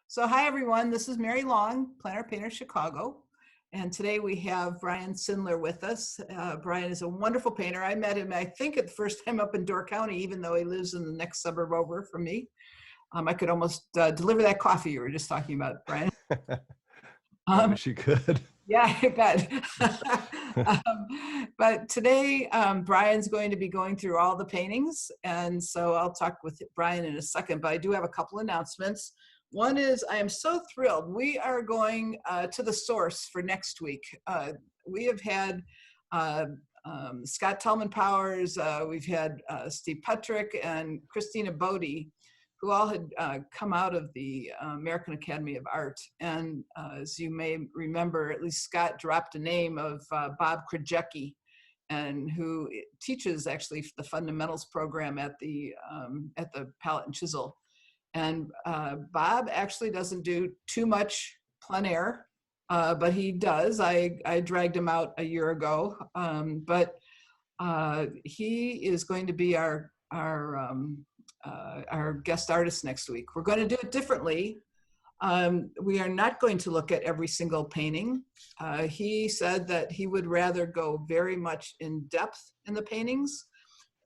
So hi everyone, this is Mary Long, Plein Air Painters Chicago. And today we have Brian Sindler with us. Brian is a wonderful painter. I met him, I think, at the first time up in Door County, even though he lives in the next suburb over from me. I could almost deliver that coffee you were just talking about, Brian. I wish you could. Yeah, I bet. But today, Brian's going to be going through all the paintings. And so I'll talk with Brian in a second, but I do have a couple announcements. One is I am so thrilled. We are going to the source for next week. We have had Scott Tillman Powers, we've had Steve Petrick and Christina Bodie, who all had come out of the American Academy of Art. And as you may remember, at least Scott dropped a name of Bob Krajewski, and who teaches actually the fundamentals program at the Palette and Chisel. And Bob actually doesn't do too much plein air, but he does. I dragged him out a year ago, but he is going to be our guest artist next week. We're going to do it differently. We are not going to look at every single painting. He said that he would rather go very much in depth in the paintings.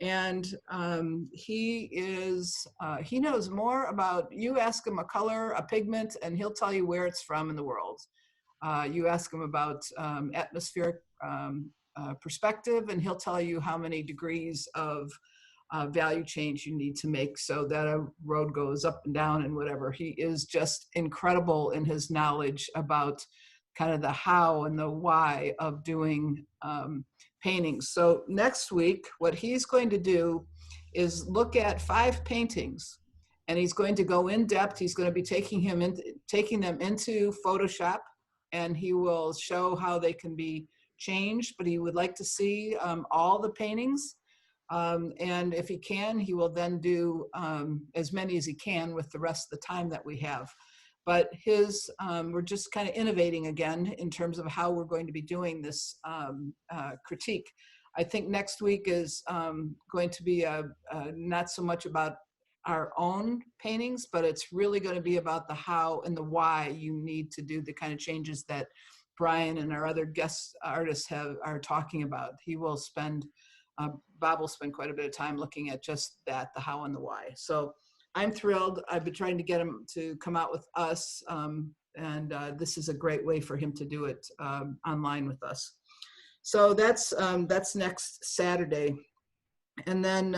And he knows more about, you ask him a color, a pigment, and he'll tell you where it's from in the world. You ask him about atmospheric perspective, and he'll tell you how many degrees of value change you need to make so that a road goes up and down and whatever. He is just incredible in his knowledge about kind of the how and the why of doing paintings. So next week, what he's going to do is look at 5 paintings, and he's going to go in depth. He's going to be taking them into Photoshop, and he will show how they can be changed, but he would like to see all the paintings. And if he can, he will then do as many as he can with the rest of the time that we have. But we're just kind of innovating again in terms of how we're going to be doing this critique. I think next week is going to be not so much about our own paintings, but it's really going to be about the how and the why you need to do the kind of changes that Brian and our other guest artists are talking about. Bob will spend quite a bit of time looking at just that, the how and the why. So I'm thrilled. I've been trying to get him to come out with us, and this is a great way for him to do it online with us. So that's next Saturday. And then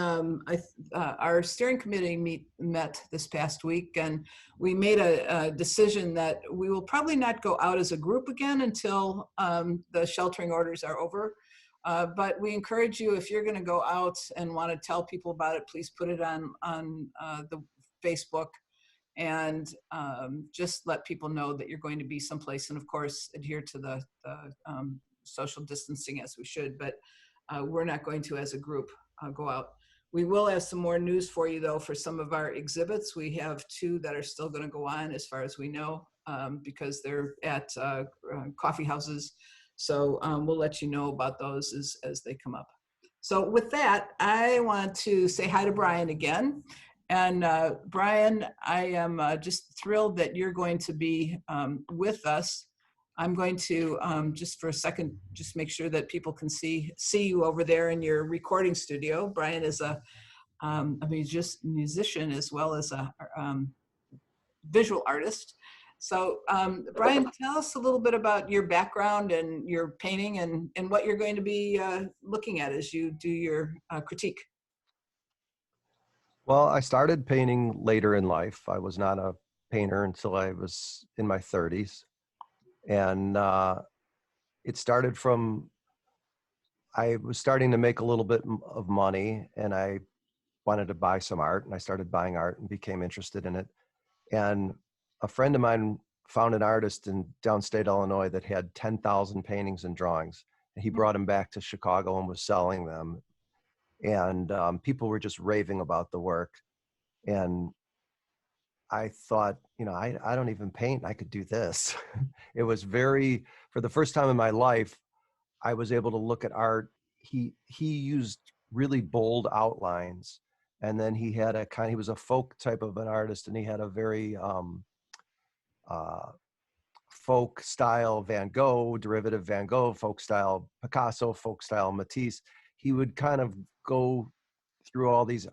our steering committee met this past week, and we made a decision that we will probably not go out as a group again until the sheltering orders are over. But we encourage you, if you're going to go out and want to tell people about it, please put it on the Facebook, and just let people know that you're going to be someplace, and of course adhere to the social distancing as we should. But we're not going to, as a group, go out. We will have some more news for you, though, for some of our exhibits. We have 2 that are still going to go on, as far as we know, because they're at coffee houses. So we'll let you know about those as they come up. So with that, I want to say hi to Brian again. And Brian, I am just thrilled that you're going to be with us. I'm going to, just for a second, just make sure that people can see you over there in your recording studio. Brian is a musician as well as a visual artist. So Brian, tell us a little bit about your background and your painting, and what you're going to be looking at as you do your critique. Well, I started painting later in life. I was not a painter until I was in my 30s. And it started from, I was starting to make a little bit of money, and I wanted to buy some art, and I started buying art and became interested in it. And a friend of mine found an artist in downstate Illinois that had 10,000 paintings and drawings. And he brought them back to Chicago and was selling them. And people were just raving about the work. And I thought, I don't even paint. I could do this. It was for the first time in my life, I was able to look at art. He used really bold outlines. And then he was a folk type of an artist, and he had a very uh, folk style Van Gogh, derivative Van Gogh, folk style Picasso, folk style Matisse. He would kind of go through all these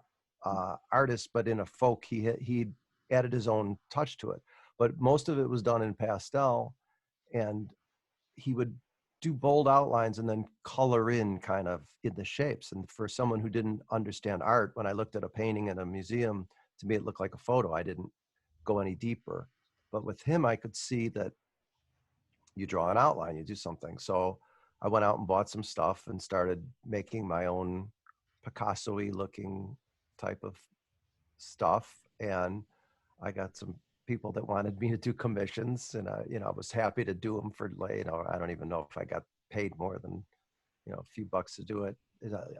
artists, but in a folk, he added his own touch to it. But most of it was done in pastel, and he would do bold outlines and then color in kind of in the shapes. And for someone who didn't understand art, when I looked at a painting in a museum, to me it looked like a photo. I didn't go any deeper. But with him, I could see that you draw an outline, you do something. So I went out and bought some stuff and started making my own Picasso-y looking type of stuff. And I got some people that wanted me to do commissions, and I was happy to do them for, I don't even know if I got paid more than, a few bucks to do it.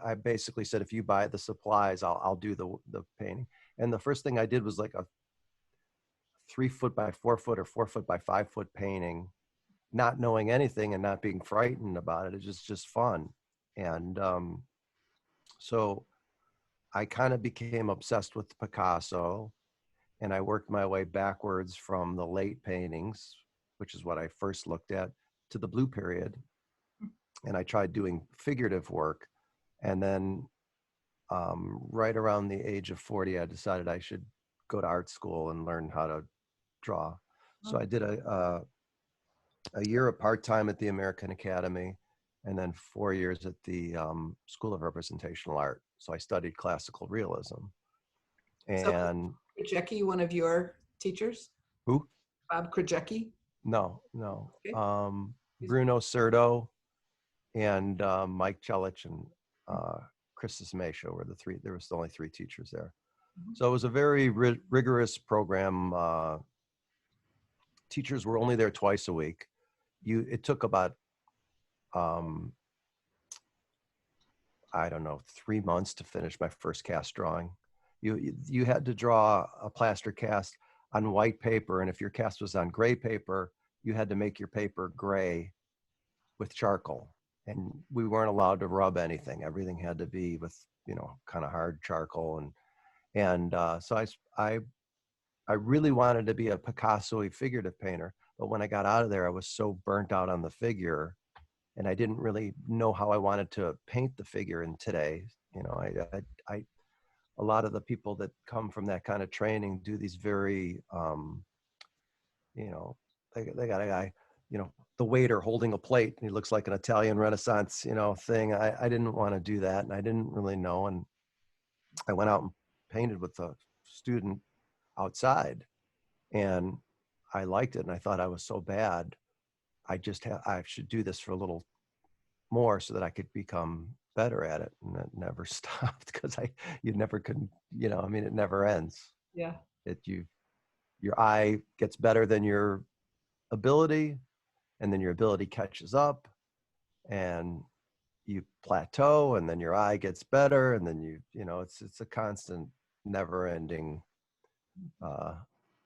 I basically said, if you buy the supplies, I'll do the painting. And the first thing I did was like a 3-foot by 4-foot or 4-foot by 5-foot painting, not knowing anything and not being frightened about it. It's just fun. And so I kind of became obsessed with Picasso, and I worked my way backwards from the late paintings, which is what I first looked at, to the blue period. And I tried doing figurative work. And then right around the age of 40, I decided I should go to art school and learn how to draw. So I did a year of part-time at the American Academy, and then 4 years at the School of Representational Art. So I studied classical realism. And Krajewski, one of your teachers? who? Bob Krajewski? No. Okay. Bruno Cerdo and Mike Chelich and Chris Mesha were the three. There was only 3 teachers there. Mm-hmm. So it was a very rigorous program. Teachers were only there twice a week. It took about, I don't know, 3 months to finish my first cast drawing. You had to draw a plaster cast on white paper, and if your cast was on gray paper, you had to make your paper gray with charcoal. And we weren't allowed to rub anything. Everything had to be with, kind of hard charcoal. And so I really wanted to be a Picasso-y figurative painter. But when I got out of there, I was so burnt out on the figure, and I didn't really know how I wanted to paint the figure in today. A lot of the people that come from that kind of training do these very, they got a guy, the waiter holding a plate, and he looks like an Italian Renaissance, thing. I didn't want to do that, and I didn't really know. And I went out and painted with a student outside, and I liked it, and I thought I was so bad. I should do this for a little more so that I could become better at it. And it never stopped, because you never could, it never ends. Yeah. Your eye gets better than your ability, and then your ability catches up, and you plateau, and then your eye gets better, and then it's a constant, never ending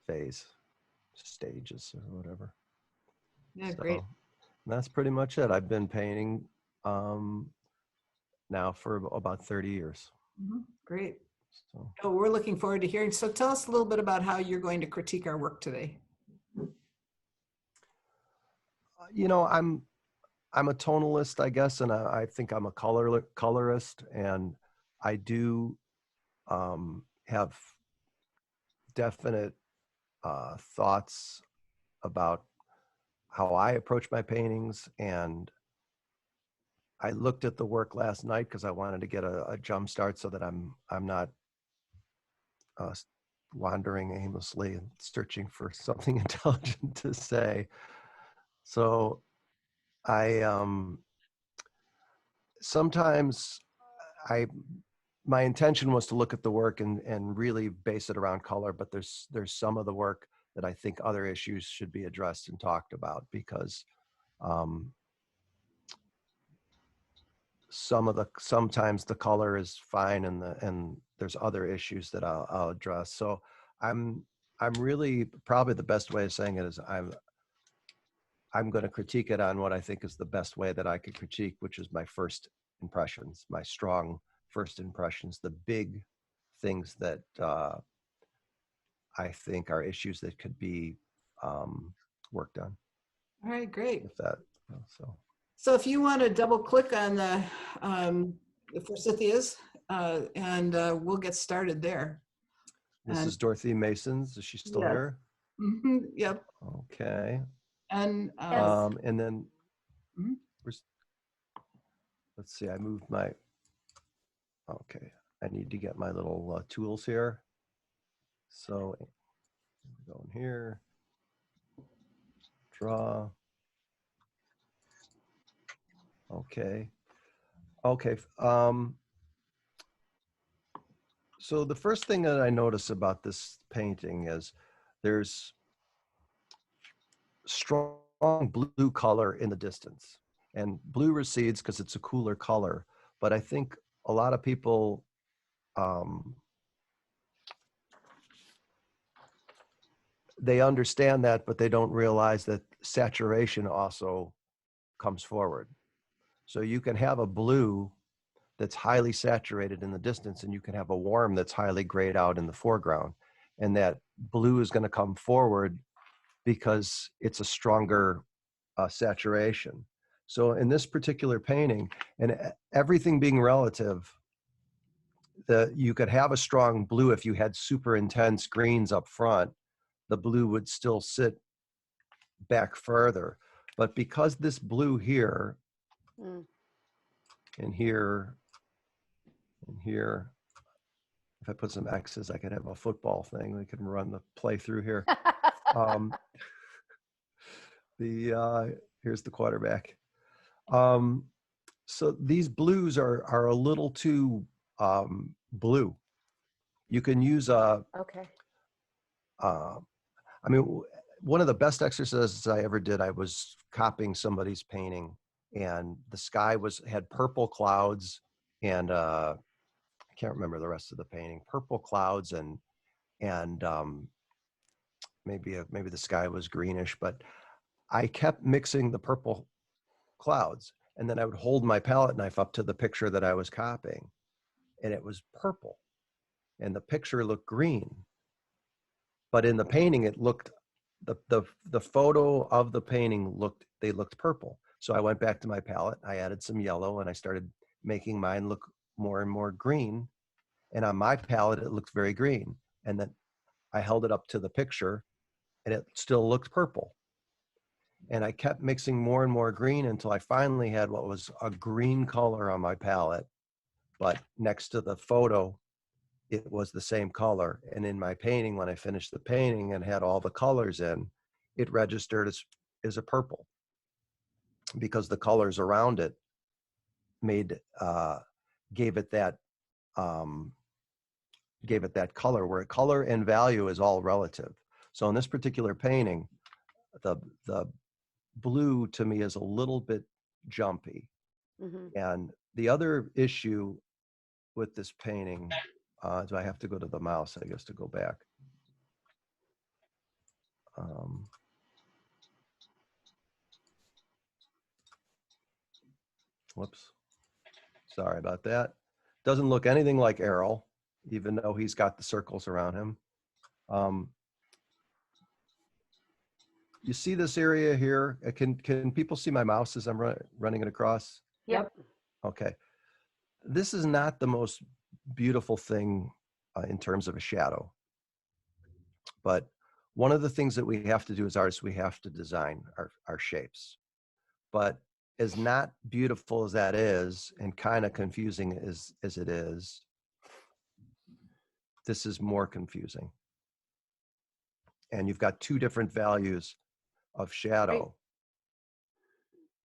phase, stages or whatever. Yeah, so, great. That's pretty much it. I've been painting now for about 30 years. Mm-hmm. Great. So we're looking forward to hearing. So tell us a little bit about how you're going to critique our work today. I'm a tonalist, I guess, and I think I'm a colorist, and I do have definite thoughts about how I approach my paintings. And I looked at the work last night because I wanted to get a jump start so that I'm not wandering aimlessly and searching for something intelligent to say. So sometimes my intention was to look at the work and really base it around color, but there's some of the work that I think other issues should be addressed and talked about, because sometimes the color is fine, and there's other issues that I'll address. So I'm really, probably the best way of saying it is I'm going to critique it on what I think is the best way that I could critique, which is my first impressions, my strong first impressions, the big things that I think are issues that could be work done All right, great. with that. So if you want to double click on the forsythias, and we'll get started there. This And is Dorothy Mason's. Is she still yes. here? Yep. Okay. And and then mhm. let's see. I moved my. Okay, I need to get my little tools here. So go in here. Draw. Okay. Okay. So the first thing that I notice about this painting is there's strong blue color in the distance, and blue recedes because it's a cooler color. But I think a lot of people they understand that, but they don't realize that saturation also comes forward. So you can have a blue that's highly saturated in the distance, and you can have a warm that's highly grayed out in the foreground. And that blue is going to come forward because it's a stronger saturation. So in this particular painting, and everything being relative, you could have a strong blue if you had super intense greens up front. The blue would still sit back further. But because this blue here, and here, and here, if I put some X's, I could have a football thing. We can run the play through here. Here's the quarterback. So these blues are a little too blue. You can use Okay. I mean, one of the best exercises I ever did, I was copying somebody's painting, and the sky had purple clouds, and I can't remember the rest of the painting. Purple clouds and maybe the sky was greenish, but I kept mixing the purple clouds, and then I would hold my palette knife up to the picture that I was copying, and it was purple, and the picture looked green. But in the painting, it looked, the photo of the painting looked purple. So I went back to my palette, I added some yellow, and I started making mine look more and more green. And on my palette, it looked very green. And then I held it up to the picture, and it still looked purple. And I kept mixing more and more green until I finally had what was a green color on my palette. But next to the photo, it was the same color. And in my painting, when I finished the painting and had all the colors in, it registered as a purple, because the colors around it gave it that color, where color and value is all relative. So in this particular painting, the blue to me is a little bit jumpy. And the other issue with this painting, do I have to go to the mouse, I guess, to go back? Whoops. Sorry about that. Doesn't look anything like Errol, even though he's got the circles around him. You see this area here? Can people see my mouse as I'm running it across? Yep. Okay. This is not the most beautiful thing in terms of a shadow. But one of the things that we have to do as artists, we have to design our shapes. But as not beautiful as that is, and kind of confusing as it is, this is more confusing. And you've got two different values of shadow.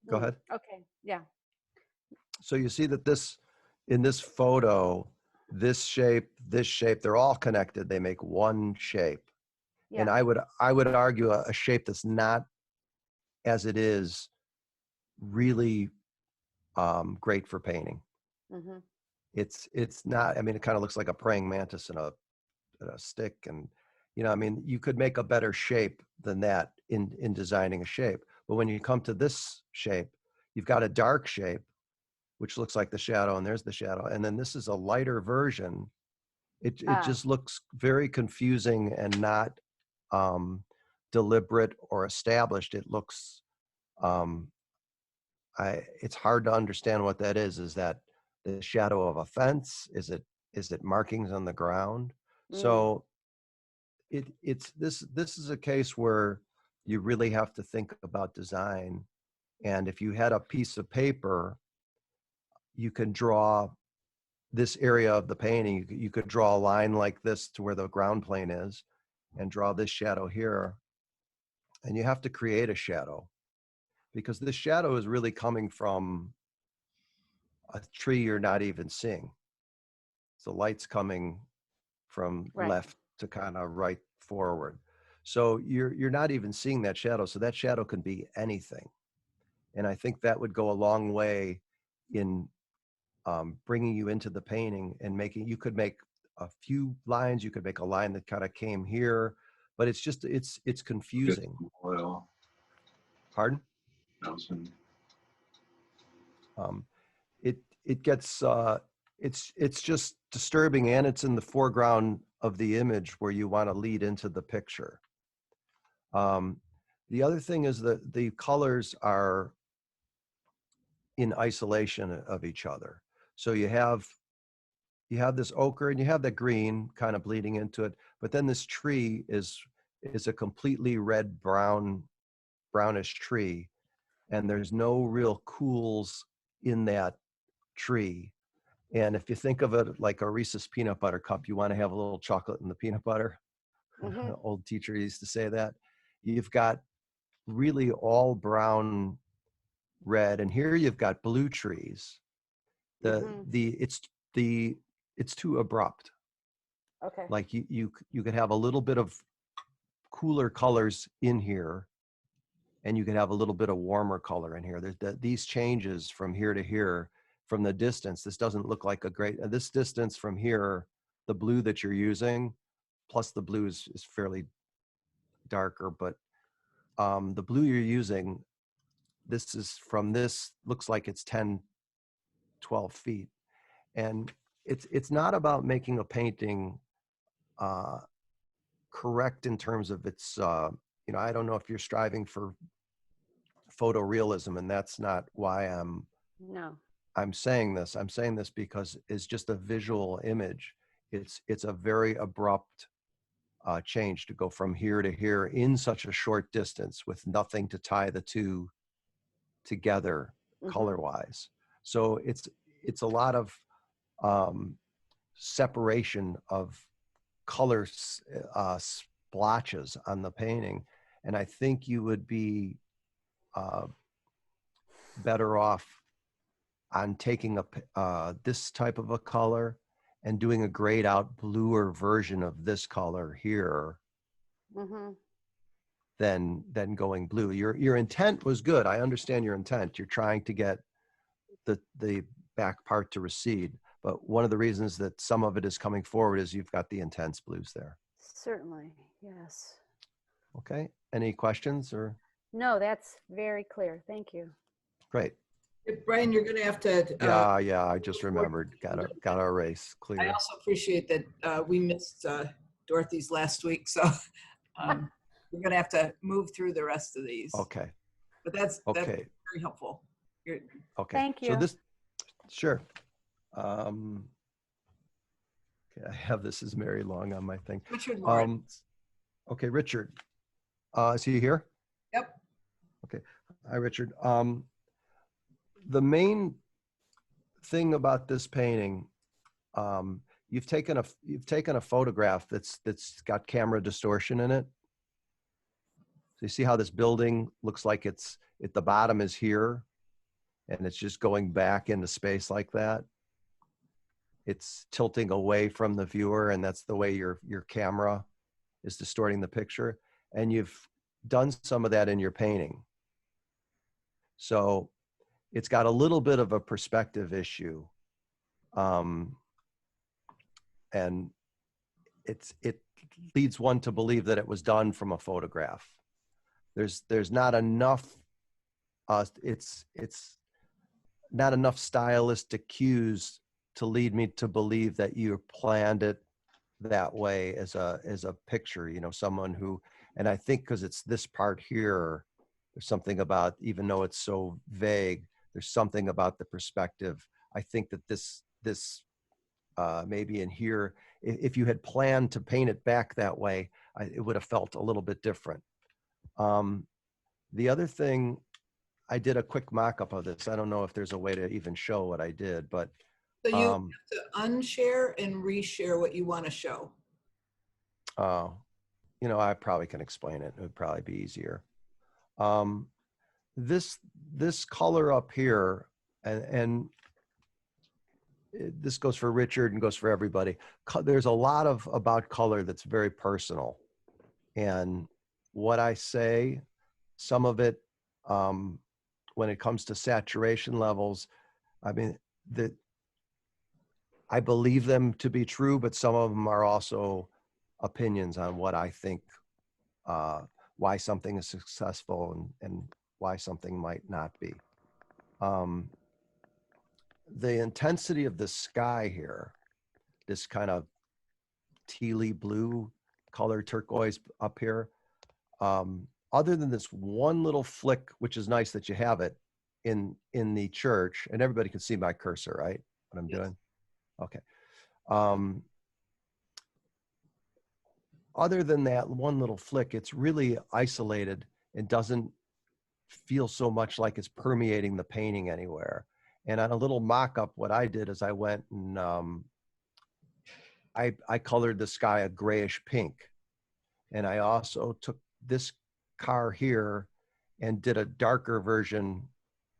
Go ahead. Okay, yeah. So you see that in this photo, this shape, they're all connected. They make one shape. Yeah. And I would argue a shape that's not, as it is, really great for painting. It's not, I mean, it kind of looks like a praying mantis in a stick. And, I mean, you could make a better shape than that in designing a shape. But when you come to this shape, you've got a dark shape, which looks like the shadow, and there's the shadow. And then this is a lighter version. It just looks very confusing and not deliberate or established. It looks, it's hard to understand what that is. Is that the shadow of a fence? Is it markings on the ground? So this is a case where you really have to think about design. And if you had a piece of paper, you can draw this area of the painting. You could draw a line like this to where the ground plane is and draw this shadow here. And you have to create a shadow, because this shadow is really coming from a tree you're not even seeing. So light's coming from Right. left to kind of right forward. So you're not even seeing that shadow. So that shadow can be anything. And I think that would go a long way in bringing you into the painting and you could make a few lines. You could make a line that kind of came here, but it's just, it's confusing. Oil. Pardon? It gets, it's just disturbing, and it's in the foreground of the image where you want to lead into the picture. The other thing is that the colors are in isolation of each other. So you have this ochre and you have that green kind of bleeding into it, but then this tree is a completely red brownish tree, and there's no real cools in that tree. And if you think of it like a Reese's peanut butter cup, you want to have a little chocolate in the peanut butter. An old teacher used to say that. You've got really all brown red, and here you've got blue trees. It's too abrupt. Okay. Like you could have a little bit of cooler colors in here, and you could have a little bit of warmer color in here. There's these changes from here to here, from the distance. This doesn't look like a great, this distance from here, the blue that you're using, plus the blue is fairly darker, but the blue you're using, this is from this, looks like it's 10, 12 feet. And it's not about making a painting correct in terms of its, I don't know if you're striving for photorealism, and that's not why I'm saying this. I'm saying this because it's just a visual image. It's a very abrupt change to go from here to here in such a short distance with nothing to tie the two together color-wise. So it's a lot of separation of color splotches on the painting, and I think you would be better off on taking this type of a color and doing a grayed out bluer version of this color here than going blue. Your intent was good. I understand your intent. You're trying to get the back part to recede, but one of the reasons that some of it is coming forward is you've got the intense blues there. Certainly, yes. Okay, any questions or? No, that's very clear. Thank you. Great. Brian, you're going to have to. Yeah, I just remembered. Got to erase. Clear. I also appreciate that we missed Dorothy's last week, so we're going to have to move through the rest of these. Okay. But that's okay. Very helpful. Okay. Thank you. So this, sure. Okay, I have this as Mary Long on my thing. Richard Lawrence. Okay, Richard. Is he here? Yep. Okay. Hi, Richard. The main thing about this painting, you've taken a photograph that's got camera distortion in it. So you see how this building looks like it's at the bottom is here, and it's just going back into space like that. It's tilting away from the viewer, and that's the way your camera is distorting the picture. And you've done some of that in your painting. So it's got a little bit of a perspective issue. And it leads one to believe that it was done from a photograph. There's not enough, it's not enough stylistic cues to lead me to believe that you planned it that way as a picture, someone who, And I think because it's this part here, there's something about, even though it's so vague, there's something about the perspective. I think that this maybe in here, if you had planned to paint it back that way, it would have felt a little bit different. The other thing, I did a quick mock-up of this. I don't know if there's a way to even show what I did, but So you have to unshare and reshare what you want to show. you know, I probably can explain it. It would probably be easier. This color up here, and this goes for Richard and goes for everybody. There's a lot about color that's very personal, and what I say, some of it, when it comes to saturation levels, I mean, I believe them to be true, but some of them are also opinions on what I think, why something is successful and why something might not be. The intensity of the sky here, this kind of tealy blue color, turquoise up here, other than this one little flick, which is nice that you have it in the church, and everybody can see my cursor, right? What I'm doing? Okay. Other than that one little flick, it's really isolated and doesn't feel so much like it's permeating the painting anywhere. And on a little mock-up, what I did is I went and I colored the sky a grayish pink. And I also took this car here and did a darker version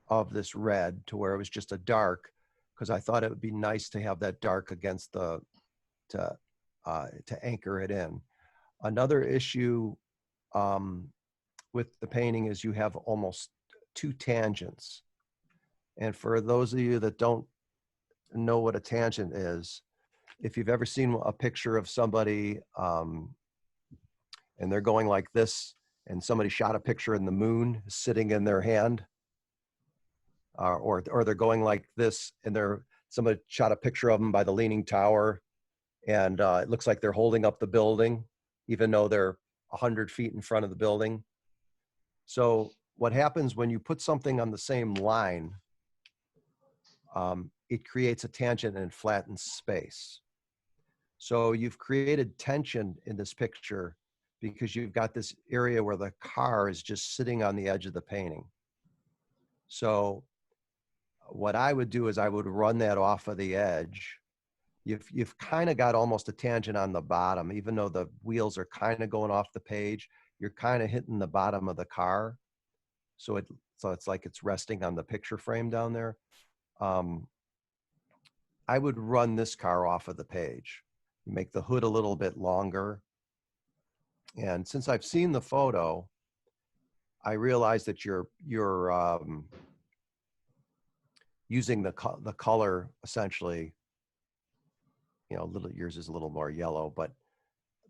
of this red to where it was just a dark, because I thought it would be nice to have that dark against the, to anchor it in. Another issue with the painting is you have almost two tangents. And for those of you that don't know what a tangent is, if you've ever seen a picture of somebody and they're going like this, and somebody shot a picture in the moon sitting in their hand, or they're going like this and somebody shot a picture of them by the Leaning Tower, and it looks like they're holding up the building, even though they're 100 feet in front of the building. So what happens when you put something on the same line, it creates a tangent and flattens space. So you've created tension in this picture because you've got this area where the car is just sitting on the edge of the painting. So what I would do is I would run that off of the edge. You've kind of got almost a tangent on the bottom, even though the wheels are kind of going off the page, you're kind of hitting the bottom of the car. So it's like it's resting on the picture frame down there. I would run this car off of the page, make the hood a little bit longer. And since I've seen the photo, I realize that you're using the color essentially, you know, yours is a little more yellow, but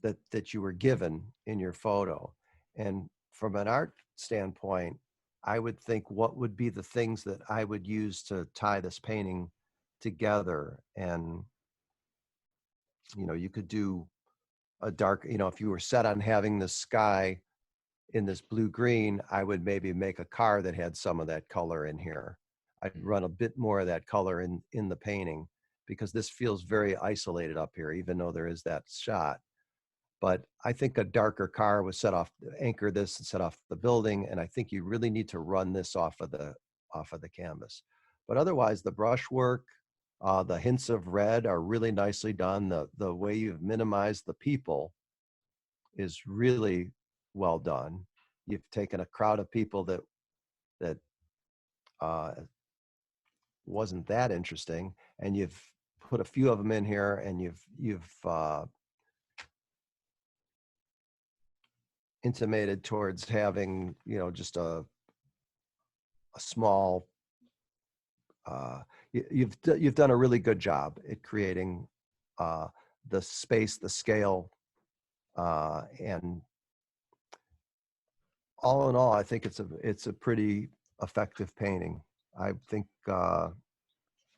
that you were given in your photo. And from an art standpoint, I would think, what would be the things that I would use to tie this painting together? And, you know, you could do a dark, you know, if you were set on having the sky in this blue green, I would maybe make a car that had some of that color in here. I'd run a bit more of that color in the painting, because this feels very isolated up here, even though there is that shot. But I think a darker car would anchor this and set off the building. And I think you really need to run this off of the canvas. But otherwise, the brushwork, the hints of red are really nicely done. The way you've minimized the people is really well done. You've taken a crowd of people that wasn't that interesting, and you've put a few of them in here, and you've intimated towards having, you know, just a small. You've done a really good job at creating the space, the scale, and all in all, I think it's a pretty effective painting. I think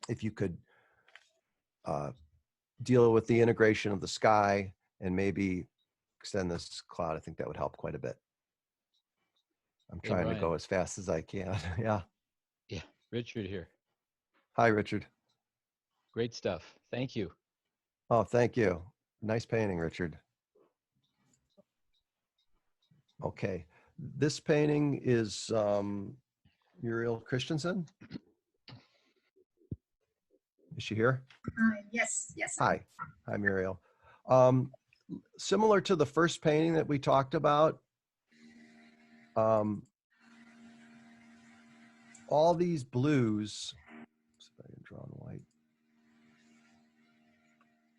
if you could deal with the integration of the sky and maybe extend this cloud, I think that would help quite a bit. I'm Hey, trying to Brian. go as fast as I can. Yeah. Yeah, Richard here. Hi, Richard. Great stuff. Thank you. Oh, thank you. Nice painting, Richard. Okay. This painting is Muriel Christensen. Is she here? Yes, yes. Hi. Hi, Muriel. Similar to the first painting that we talked about, all these blues, see if I can draw in white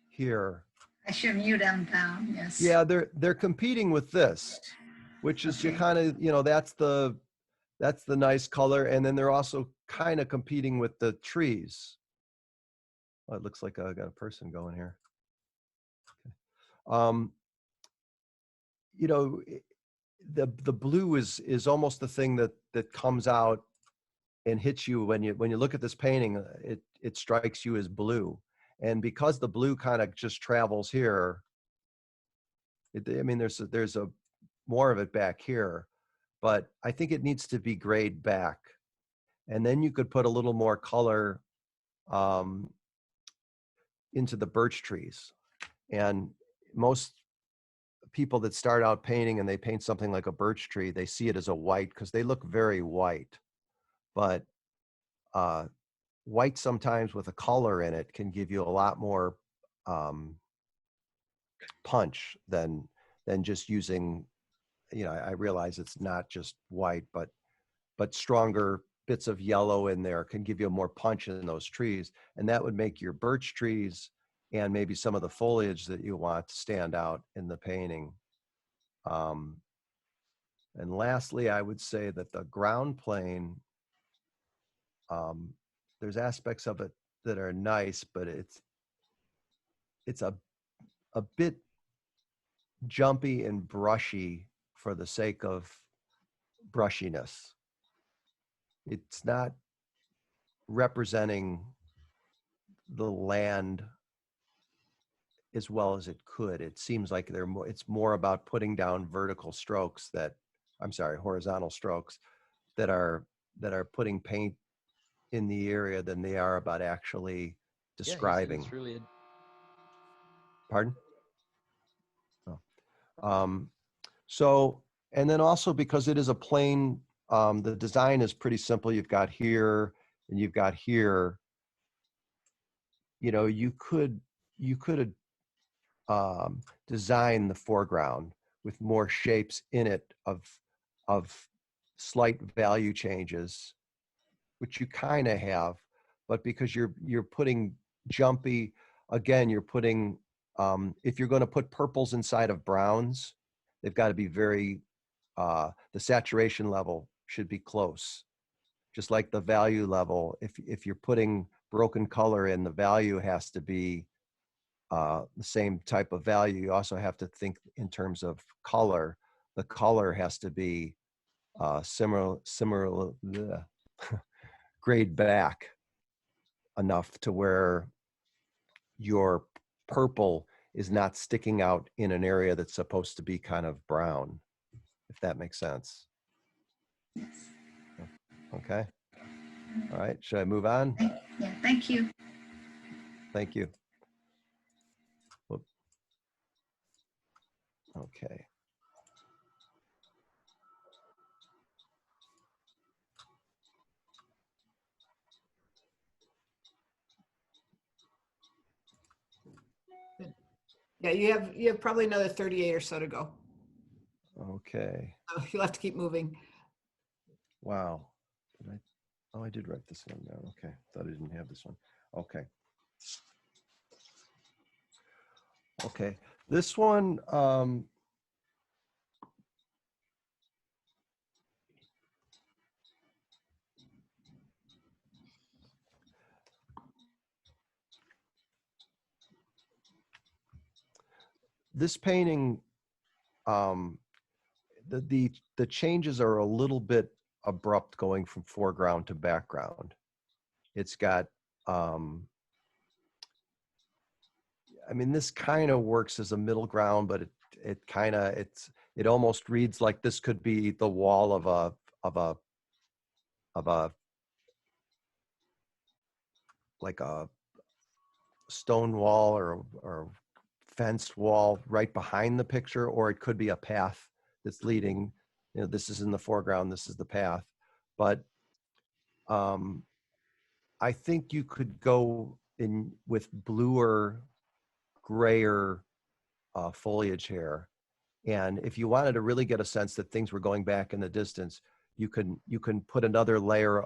here. I should mute them down, yes. Yeah, they're competing with this, which is you Okay. kind of, you know, that's the nice color, and then they're also kind of competing with the trees. Oh, it looks like I got a person going here. Okay. You know, the blue is almost the thing that comes out and hits you when you look at this painting. It strikes you as blue, and because the blue kind of just travels here. I mean, there's a more of it back here, but I think it needs to be grayed back, and then you could put a little more color into the birch trees. And most people that start out painting and they paint something like a birch tree, they see it as a white because they look very white. But white sometimes with a color in it can give you a lot more punch than just using, you know, I realize it's not just white, but stronger bits of yellow in there can give you more punch in those trees. And that would make your birch trees and maybe some of the foliage that you want to stand out in the painting. And lastly, I would say that the ground plane, there's aspects of it that are nice, but it's a bit jumpy and brushy for the sake of brushiness. It's not representing the land as well as it could. It seems like it's more about putting down horizontal strokes that are putting paint in the area than they are about actually describing. Yeah, it's really Pardon? Oh. So, and then also because it is a plain, the design is pretty simple. You've got here and you've got here. You know, you could design the foreground with more shapes in it of slight value changes, which you kind of have, but because you're putting jumpy, again, you're putting, if you're going to put purples inside of browns, they've got to be very, the saturation level should be close. Just like the value level, if you're putting broken color in, the value has to be the same type of value. You also have to think in terms of color. The color has to be similar grayed back enough to where your purple is not sticking out in an area that's supposed to be kind of brown, if that makes sense. Yes. Okay. All right. Should I move on? Yeah, thank you. Thank you. Whoop. Okay. Yeah, you have probably another 38 or so to go. Okay. So you'll have to keep moving. Wow. I did write this one down. Okay. Thought I didn't have this one. Okay. Okay. This one, this painting, the changes are a little bit abrupt going from foreground to background. It's got, I mean, this kind of works as a middle ground, but it almost reads like this could be the wall of a like a stone wall or fenced wall right behind the picture, or it could be a path that's leading, this is in the foreground, this is the path. But I think you could go in with bluer, grayer foliage here. And if you wanted to really get a sense that things were going back in the distance, you can put another layer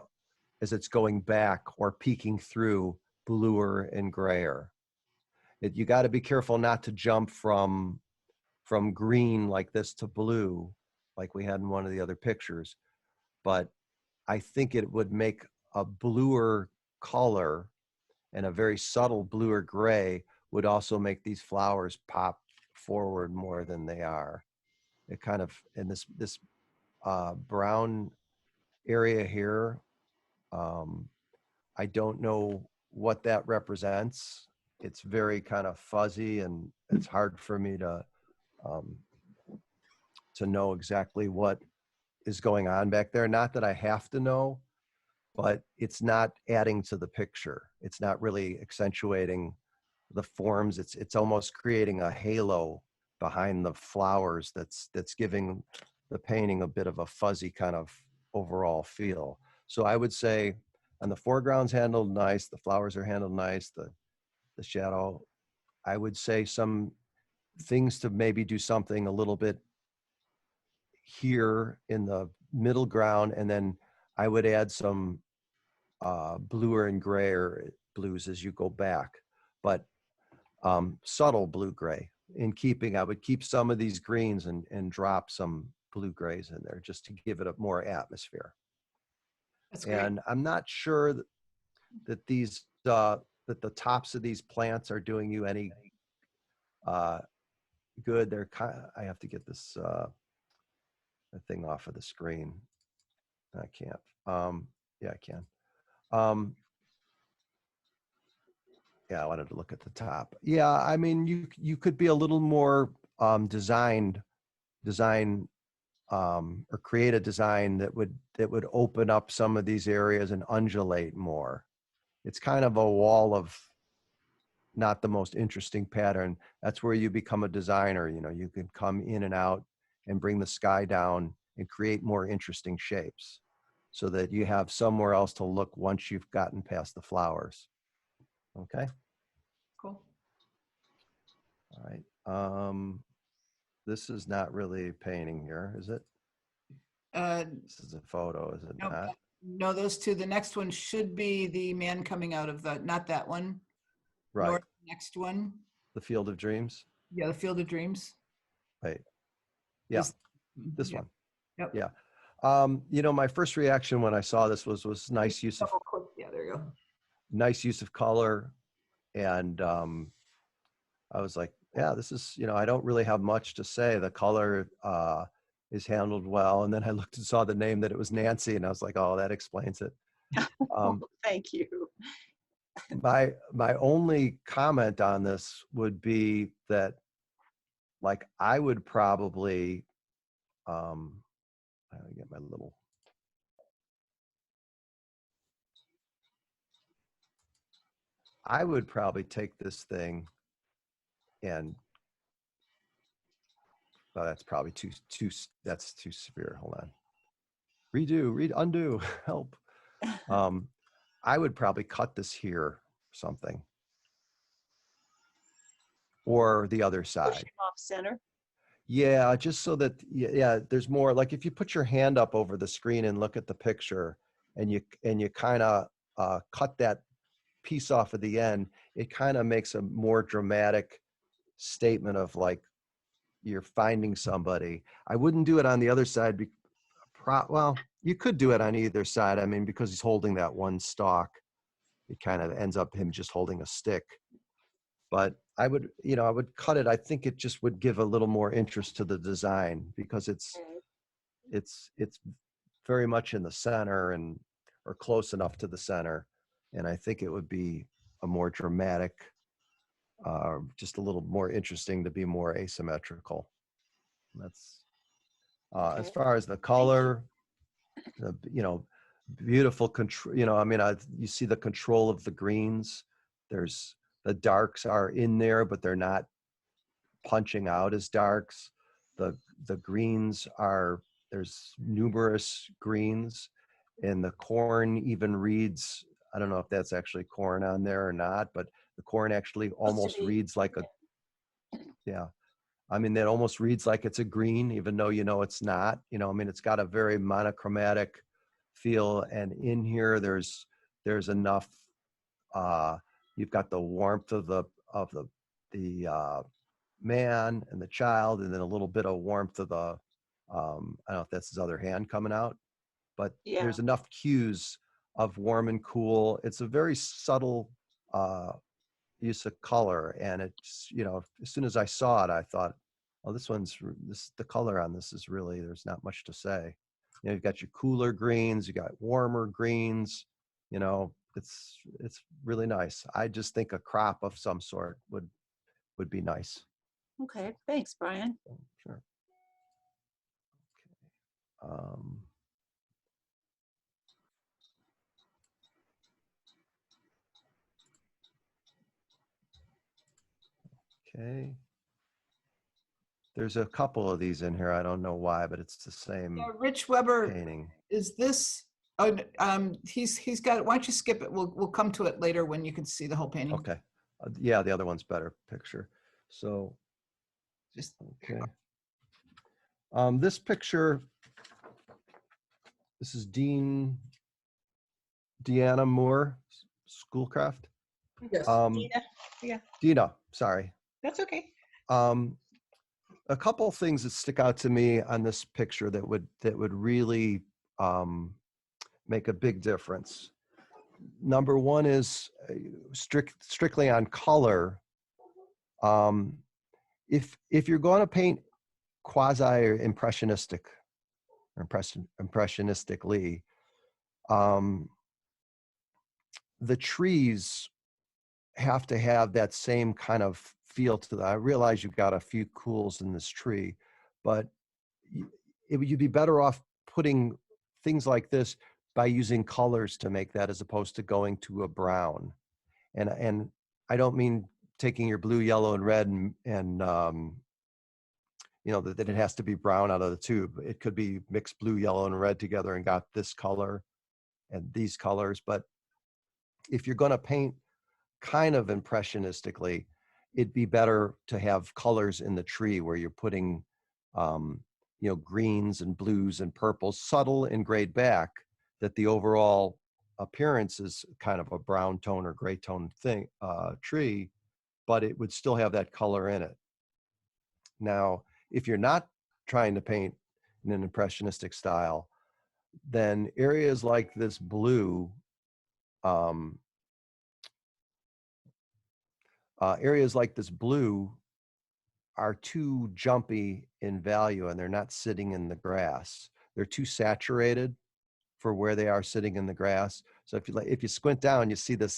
as it's going back or peeking through bluer and grayer. You got to be careful not to jump from green like this to blue, like we had in one of the other pictures. But I think it would make a bluer color and a very subtle bluer gray would also make these flowers pop forward more than they are. It kind of, in this brown area here, I don't know what that represents. It's very kind of fuzzy, and it's hard for me to know exactly what is going on back there. Not that I have to know, but it's not adding to the picture. It's not really accentuating the forms. It's almost creating a halo behind the flowers that's giving the painting a bit of a fuzzy kind of overall feel. So I would say on the foreground's handled nice, the flowers are handled nice, the shadow, I would say some things to maybe do something a little bit here in the middle ground, and then I would add some bluer and grayer blues as you go back, but subtle blue gray. I would keep some of these greens and drop some blue grays in there just to give it a more atmosphere. That's great. And I'm not sure that these that the tops of these plants are doing you any good. They're I have to get this thing off of the screen. I can't. Yeah, I can. Yeah, I wanted to look at the top. Yeah, I mean, you could be a little more design or create a design that would open up some of these areas and undulate more. It's kind of a wall of not the most interesting pattern. That's where you become a designer. You can come in and out and bring the sky down and create more interesting shapes so that you have somewhere else to look once you've gotten past the flowers. Okay. Cool. All right. This is not really a painting here, is it? This is a photo, is it Nope. not? No, those two. The next one should be the man coming out of not that one. Right. Nor the next one. The Field of Dreams. Yeah, the Field of Dreams. Right. Yeah. This yeah. one. Yep. Yeah. My first reaction when I saw this was nice use of Yeah, there you go. nice use of color, and I was like, yeah, this is, I don't really have much to say. The color is handled well. And then I looked and saw the name that it was Nancy, and I was like, oh, that explains it. Thank you. My only comment on this would be that, like, I would probably, I get my little. I would probably take this thing and, well, that's probably that's too severe. Hold on. Undo, help. I would probably cut this here, something. Or the other side. Push it off center. Yeah, just so that, yeah, there's more, like if you put your hand up over the screen and look at the picture and you kind of cut that piece off at the end, it kind of makes a more dramatic statement of like you're finding somebody. I wouldn't do it on the other side. Well, you could do it on either side. I mean, because he's holding that one stalk, it kind of ends up him just holding a stick. But I would cut it. I think it just would give a little more interest to the design because it's very much in the center or close enough to the center. And I think it would be a more dramatic, just a little more interesting to be more asymmetrical. That's Okay. as far as the color, the beautiful control. I mean, you see the control of the greens. There's the darks are in there, but they're not punching out as darks. The greens are there's numerous greens, and the corn even reads. I don't know if that's actually corn on there or not, but the corn actually almost reads like a yeah. I mean, that almost reads like it's a green, even though it's not. I mean, it's got a very monochromatic feel, and in here there's enough. You've got the warmth of the man and the child, and then a little bit of warmth of the. I don't know if that's his other hand coming out, but Yeah. there's enough cues of warm and cool. It's a very subtle use of color, and it's as soon as I saw it, I thought, oh, the color on this is really, there's not much to say. You've got your cooler greens, you got warmer greens. It's really nice. I just think a crop of some sort would be nice. Okay. Thanks, Brian. Sure. Okay. Okay. There's a couple of these in here. I don't know why, but it's the same Rich Weber, painting. is this, he's got, why don't you skip it? We'll come to it later when you can see the whole painting. Okay. Yeah, the other one's better picture. So, Just okay. This picture, this is Deanna Moore, Schoolcraft. yes. Dina, yeah, Dina, sorry. that's okay. A couple things that stick out to me on this picture that would really make a big difference. Number one is strictly on color. If you're going to paint quasi-impressionistic or impressionistically, the trees have to have that same kind of feel to them. I realize you've got a few cools in this tree, but you'd be better off putting things like this by using colors to make that, as opposed to going to a brown. And I don't mean taking your blue, yellow, and red and that it has to be brown out of the tube. It could be mixed blue, yellow, and red together and got this color and these colors. But if you're going to paint kind of impressionistically, it'd be better to have colors in the tree where you're putting greens and blues and purples, subtle and grayed back, that the overall appearance is kind of a brown tone or gray tone tree, but it would still have that color in it. Now, if you're not trying to paint in an impressionistic style, then areas like this blue, are too jumpy in value, and they're not sitting in the grass. They're too saturated for where they are sitting in the grass. So if you squint down, you see the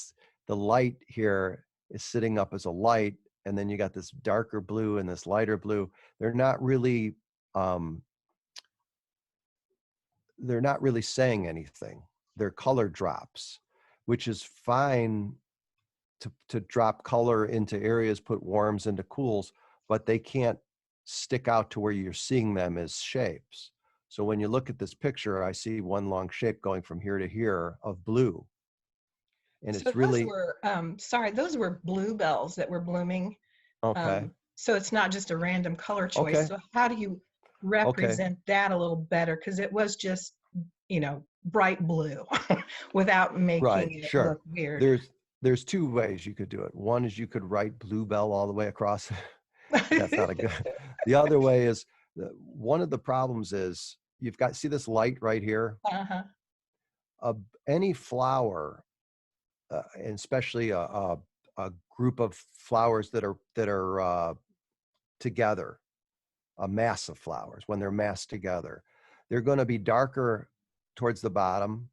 light here is sitting up as a light, and then you got this darker blue and this lighter blue. They're not really saying anything. They're color drops, which is fine to drop color into areas, put warms into cools, but they can't stick out to where you're seeing them as shapes. So when you look at this picture, I see one long shape going from here to here of blue. And So it's really, those were bluebells that were blooming. okay. So it's not just a random color choice. Okay. So how do you represent that a little better? Because it was just, bright blue without making Right, it sure. look weird. There's two ways you could do it. One is you could write bluebell all the way across. That's not a good. The other way is, one of the problems is see this light right here? Uh-huh. Any flower, and especially a group of flowers that are together, a mass of flowers, when they're massed together, they're going to be darker towards the bottom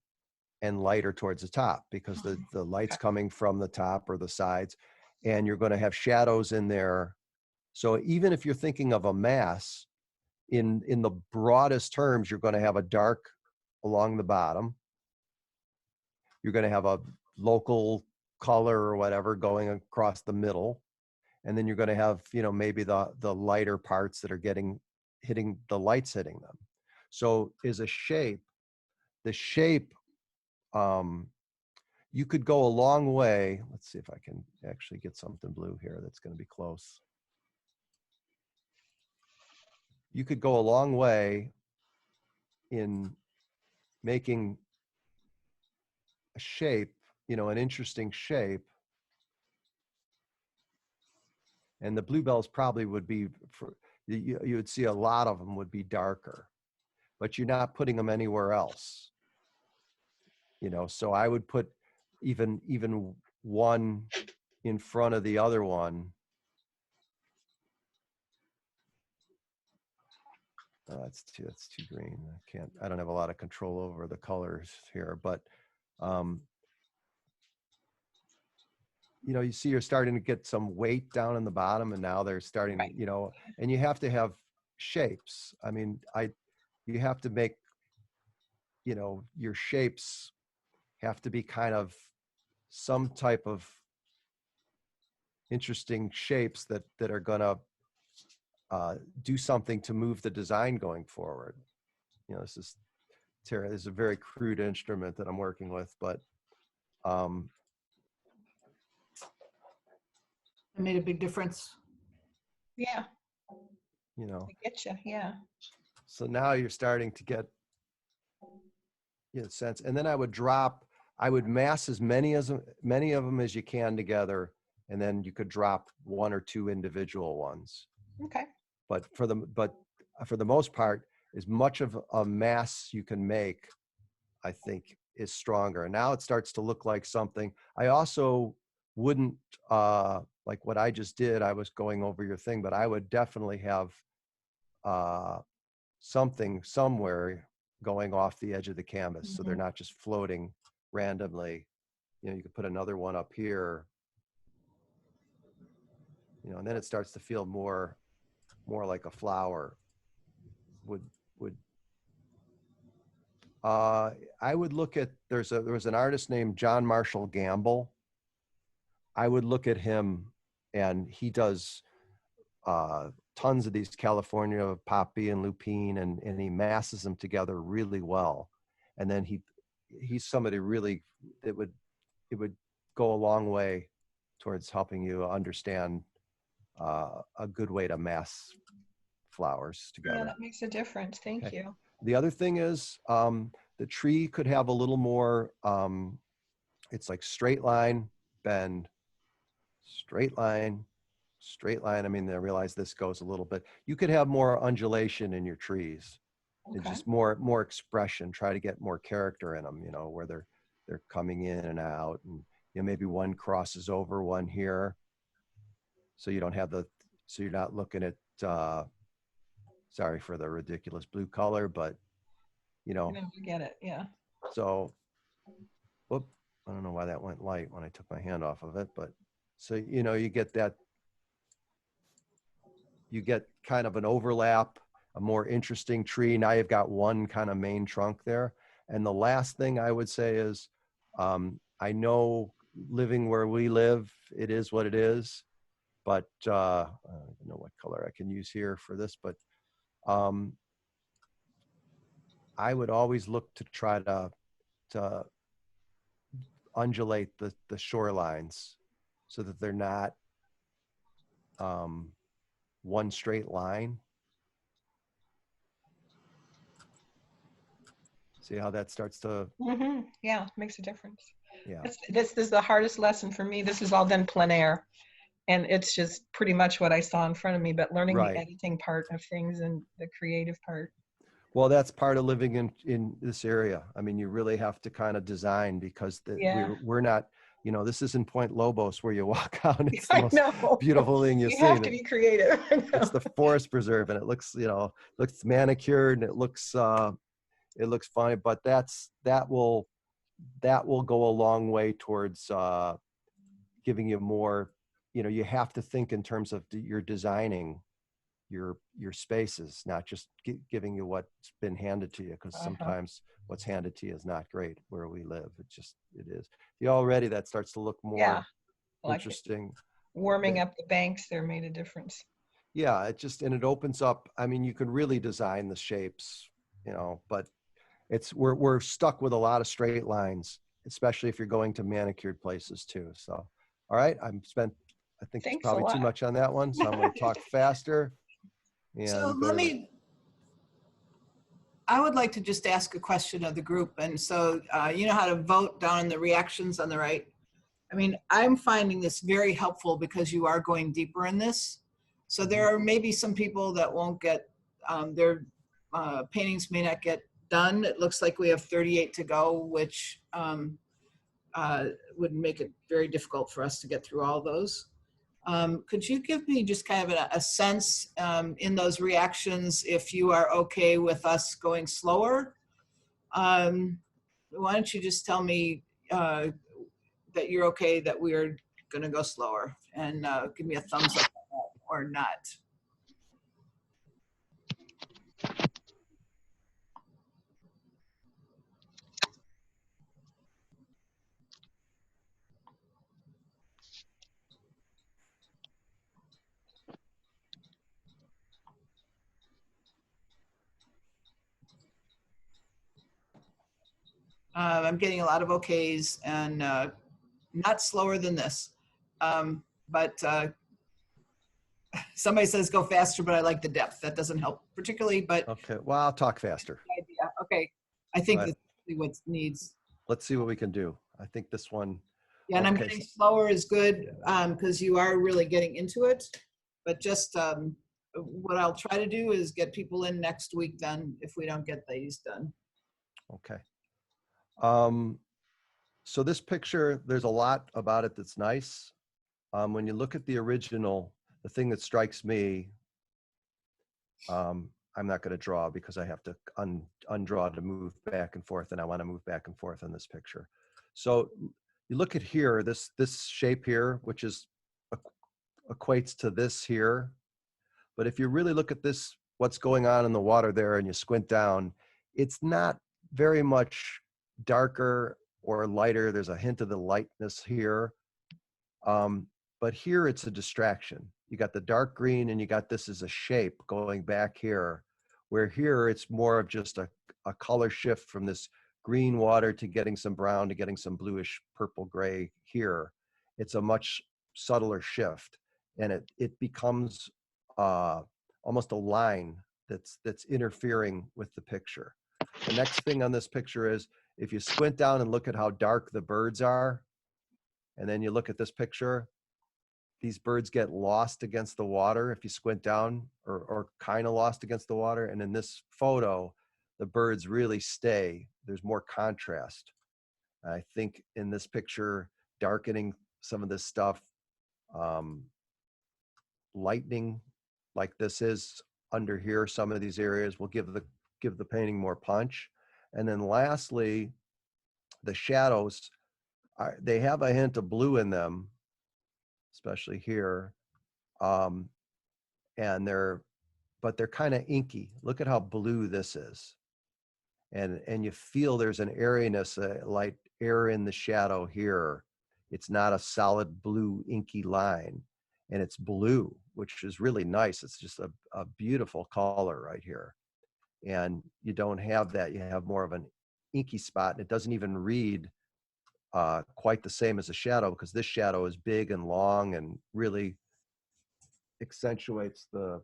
and lighter towards the top, because the light's coming from the top or the sides, and you're going to have shadows in there. So even if you're thinking of a mass, in the broadest terms, you're going to have a dark along the bottom. You're going to have a local color or whatever going across the middle. And then you're going to have, you know, maybe the lighter parts that are hitting the lights hitting them. So is a shape, the shape, you could go a long way. Let's see if I can actually get something blue here that's going to be close. You could go a long way in making a shape, you know, an interesting shape. And the bluebells probably would be, you would see a lot of them would be darker, but you're not putting them anywhere else. You know, so I would put even one in front of the other one. That's too green. I don't have a lot of control over the colors here, but you know, you see you're starting to get some weight down in the bottom, and now they're starting, Right. you know, and you have to have shapes. I mean, you have to make, you know, your shapes have to be kind of some type of interesting shapes that are going to do something to move the design going forward. You know, this is a very crude instrument that I'm working with, but It made a big difference. Yeah, you know, I get you. Yeah. so now you're starting to get, you know, sense. And then I would mass as many of them as you can together, and then you could drop one or two individual ones. Okay. But for the most part, as much of a mass you can make, I think, is stronger. And now it starts to look like something. I also wouldn't, like what I just did, I was going over your thing, but I would definitely have something somewhere going off the edge of the canvas. So they're not just floating randomly. You know, you could put another one up here, you know, and then it starts to feel more like a flower would I would look at, there was an artist named John Marshall Gamble. I would look at him, and he does tons of these California poppy and lupine, and he masses them together really well. And then he's somebody really, it would go a long way towards helping you understand a good way to mass flowers together. Yeah, that makes a difference. Thank Okay. you. The other thing is the tree could have a little more, it's like straight line, bend, straight line, straight line. I mean, I realize this goes a little bit. You could have more undulation in your trees. And Okay. just more expression, try to get more character in them, you know, where they're coming in and out, and, you know, maybe one crosses over one here. So you don't have so you're not looking at, sorry for the ridiculous blue color, but, you know, No, I get it. Yeah. so, whoop, I don't know why that went light when I took my hand off of it, but so, you know, you get kind of an overlap, a more interesting tree. Now you've got one kind of main trunk there. And the last thing I would say is, I know living where we live, it is what it is, but I don't know what color I can use here for this, but I would always look to try to undulate the shorelines so that they're not one straight line. See how that starts to, Yeah, makes a difference. yeah. This is the hardest lesson for me. This is all done plein air. And it's just pretty much what I saw in front of me, but learning Right. the editing part of things and the creative part. Well, that's part of living in this area. I mean, you really have to kind of design, because Yeah. we're not, you know, this isn't Point Lobos where you walk out and it's the I most know. beautiful thing you You see. have to be creative. I know. It's the forest preserve, and it looks, you know, looks manicured, and it looks funny, but that will go a long way towards giving you more, you know, you have to think in terms of your designing your spaces, not just giving you what's been handed to you, because sometimes what's handed to you is not great where we live. It is. The already that starts to look more Yeah, like interesting. warming up the banks there made a difference. Yeah, and it opens up. I mean, you can really design the shapes, but we're stuck with a lot of straight lines, especially if you're going to manicured places too. So, all right, I think it's Thanks a probably too lot. much on that one, so I'm going to talk faster. And So I would like to just ask a question of the group. And so you know how to vote down in the reactions on the right? I mean, I'm finding this very helpful because you are going deeper in this. So there are maybe some people that won't get, their paintings may not get done. It looks like we have 38 to go, which would make it very difficult for us to get through all those. Could you give me just kind of a sense in those reactions if you are okay with us going slower? Why don't you just tell me that you're okay that we're going to go slower, and give me a thumbs up or not. I'm getting a lot of okays, and not slower than this. But somebody says go faster, but I like the depth. That doesn't help particularly, but okay, well, I'll talk faster. idea. Okay, I think But that's what needs. let's see what we can do. I think this one. Yeah, and I'm okay, getting slower is good because you are really getting into it. But just what I'll try to do is get people in next week then if we don't get these done. Okay. So this picture, there's a lot about it that's nice. When you look at the original, the thing that strikes me, I'm not going to draw because I have to undraw to move back and forth, and I want to move back and forth in this picture. So you look at here, this shape here, which is equates to this here. But if you really look at this, what's going on in the water there, and you squint down, it's not very much darker or lighter. There's a hint of the lightness here. But here it's a distraction. You got the dark green and you got this as a shape going back here, where here it's more of just a color shift from this green water to getting some brown to getting some bluish purple gray here. It's a much subtler shift, and it becomes almost a line that's interfering with the picture. The next thing on this picture is if you squint down and look at how dark the birds are, and then you look at this picture, these birds get lost against the water if you squint down, or kind of lost against the water. And in this photo, the birds really stay. There's more contrast. I think in this picture, darkening some of this stuff, lightening like this is under here, some of these areas will give the painting more punch. And then lastly, the shadows, they have a hint of blue in them, especially here. And but they're kind of inky. Look at how blue this is. And you feel there's an airiness, like air in the shadow here. It's not a solid blue inky line, and it's blue, which is really nice. It's just a beautiful color right here. And you don't have that. You have more of an inky spot, and it doesn't even read quite the same as a shadow, because this shadow is big and long and really accentuates the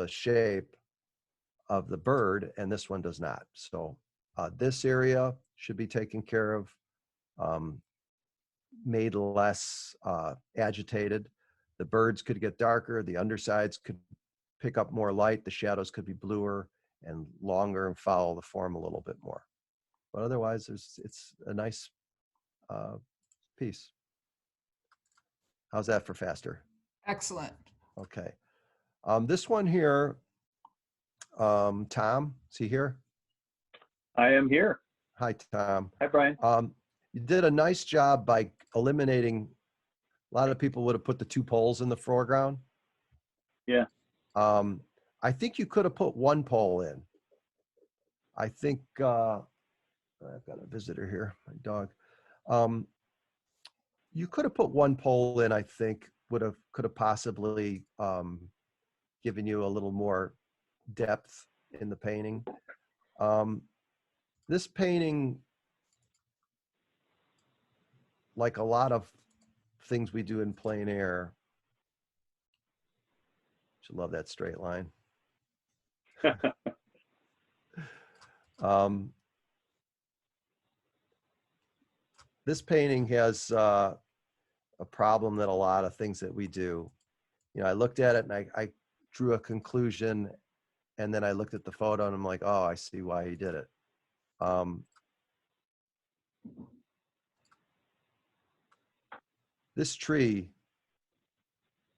shape of the bird, and this one does not. So this area should be taken care of, made less agitated. The birds could get darker, the undersides could pick up more light, the shadows could be bluer and longer and follow the form a little bit more. But otherwise, it's a nice piece. How's that for faster? Excellent. Okay. This one here, Tom, is he here? I am here. Hi, Tom. Hi, Brian. You did a nice job by eliminating, a lot of people would have put the two poles in the foreground. Yeah. I think you could have put one pole in. I think, I've got a visitor here, my dog. You could have put one pole in, I think, could have possibly given you a little more depth in the painting. This painting, like a lot of things we do in plein air, should love that straight line. This painting has a problem that a lot of things that we do. You know, I looked at it and I drew a conclusion, and then I looked at the photo and I'm like, oh, I see why he did it. This tree,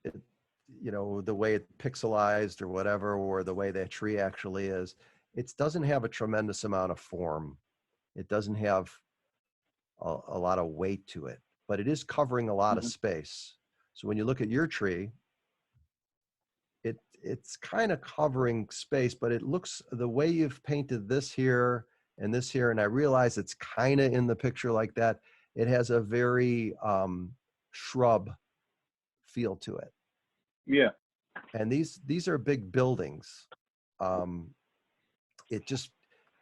you know, the way it's pixelized or whatever, or the way that tree actually is, it doesn't have a tremendous amount of form. It doesn't have a lot of weight to it, but it is covering a lot of space. So when you look at your tree, it's kind of covering space, but it looks, the way you've painted this here and this here, and I realize it's kind of in the picture like that, it has a very shrub feel to it. Yeah. And these are big buildings. It just,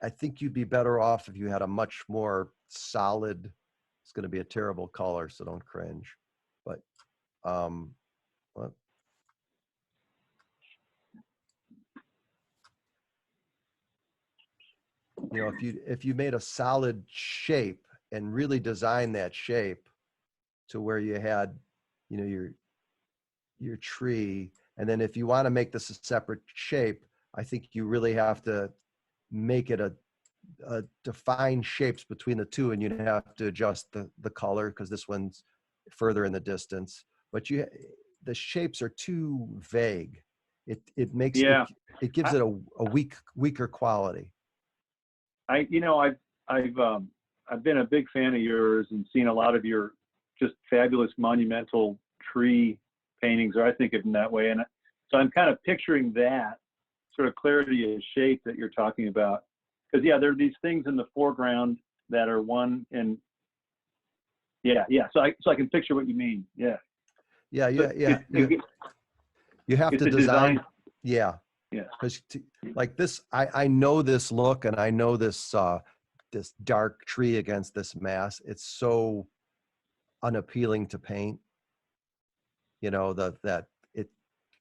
I think you'd be better off if you had a much more solid, it's going to be a terrible color, so don't cringe, but what? You know, if you made a solid shape and really designed that shape to where you had, you know, your tree, and then if you want to make this a separate shape, I think you really have to make it a define shapes between the two, and you'd have to adjust the color because this one's further in the distance, but the shapes are too vague. It makes it gives it a weaker quality. I've been a big fan of yours and seen a lot of your just fabulous monumental tree paintings, or I think of them that way, and so I'm kind of picturing that sort of clarity of shape that you're talking about. Because there are these things in the foreground that are one, and so I can picture what you mean. You have to design. Because like this, I know this look, and I know this this dark tree against this mass. It's so unappealing to paint. You know, that it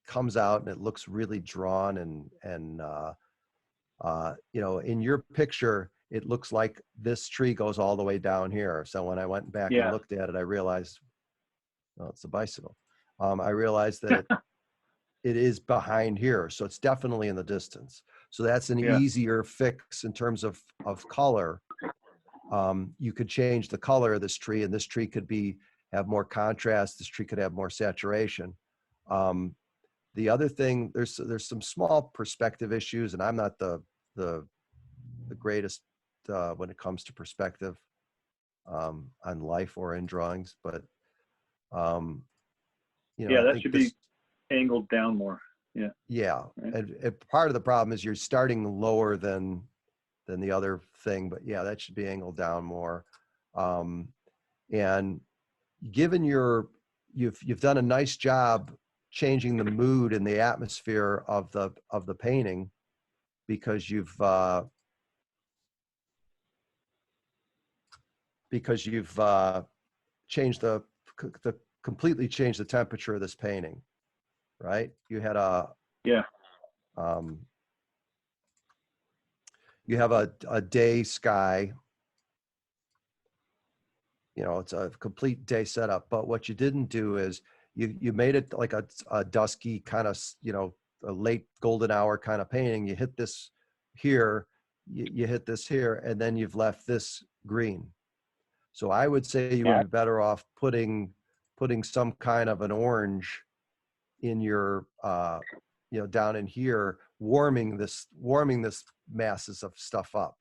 comes out and it looks really drawn, and you know, in your picture, it looks like this tree goes all the way down here. So when I went back and looked at it, I realized, well, it's a bicycle. I realized that it is behind here. So it's definitely in the distance. So that's an easier fix in terms of color. You could change the color of this tree, and this tree could have more contrast. This tree could have more saturation. The other thing, there's some small perspective issues, and I'm not the greatest when it comes to perspective on life or in drawings, but you know, that should be angled down more. Right. And part of the problem is you're starting lower than the other thing, but that should be angled down more. And given you've done a nice job changing the mood and the atmosphere of the painting, because you've changed completely changed the temperature of this painting, right? You had you have a day sky. You know, it's a complete day setup, but what you didn't do is you made it like a dusky kind of, you know, a late golden hour kind of painting. You hit this here, you hit this here, and then you've left this green. So I would say you would be better off putting some kind of an orange in your, you know, down in here, warming this masses of stuff up,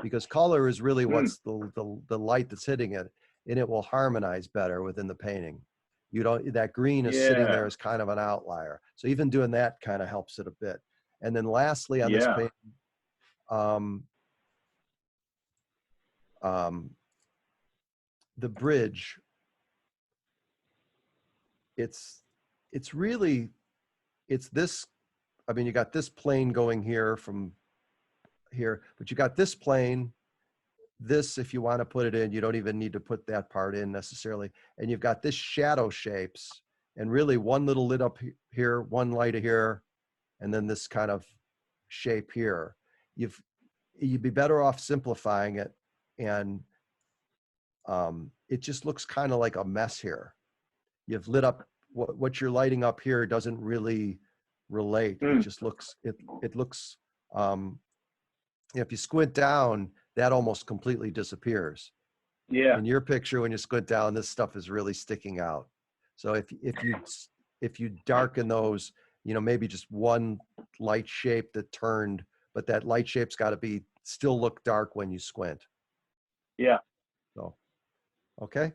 because color is really what's the light that's hitting it, and it will harmonize better within the painting. You don't, that green is sitting Yeah. there as kind of an outlier. So even doing that kind of helps it a bit. And then lastly on this Yeah. painting, the bridge, it's really, it's this, I mean, you got this plane going here from here, but you got this plane, this, if you want to put it in, you don't even need to put that part in necessarily. And you've got this shadow shapes, and really one little lit up here, one light here, and then this kind of shape here. You'd be better off simplifying it, and it just looks kind of like a mess here. You've lit up what you're lighting up here doesn't really relate. It just looks, it looks, if you squint down, that almost completely disappears. Yeah. In your picture, when you squint down, this stuff is really sticking out. So if you darken those, you know, maybe just one light shape that turned, but that light shape's got to still look dark when you squint. Yeah. So, okay.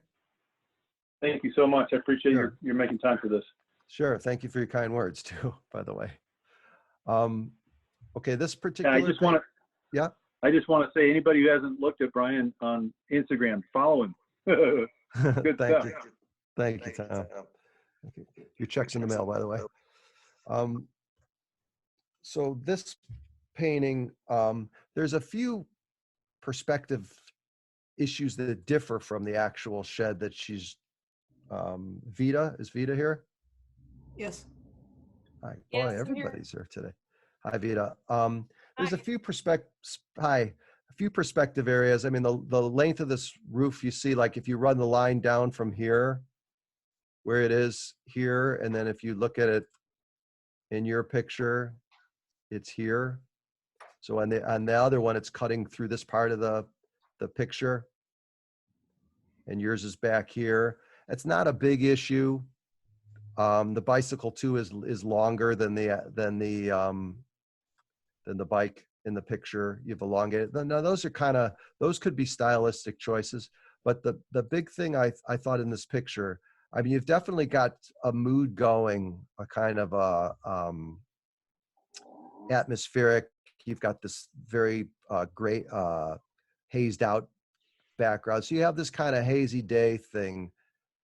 Thank you so much. I appreciate Sure. you're making time for this. Sure. Thank you for your kind words too, by the way. Okay, this And particular. I just want to. Yeah. I just want to say, anybody who hasn't looked at Brian on Instagram, follow him. Good Thank stuff. you. Thank you, Tom. Okay. Your check's in the mail, by the way. So this painting, there's a few perspective issues that differ from the actual shed that she's, Vita, is Vita here? Yes. Hi, Yes, boy, I'm here. everybody's here today. Hi, Vita. There's a Hi. few perspective areas. I mean, the length of this roof, you see, like if you run the line down from here, where it is here, and then if you look at it in your picture, it's here. So on the other one, it's cutting through this part of the picture, and yours is back here. It's not a big issue. The bicycle too is longer than the bike in the picture. You've elongated. Now those are those could be stylistic choices, but the big thing I thought in this picture, I mean, you've definitely got a mood going, a kind of a atmospheric. You've got this very great hazed out background. So you have this kind of hazy day thing,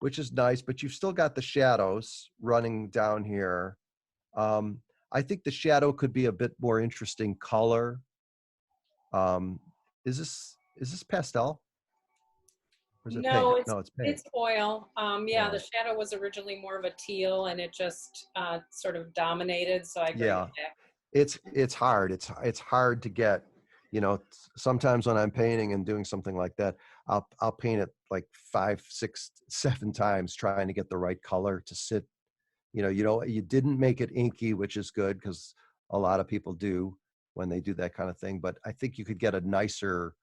which is nice, but you've still got the shadows running down here. I think the shadow could be a bit more interesting color. Is this pastel? Or is it No, pink? No, it's pink. it's oil. Yeah, Oh. the shadow was originally more of a teal, and it just sort of dominated. So I bring Yeah. it back. It's hard. It's hard to get, you know, sometimes when I'm painting and doing something like that, I'll paint it like 5, 6, 7 times trying to get the right color to sit. You know, you didn't make it inky, which is good because a lot of people do when they do that kind of thing. But I think you could get a nicer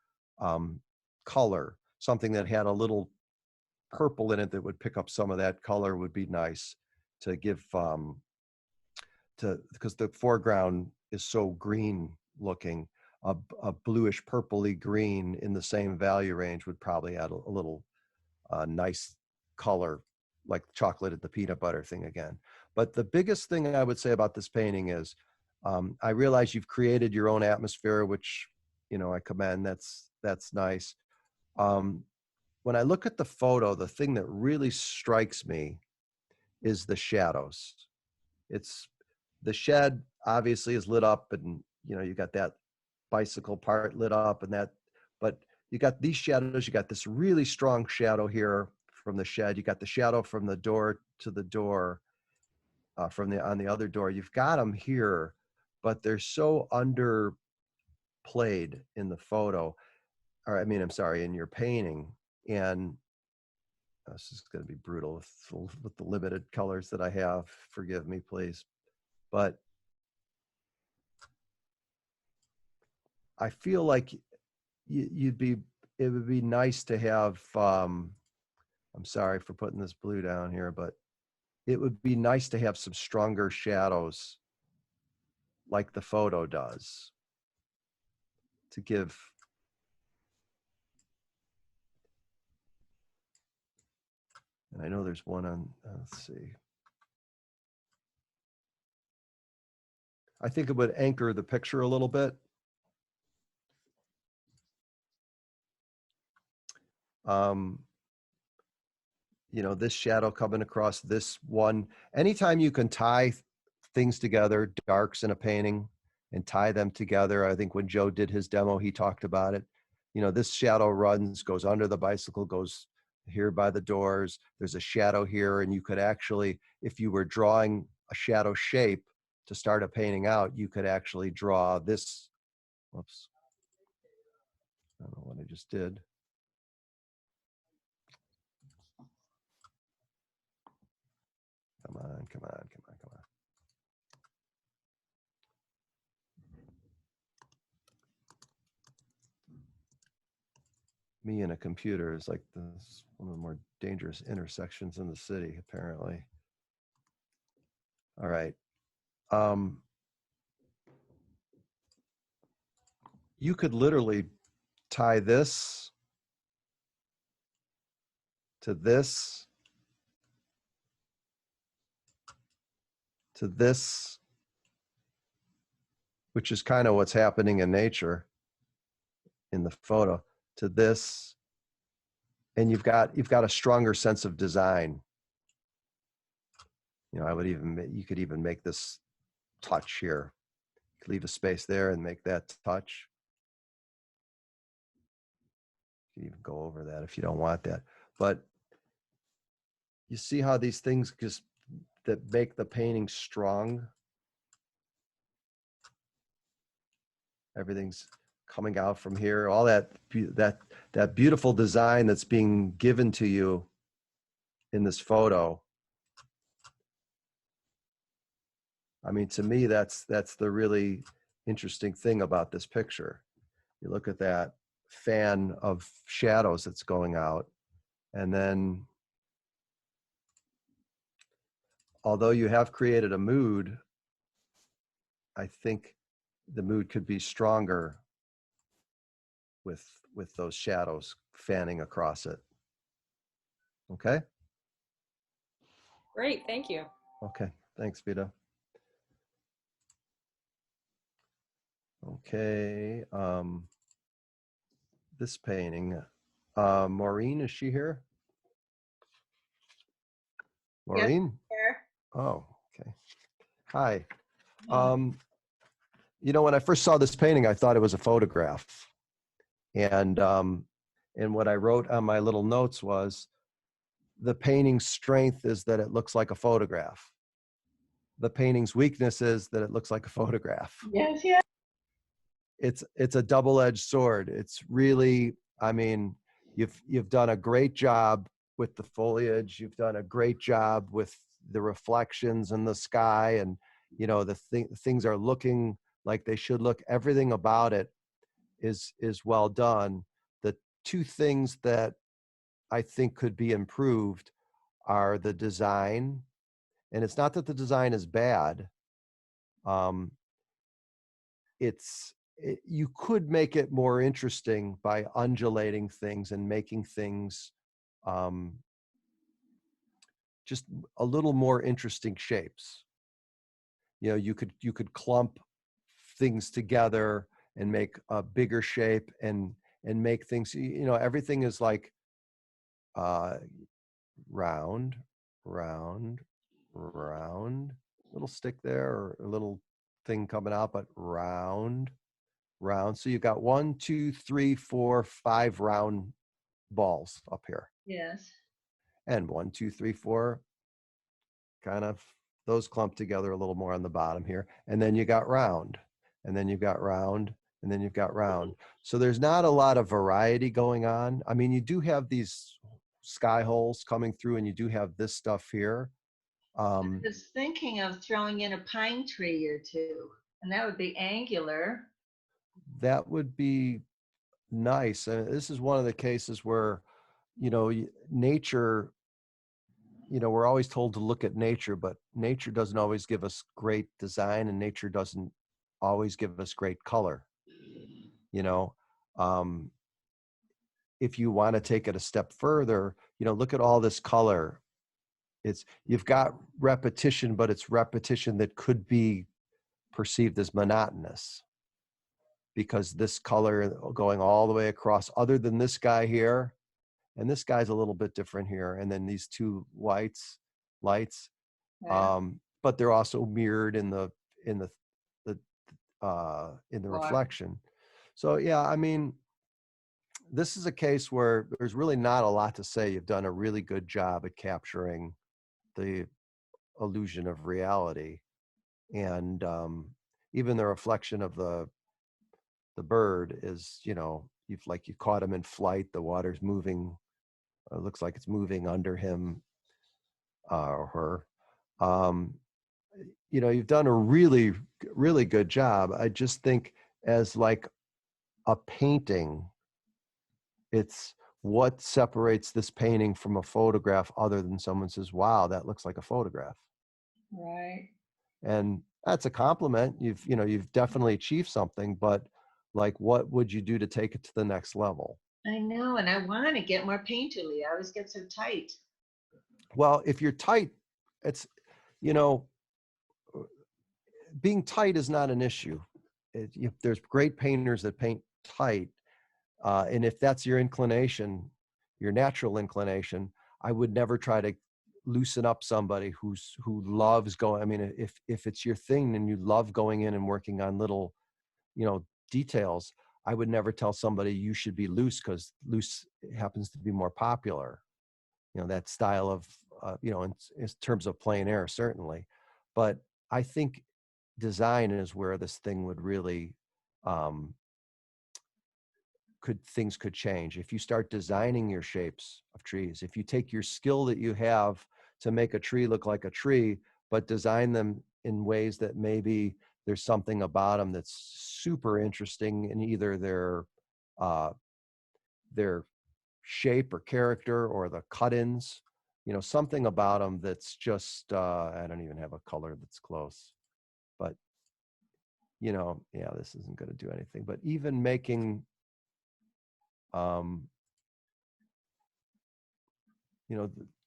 color, something that had a little purple in it that would pick up some of that color would be nice to give because the foreground is so green looking. A bluish purpley green in the same value range would probably add a little nice color, like chocolate at the peanut butter thing again. But the biggest thing I would say about this painting is I realize you've created your own atmosphere, which, you know, I commend. That's nice. When I look at the photo, the thing that really strikes me is the shadows. It's the shed obviously is lit up, and you know, you got that bicycle part lit up and that, but you got these shadows. You got this really strong shadow here from the shed. You got the shadow from the door to the door, on the other door. You've got them here, but they're so underplayed in the photo, or I mean, I'm sorry, in your painting. And this is going to be brutal with the limited colors that I have. Forgive me, please. But I feel like it would be nice to have, I'm sorry for putting this blue down here, but it would be nice to have some stronger shadows like the photo does to give. I know there's one on, let's see. I think it would anchor the picture a little bit. You know, this shadow coming across this one. Anytime you can tie things together, darks in a painting, and tie them together. I think when Joe did his demo, he talked about it. You know, this shadow runs, goes under the bicycle, goes here by the doors. There's a shadow here, and you could actually, if you were drawing a shadow shape to start a painting out, you could actually draw this. Whoops. I don't know what I just did. Come on, come on, come on, come on. Me and a computer is like this, one of the more dangerous intersections in the city, apparently. All right. You could literally tie this to this to this, which is kind of what's happening in nature in the photo, to this, and you've got a stronger sense of design. You know, you could even make this touch here. Leave a space there and make that touch. You can even go over that if you don't want that. But you see how these things just that make the painting strong. Everything's coming out from here. All that beautiful design that's being given to you in this photo. I mean, to me, that's the really interesting thing about this picture. You look at that fan of shadows that's going out, and then although you have created a mood, I think the mood could be stronger with those shadows fanning across it. Okay? Great, thank you. Okay, thanks, Vita. Okay, this painting, Maureen, is she here? Maureen? Yes, Oh, okay. Hi. You know, when I first saw this painting, I thought it was a photograph. And what I wrote on my little notes was, the painting's strength is that it looks like a photograph. The painting's weakness is that it looks like a photograph. yes, yes. It's a double-edged sword. It's really, I mean, you've done a great job with the foliage. You've done a great job with the reflections in the sky, and you know things are looking like they should look. Everything about it is well done. The two things that I think could be improved are the design, and it's not that the design is bad. You could make it more interesting by undulating things and making things just a little more interesting shapes. You know, you could clump things together and make a bigger shape and make things, you know, everything is like round, round, round, little stick there or a little thing coming out, but round, round. So you've got 1, 2, 3, 4, 5 round balls up here. Yes. And 1, 2, 3, 4, kind of those clumped together a little more on the bottom here. And then you got round, and then you've got round, and then you've got round. So there's not a lot of variety going on. I mean, you do have these sky holes coming through, and you do have this stuff here. I was thinking of throwing in a pine tree or two, and that would be angular. That would be nice. And this is one of the cases where, you know, nature, you know, we're always told to look at nature, but nature doesn't always give us great design, and nature doesn't always give us great color. You know, if you want to take it a step further, you know, look at all this color you've got repetition, but it's repetition that could be perceived as monotonous, because this color going all the way across, other than this guy here, and this guy's a little bit different here, and then these two lights, Yeah. but they're also mirrored in the reflection. So yeah, I mean, this is a case where there's really not a lot to say. You've done a really good job at capturing the illusion of reality, and even the reflection of the bird is, you caught him in flight. The water's moving. It looks like it's moving under him or her. You've done a really, really good job. I just think as like a painting, it's what separates this painting from a photograph other than someone says, wow, that looks like a photograph. Right. And that's a compliment. You've definitely achieved something, but like, what would you do to take it to the next level? I know, and I want to get more painterly. I always get so tight. Well, if you're tight, it's, being tight is not an issue. There's great painters that paint tight. And if that's your inclination, your natural inclination, I would never try to loosen up somebody who loves going. I mean, if it's your thing and you love going in and working on little, details, I would never tell somebody you should be loose, because loose happens to be more popular. That style of, in terms of plein air, certainly. But I think design is where this thing would really, things could change. If you start designing your shapes of trees, if you take your skill that you have to make a tree look like a tree, but design them in ways that maybe there's something about them that's super interesting in either their shape or character or the cut-ins, something about them that's just, I don't even have a color that's close, but this isn't going to do anything, but even making,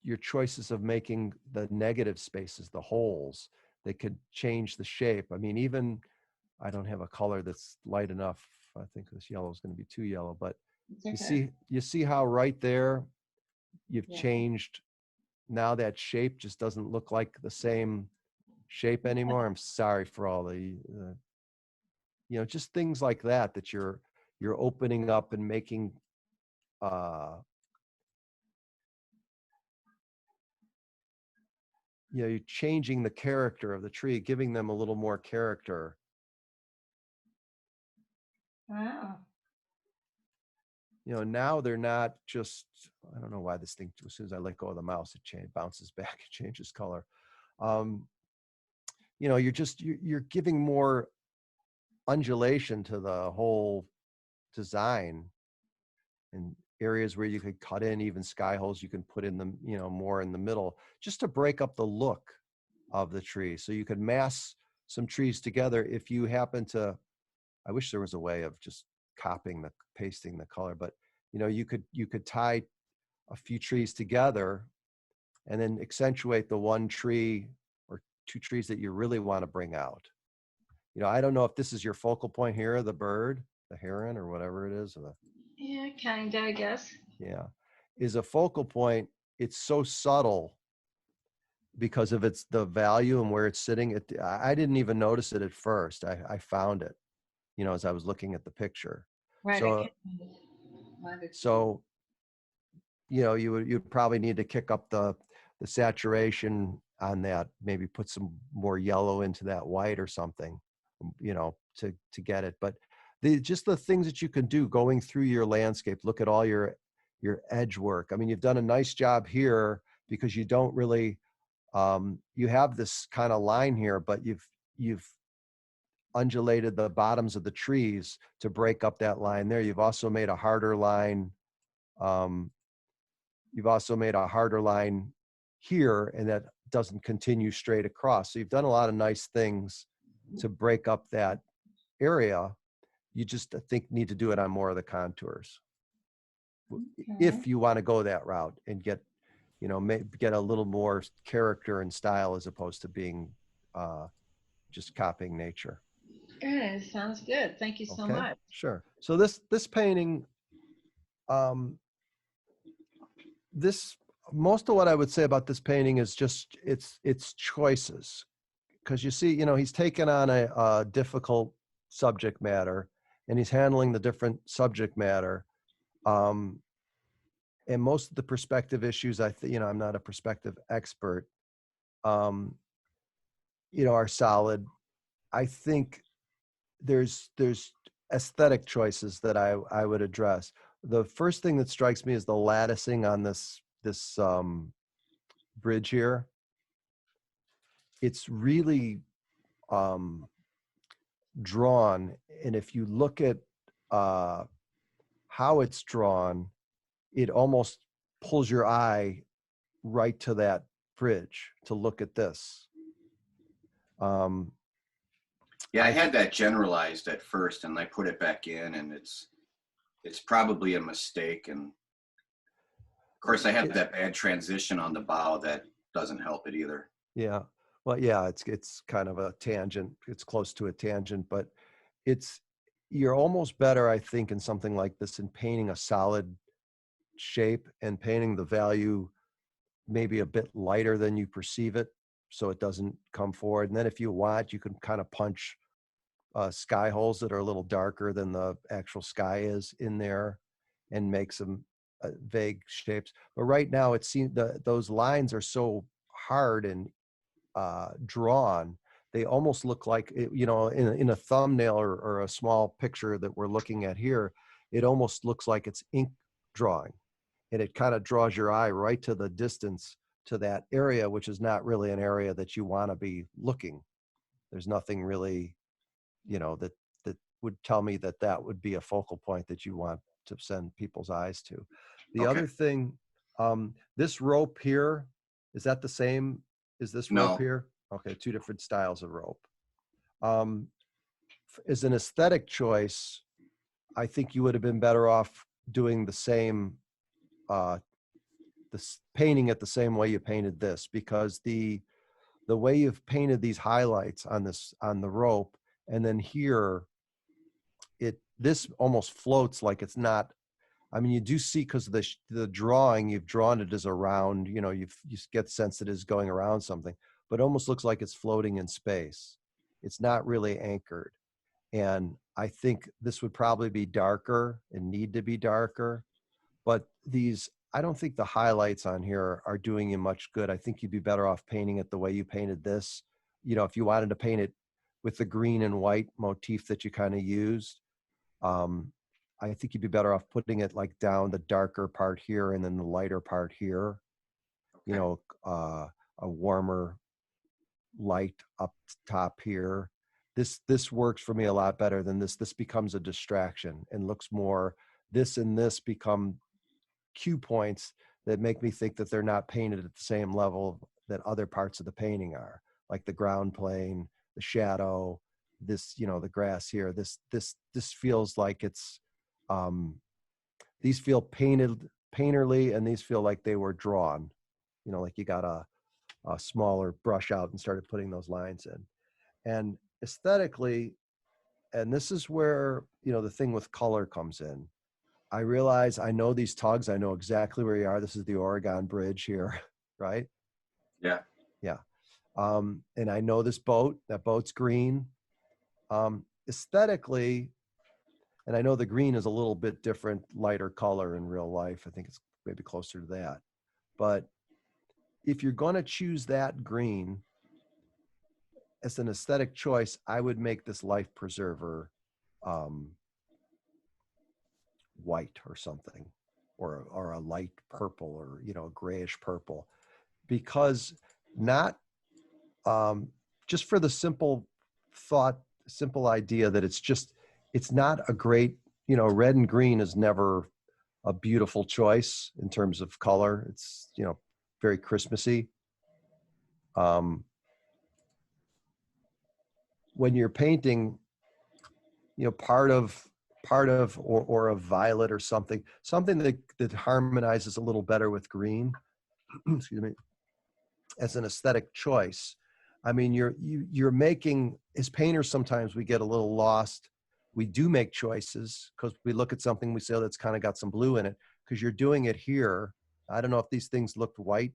your choices of making the negative spaces, the holes, they could change the shape. I mean, even, I don't have a color that's light enough. I think this yellow is going to be too yellow, but you see how right there you've changed. Now that shape just doesn't look like the same shape anymore. I'm sorry for all the, just things like that you're opening up and making, you're changing the character of the tree, giving them a little more character. Wow. Now they're not just, I don't know why this thing, as soon as I let go of the mouse, it bounces back, it changes color. You're giving more undulation to the whole design, and areas where you could cut in even sky holes, you can put in them, more in the middle, just to break up the look of the tree. So you could mass some trees together if you happen to, I wish there was a way of just pasting the color, but you could tie a few trees together and then accentuate the one tree or two trees that you really want to bring out. I don't know if this is your focal point here, the bird, the heron, or whatever it is. Yeah, kind of, I guess. Yeah, is a focal point. It's so subtle because of the value and where it's sitting. I didn't even notice it at first. I found it, as I was looking at the picture. Right. So you'd probably need to kick up the saturation on that, maybe put some more yellow into that white or something, to get it. But just the things that you can do going through your landscape, look at all your edge work. I mean, you've done a nice job here because you don't really, you have this kind of line here, but you've undulated the bottoms of the trees to break up that line there. You've also made a harder line. You've also made a harder line here, and that doesn't continue straight across. So you've done a lot of nice things to break up that area. You just, I think, need to do it on more of the contours. If you want to go that route and get, you know, get a little more character and style as opposed to being just copying nature. Good. Sounds good. Thank you so Okay, much. sure. So this painting, most of what I would say about this painting is just it's choices, because you see, you know, he's taken on a difficult subject matter, and he's handling the different subject matter. And most of the perspective issues, you know, I'm not a perspective expert, you know, are solid. I think there's aesthetic choices that I would address. The first thing that strikes me is the latticing on this bridge here. It's really drawn, and if you look at how it's drawn, it almost pulls your eye right to that bridge to look at this. Yeah, I had that generalized at first, and I put it back in, and it's probably a mistake. And of course, I have that bad transition on the bow that doesn't help it either. Yeah, well, yeah, it's kind of a tangent. It's close to a tangent, but you're almost better, I think, in something like this in painting a solid shape and painting the value maybe a bit lighter than you perceive it, so it doesn't come forward. And then if you want, you can kind of punch sky holes that are a little darker than the actual sky is in there and make some vague shapes. But right now it seems those lines are so hard and drawn, they almost look like, you know, in a thumbnail or a small picture that we're looking at here, it almost looks like it's ink drawing, and it kind of draws your eye right to the distance to that area, which is not really an area that you want to be looking. There's nothing really, you know, that would tell me that would be a focal point that you want to send people's eyes to. The other thing, this rope here, is that the same? Is this rope here? Okay, two different styles of rope. As an aesthetic choice, I think you would have been better off doing the same, painting it the same way you painted this, because the way you've painted these highlights on the rope, and then here, this almost floats like it's not. I mean, you do see, because of the drawing, you've drawn it as a round, you know, you get the sense that it is going around something, but it almost looks like it's floating in space. It's not really anchored. And I think this would probably be darker and need to be darker, but I don't think the highlights on here are doing you much good. I think you'd be better off painting it the way you painted this. You know, if you wanted to paint it with the green and white motif that you kind of used, I think you'd be better off putting it like down the darker part here and then the lighter part here. You know, a warmer light up top here. This works for me a lot better than this. This becomes a distraction and looks more, this and this become cue points that make me think that they're not painted at the same level that other parts of the painting are, like the ground plane, the shadow, this, you know, the grass here. This feels like it's, these feel painterly, and these feel like they were drawn, you know, like you got a smaller brush out and started putting those lines in. And aesthetically, and this is where, you know, the thing with color comes in. I realize I know these tugs. I know exactly where you are. This is the Oregon Bridge here, right? Yeah. Yeah. And I know this boat. That boat's green. Aesthetically, and I know the green is a little bit different, lighter color in real life. I think it's maybe closer to that. But if you're going to choose that green as an aesthetic choice, I would make this life preserver white or something, or a light purple, or, you know, grayish purple, because not just for the simple idea that it's not a great, you know, red and green is never a beautiful choice in terms of color. It's, you know, very Christmassy. When you're painting, you know, part of or a violet or something that harmonizes a little better with green. excuse me, as an aesthetic choice. I mean, you're making, as painters, sometimes we get a little lost. We do make choices because we look at something, we say, oh, that's kind of got some blue in it, because you're doing it here. I don't know if these things looked white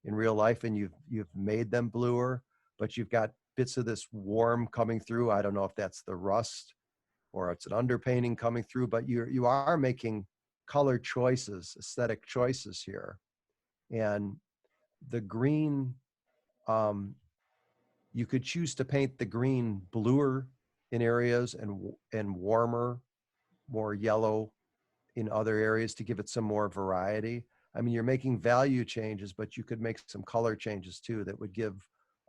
in real life and you've made them bluer, but you've got bits of this warm coming through. I don't know if that's the rust or it's an underpainting coming through, but you are making color choices, aesthetic choices here. And the green, you could choose to paint the green bluer in areas and warmer, more yellow in other areas to give it some more variety. I mean, you're making value changes, but you could make some color changes too that would give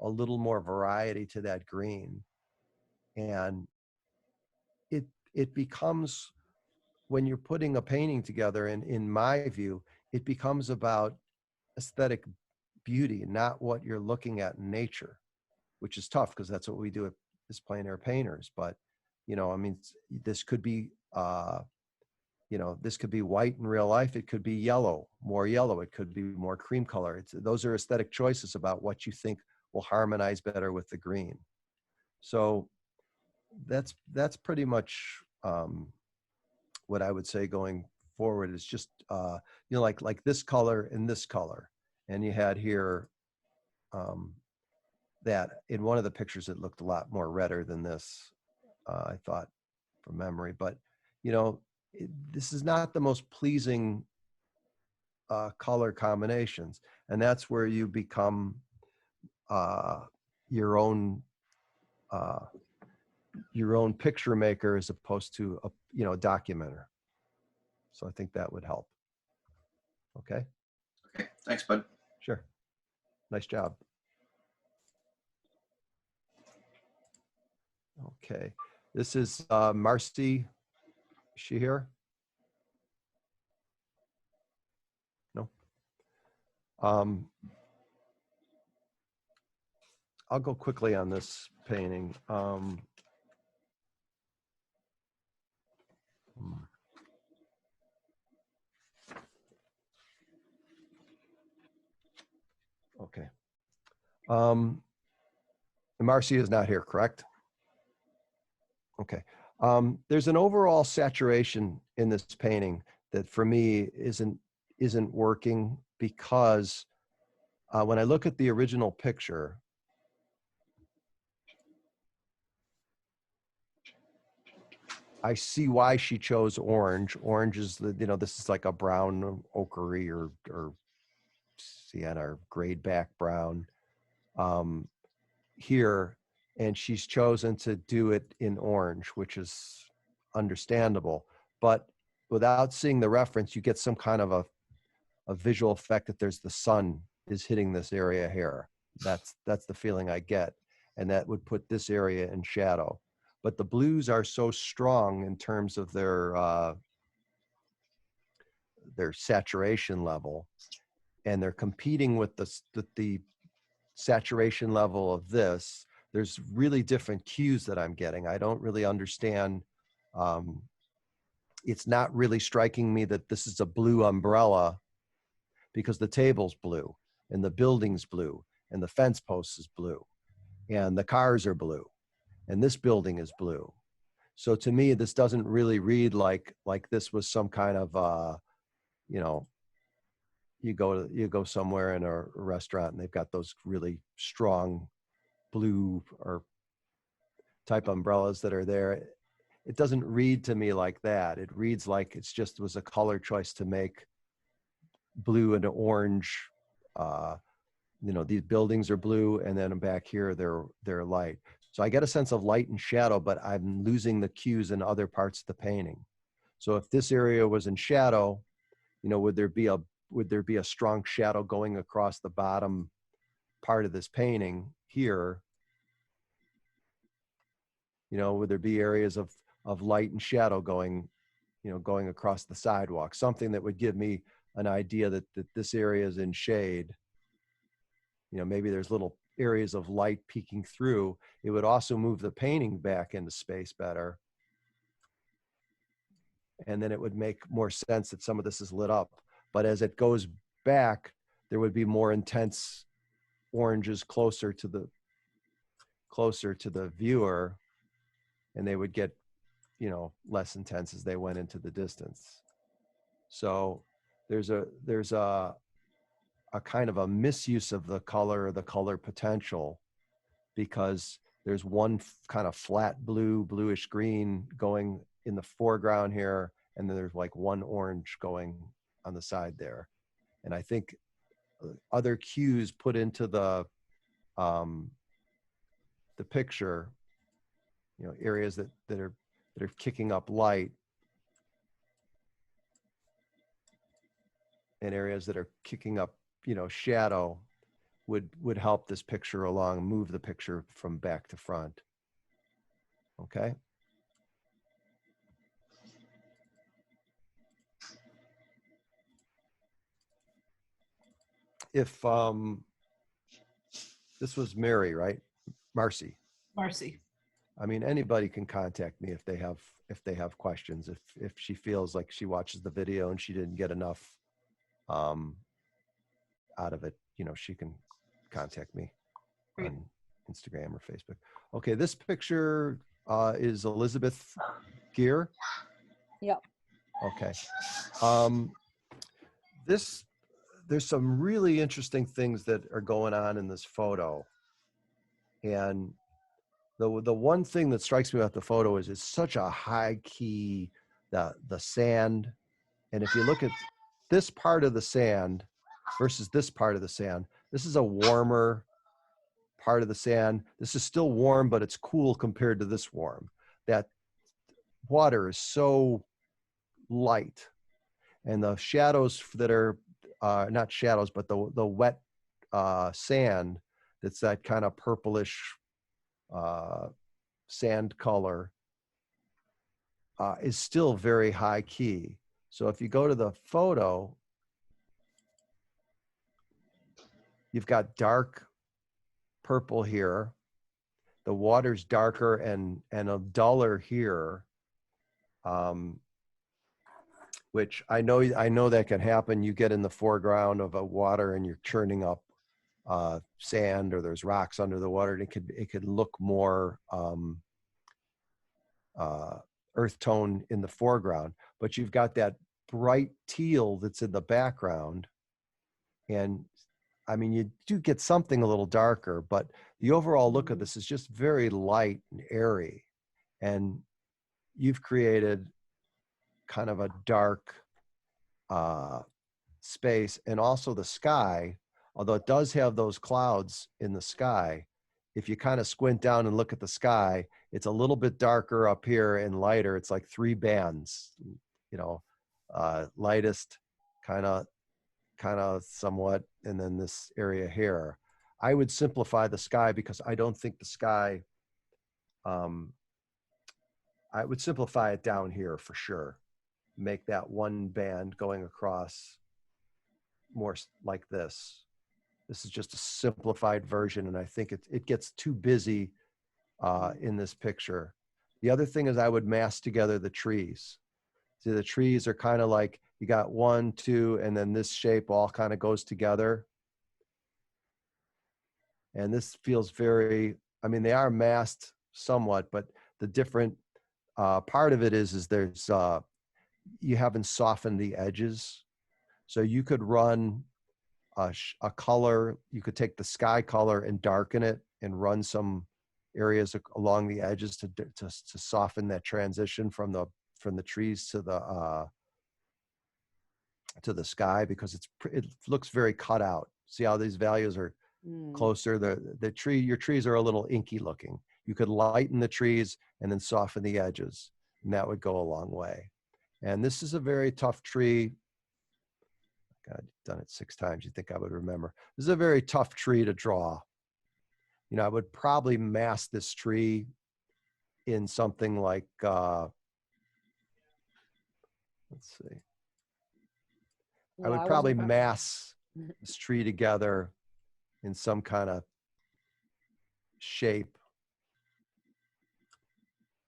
a little more variety to that green. And it becomes, when you're putting a painting together, and in my view, it becomes about aesthetic beauty, not what you're looking at in nature, which is tough because that's what we do as plein air painters. But, you know, I mean, this could be, you know, this could be white in real life. It could be yellow, more yellow. It could be more cream color. Those are aesthetic choices about what you think will harmonize better with the green. So that's pretty much what I would say going forward is just, you know, like this color and this color. And you had here that in one of the pictures, it looked a lot more redder than this, I thought, from memory. But, you know, this is not the most pleasing color combinations. And that's where you become your own picture maker as opposed to a, you know, a documenter. So I think that would help. Okay. Okay, thanks, bud. Sure. Nice job. Okay. This is Marcy. Is she here? No. I'll go quickly on this painting. Okay. Marcy is not here, correct? Okay. There's an overall saturation in this painting that for me isn't working because when I look at the original picture, I see why she chose orange. Orange is the, you know, this is like a brown ochre or sienna or grayed back brown here. And she's chosen to do it in orange, which is understandable. But without seeing the reference, you get some kind of a visual effect that there's the sun is hitting this area here. That's the feeling I get. And that would put this area in shadow. But the blues are so strong in terms of their saturation level, and they're competing with the saturation level of this. There's really different cues that I'm getting. I don't really understand. It's not really striking me that this is a blue umbrella because the table's blue and the building's blue and the fence post is blue and the cars are blue and this building is blue. So to me, this doesn't really read like this was some kind of, you know, you go somewhere in a restaurant and they've got those really strong blue or type umbrellas that are there. It doesn't read to me like that. It reads like it's just was a color choice to make blue and orange. You know, these buildings are blue, and then back here they're light. So I get a sense of light and shadow, but I'm losing the cues in other parts of the painting. So if this area was in shadow, you know, would there be a strong shadow going across the bottom part of this painting here? You know, would there be areas of light and shadow going, you know, going across the sidewalk? Something that would give me an idea that this area is in shade. You know, maybe there's little areas of light peeking through. It would also move the painting back into space better. And then it would make more sense that some of this is lit up. But as it goes back, there would be more intense oranges closer to the viewer, and they would get, you know, less intense as they went into the distance. So there's a kind of a misuse of the color potential, because there's one kind of flat bluish green going in the foreground here, and then there's like one orange going on the side there. And I think other cues put into the picture, you know, areas that are kicking up light and areas that are kicking up, you know, shadow, would help this picture along, move the picture from back to front. Okay. If this was Mary, right? Marcy. Marcy. I mean, anybody can contact me if they have questions. If she feels like she watches the video and she didn't get enough out of it, you know, she can contact me on Instagram or Facebook. Okay, this picture is Elizabeth Gear. Yep. Okay. There's some really interesting things that are going on in this photo. And the one thing that strikes me about the photo is it's such a high key, the sand. And if you look at this part of the sand versus this part of the sand, this is a warmer part of the sand. This is still warm, but it's cool compared to this warm. That water is so light. And the shadows that are, not shadows, but the wet sand, that's that kind of purplish sand color, is still very high key. So if you go to the photo, you've got dark purple here. The water's darker and a duller here, which I know that can happen. You get in the foreground of a water and you're churning up sand, or there's rocks under the water, and it could look more earth tone in the foreground, but you've got that bright teal that's in the background. And I mean, you do get something a little darker, but the overall look of this is just very light and airy. And you've created kind of a dark space. And also the sky, although it does have those clouds in the sky, if you kind of squint down and look at the sky, it's a little bit darker up here and lighter. It's like 3 bands, you know, lightest, kind of somewhat, and then this area here. I would simplify the sky, because I don't think the sky, I would simplify it down here for sure. Make that one band going across more like this. This is just a simplified version, and I think it gets too busy in this picture. The other thing is I would mass together the trees. See, the trees are kind of like, you got 1, 2, and then this shape all kind of goes together. And this feels very, I mean, they are masked somewhat, but the different part of it is there's, you haven't softened the edges. So you could run a color, you could take the sky color and darken it and run some areas along the edges to soften that transition from the trees to the sky, because it looks very cut out. See how these values are closer? Your trees are a little inky looking. You could lighten the trees and then soften the edges, and that would go a long way. And this is a very tough tree. God, I've done it 6 times. You'd think I would remember. This is a very tough tree to draw. You know, I would probably mask this tree in something like, let's see. I would probably mass this tree together in some kind of shape,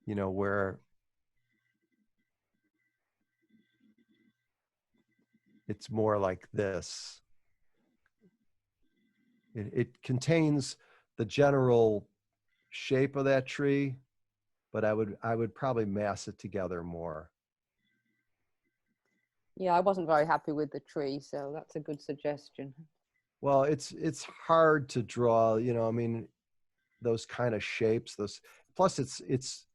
you know, where it's more like this. it contains the general shape of that tree, but I would probably mass it together more. Yeah, I wasn't very happy with the tree, so that's a good suggestion. Well, it's hard to draw, you know, I mean, those kind of shapes, plus it's,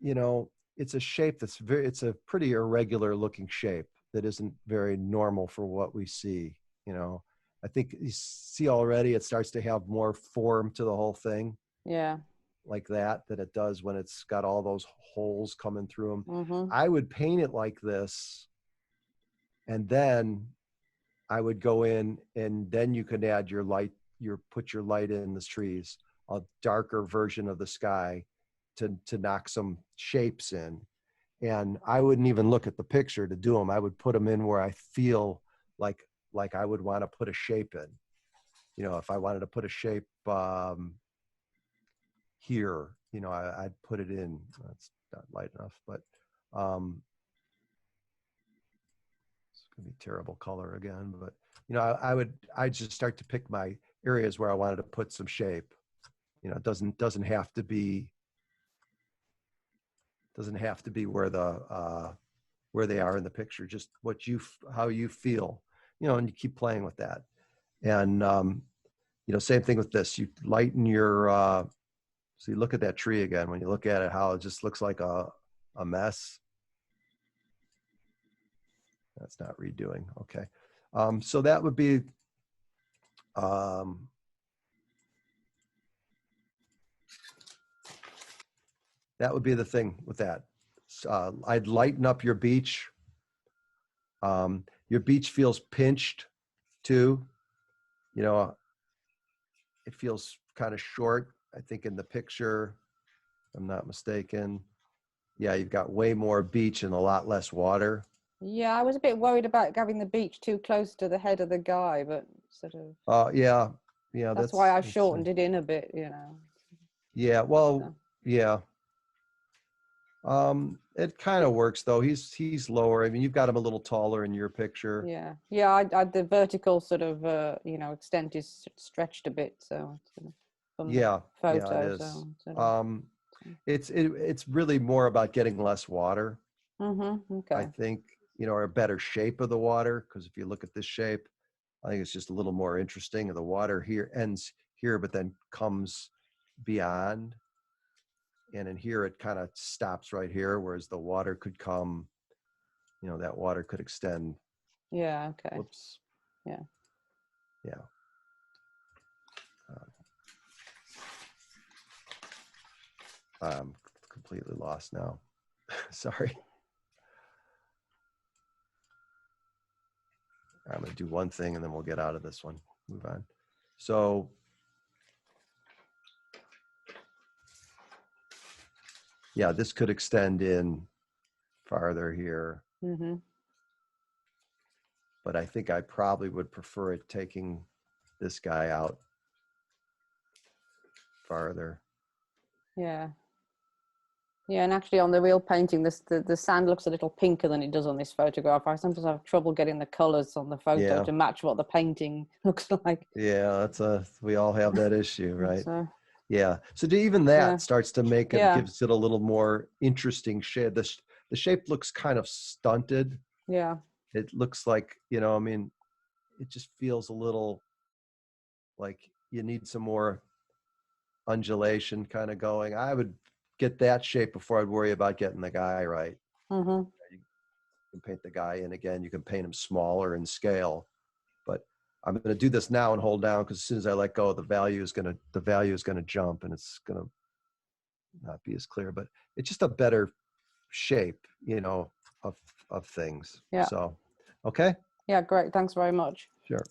you know, it's a shape that's it's a pretty irregular looking shape that isn't very normal for what we see, you know. I think you see already it starts to have more form to the whole thing. Yeah. Like that it does when it's got all those holes coming through them. Mm-hmm. I would paint it like this, and then I would go in, and then you could add your light, put your light in the trees, a darker version of the sky to knock some shapes in. And I wouldn't even look at the picture to do them. I would put them in where I feel like I would want to put a shape in. You know, if I wanted to put a shape here, you know, I'd put it in. That's not light enough, but it's gonna be terrible color again. But you know, I'd just start to pick my areas where I wanted to put some shape. You know, it doesn't have to be where where they are in the picture. Just how you feel. You know, and you keep playing with that. And you know, same thing with this. You lighten your so you look at that tree again. When you look at it, how it just looks like a mess. That's not redoing. Okay. So that would be the thing with that. I'd lighten up your beach. Your beach feels pinched too. You know, it feels kind of short. I think in the picture, if I'm not mistaken. Yeah, you've got way more beach and a lot less water. Yeah, I was a bit worried about having the beach too close to the head of the guy, but sort of. Yeah. That's why I shortened it in a bit, you know. Yeah, well, yeah. It kind of works though. He's lower. I mean, you've got him a little taller in your picture. Yeah, yeah. The vertical sort of you know, extent is stretched a bit, so from the photo. Yeah, it is. So, it's really more about getting less water. Mm-hmm. Okay. I think, you know, or a better shape of the water, because if you look at this shape, I think it's just a little more interesting. The water here ends here, but then comes beyond. And in here, it kind of stops right here, whereas the water could come, you know, that water could extend. Yeah, okay. Whoops. Yeah. Yeah. I'm completely lost now. Sorry. I'm going to do one thing and then we'll get out of this one. Move on. So yeah, this could extend in farther here. Mm-hmm. But I think I probably would prefer it taking this guy out farther. Yeah. Yeah, and actually on the real painting, the sand looks a little pinker than it does on this photograph. I sometimes have trouble getting the colors on the photo to match what the painting looks like. Yeah, we all have that issue, right? So, yeah. So even that starts to make it, gives it a little more interesting shade. The shape looks kind of stunted. Yeah. It looks like, you know, I mean, it just feels a little like you need some more undulation kind of going. I would get that shape before I'd worry about getting the guy right. Mm-hmm. You can paint the guy in again. You can paint him smaller in scale, but I'm going to do this now and hold down, because as soon as I let go, the value is going to jump and it's going to not be as clear. But it's just a better shape, you know, of things. Yeah. So, okay. Yeah, great. Thanks very much. Sure.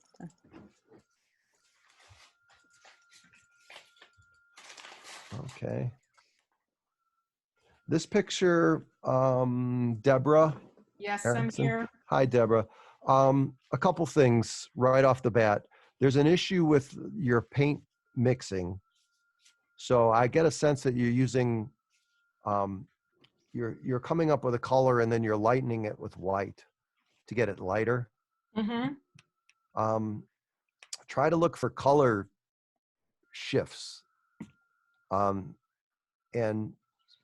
Okay. This picture, Deborah. Yes, Erickson. I'm here. Hi, Deborah. A couple things right off the bat. There's an issue with your paint mixing. So I get a sense that you're using, you're coming up with a color and then you're lightening it with white to get it lighter. Mm-hmm. Try to look for color shifts. And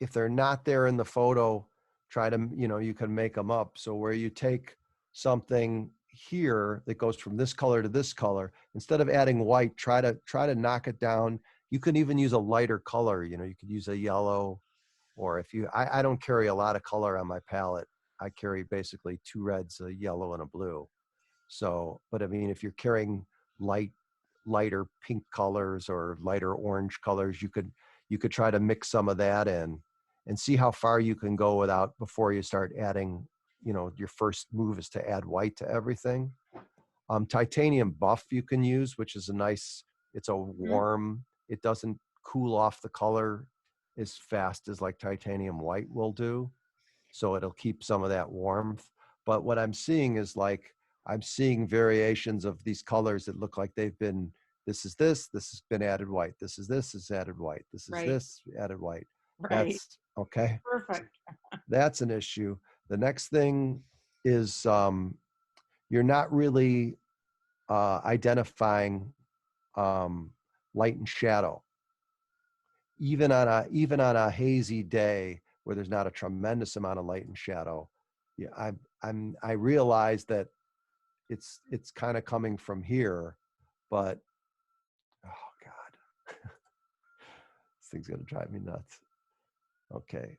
if they're not there in the photo, try to, you can make them up. So where you take something here that goes from this color to this color, instead of adding white, try to knock it down. You can even use a lighter color. You could use a yellow, or I don't carry a lot of color on my palette. I carry basically 2 reds, a yellow and a blue. So, but I mean, if you're carrying lighter pink colors or lighter orange colors, you could try to mix some of that in and see how far you can go before you start adding, your first move is to add white to everything. Titanium buff you can use, which is it's a warm, it doesn't cool off the color as fast as like titanium white will do. So it'll keep some of that warmth. But what I'm seeing is I'm seeing variations of these colors that look like this has been added white. This is added white. This is this added white. Right. That's okay. Perfect. That's an issue. The next thing is you're not really identifying light and shadow. Even on a hazy day where there's not a tremendous amount of light and shadow, I realize that it's kind of coming from here, but oh God, this thing's gonna drive me nuts. Okay.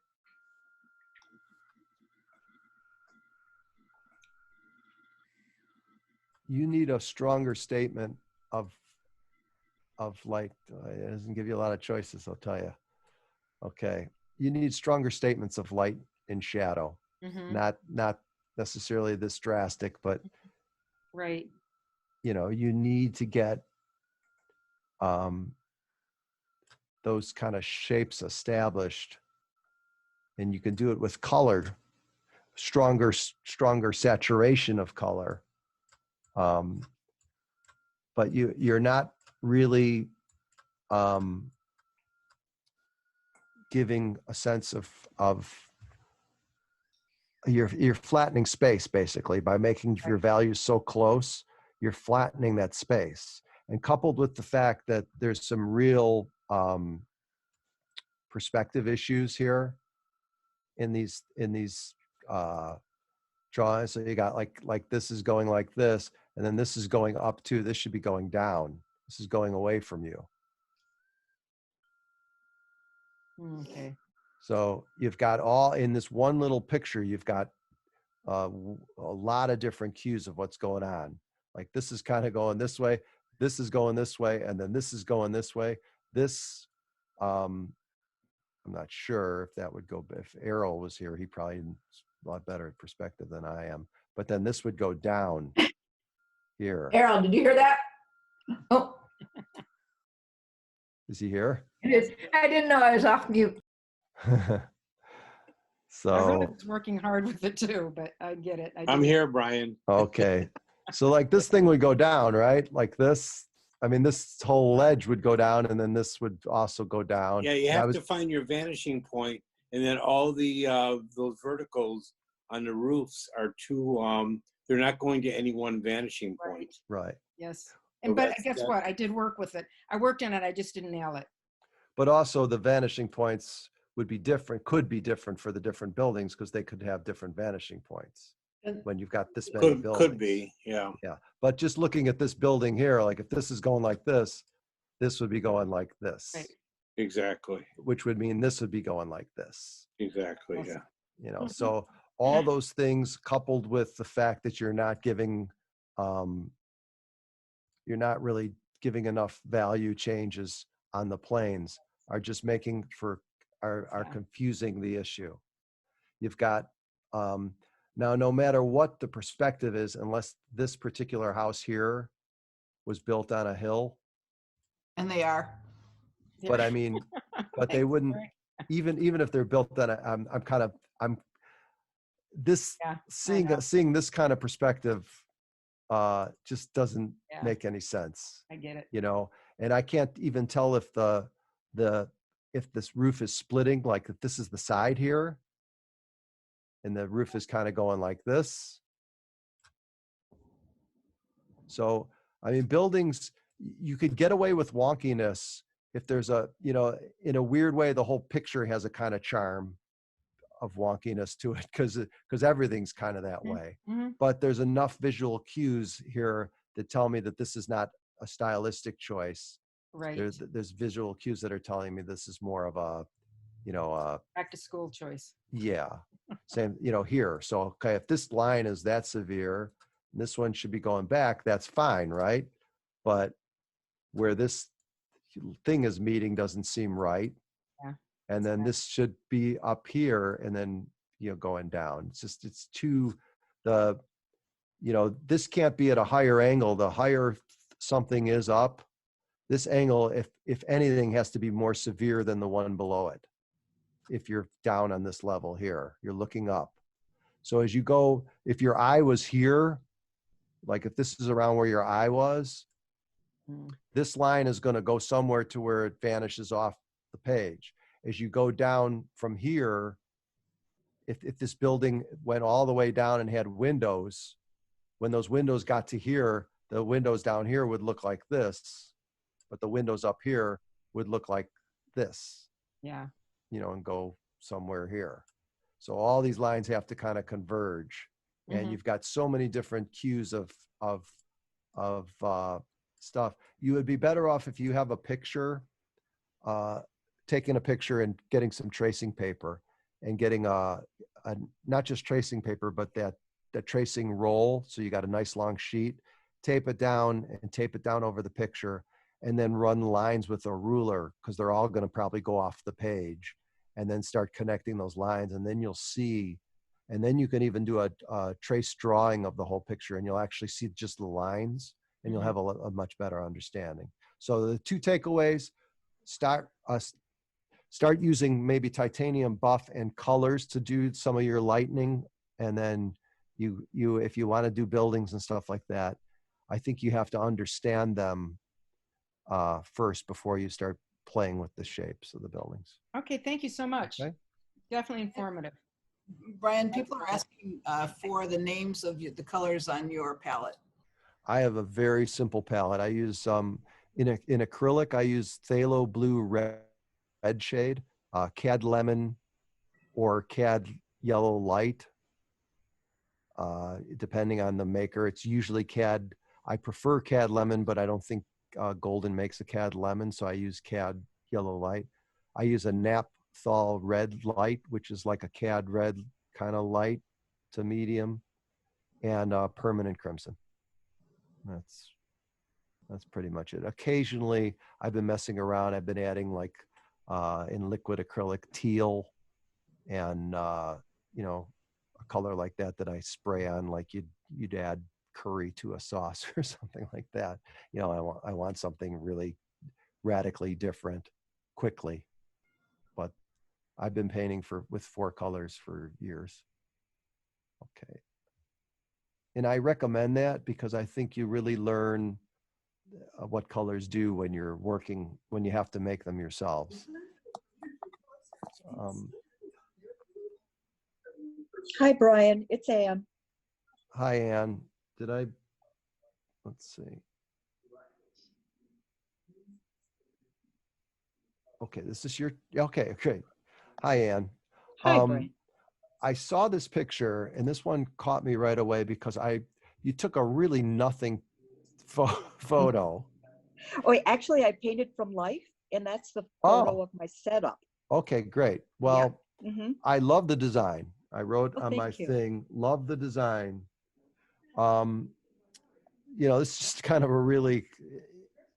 You need a stronger statement of light. It doesn't give you a lot of choices, I'll tell you. Okay. You need stronger statements of light and shadow. Not necessarily this drastic, but Right. you need to get those kind of shapes established, and you can do it with color, stronger saturation of color. But you're not really giving a sense of you're flattening space basically by making your values so close. You're flattening that space, and coupled with the fact that there's some real perspective issues here in these drawings. So you got like this is going like this, and then this is going up too. This should be going down. This is going away from you. Okay. So you've got all in this one little picture, you've got a lot of different cues of what's going on. Like this is kind of going this way, this is going this way, and then this is going this way. This, I'm not sure if that would go, if Errol was here, he probably is a lot better at perspective than I am. But then this would go down here. Errol, did you hear that? Oh, Is he here? I didn't know I was off mute. So I was working hard with it too, but I get it. I'm here, Brian. Okay. So like this thing would go down, right? Like this. I mean, this whole ledge would go down, and then this would also go down. Yeah, you have to find your vanishing point, and then all the those verticals on the roofs are too. They're not going to any one vanishing point. Right. Yes. So But guess what? I did work with it. I worked in it. I just didn't nail it. But also the vanishing points would be different, could be different for the different buildings, because they could have different vanishing points when you've got this many buildings. Could be, yeah. Yeah. But just looking at this building here, like if this is going like this would be going like this. Right. Exactly. Which would mean this would be going like this. Exactly, Awesome. yeah. So all those things coupled with the fact that you're not giving, you're not really giving enough value changes on the planes are just making are confusing the issue. You've got, now no matter what the perspective is, unless this particular house here was built on a hill. And they are. But I mean, but they wouldn't, even if they're built on a, seeing this kind of perspective just doesn't make any sense. I get it. And I can't even tell if if this roof is splitting, like if this is the side here and the roof is kind of going like this. So, I mean, buildings, you could get away with wonkiness if there's a, you know, in a weird way, the whole picture has a kind of charm of wonkiness to it because everything's kind of that way. Mm-hmm. But there's enough visual cues here that tell me that this is not a stylistic choice. Right. There's visual cues that are telling me this is more of a, you know, Back to school choice. yeah, same, you know, here. So, okay, if this line is that severe, this one should be going back, that's fine, right? But where this thing is meeting doesn't seem right. Yeah. And then this should be up here and then, you know, going down. It's just, it's too, you know, this can't be at a higher angle. The higher something is up, this angle, if anything, has to be more severe than the one below it. If you're down on this level here, you're looking up. So as you go, if your eye was here, like if this is around where your eye was, this line is going to go somewhere to where it vanishes off the page. As you go down from here, if this building went all the way down and had windows, when those windows got to here, the windows down here would look like this, but the windows up here would look like this. Yeah. You know, and go somewhere here. So all these lines have to kind of converge, and you've got so many different cues of stuff. You would be better off if you have a picture, taking a picture and getting some tracing paper and getting a not just tracing paper, but that tracing roll. So you got a nice long sheet, tape it down over the picture, and then run lines with a ruler, because they're all going to probably go off the page, and then start connecting those lines. And then you'll see, and then you can even do a trace drawing of the whole picture, and you'll actually see just the lines, and you'll have a much better understanding. So the two takeaways: start using maybe titanium buff and colors to do some of your lightning. And then you if you want to do buildings and stuff like that, I think you have to understand them first before you start playing with the shapes of the buildings. Okay, thank you so much. Okay. Definitely informative. Brian, people are asking for the names of the colors on your palette. I have a very simple palette. I use in acrylic, I use phthalo blue red shade, cad lemon, or cad yellow light, depending on the maker. It's usually cad. I prefer cad lemon, but I don't think Golden makes a cad lemon, so I use cad yellow light. I use a naphthol red light, which is like a cad red kind of light to medium, and permanent crimson. That's pretty much it. Occasionally, I've been messing around. I've been adding, like in liquid acrylic, teal, and you know, a color like that I spray on, like you'd add curry to a sauce or something like that. You know, I want something really radically different quickly. But I've been painting with 4 colors for years. Okay. And I recommend that because I think you really learn what colors do when you're working, when you have to make them yourselves. Hi, Brian. It's Ann. Hi, Ann. Let's see. Okay, this is your, okay. Hi, Ann. Hi, Brian. I saw this picture, and this one caught me right away because you took a really nothing photo. Oh, actually, I painted from life, and that's the photo of my setup. Okay, great. Well, yeah. I love the design. I wrote on my you. thing, love the design. You know, this is kind of a really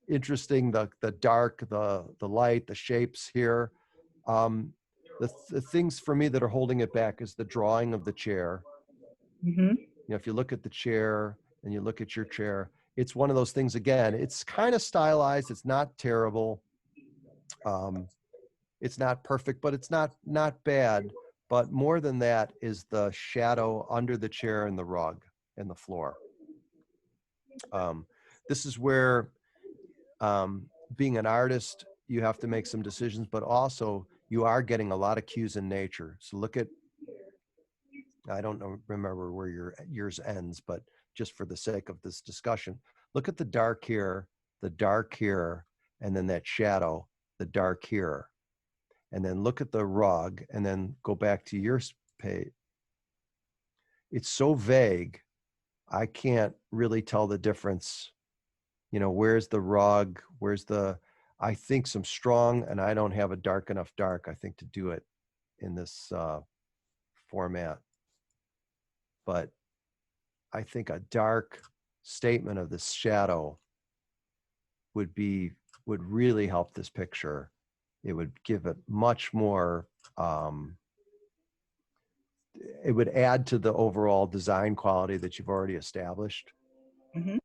interesting, the dark, the light, the shapes here. The things for me that are holding it back is the drawing of the chair. You know, if you look at the chair and you look at your chair, it's one of those things, again, it's kind of stylized. It's not terrible. It's not perfect, but it's not bad. But more than that is the shadow under the chair and the rug and the floor. This is where being an artist, you have to make some decisions, but also you are getting a lot of cues in nature. So look at, I don't remember where yours ends, but just for the sake of this discussion, look at the dark here, the dark here, and then that shadow, the dark here. And then look at the rug, and then go back to your page. It's so vague, I can't really tell the difference. You know, where's the rug? Where's the, I think some strong, and I don't have a dark enough dark, I think, to do it in this format. But I think a dark statement of this shadow would really help this picture. It would give it much more, it would add to the overall design quality that you've already established. Mm-hmm.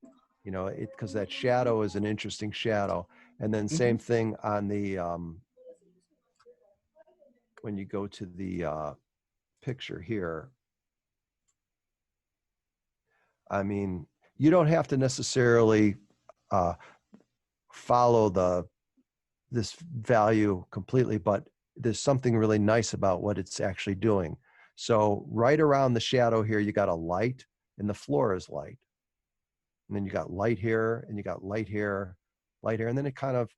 You know, because that shadow is an interesting shadow. And then same thing on the, when you go to the picture here, I mean, you don't have to necessarily follow this value completely, but there's something really nice about what it's actually doing. So right around the shadow here, you got a light, and the floor is light. And then you got light here, and you got light here, and then it kind of,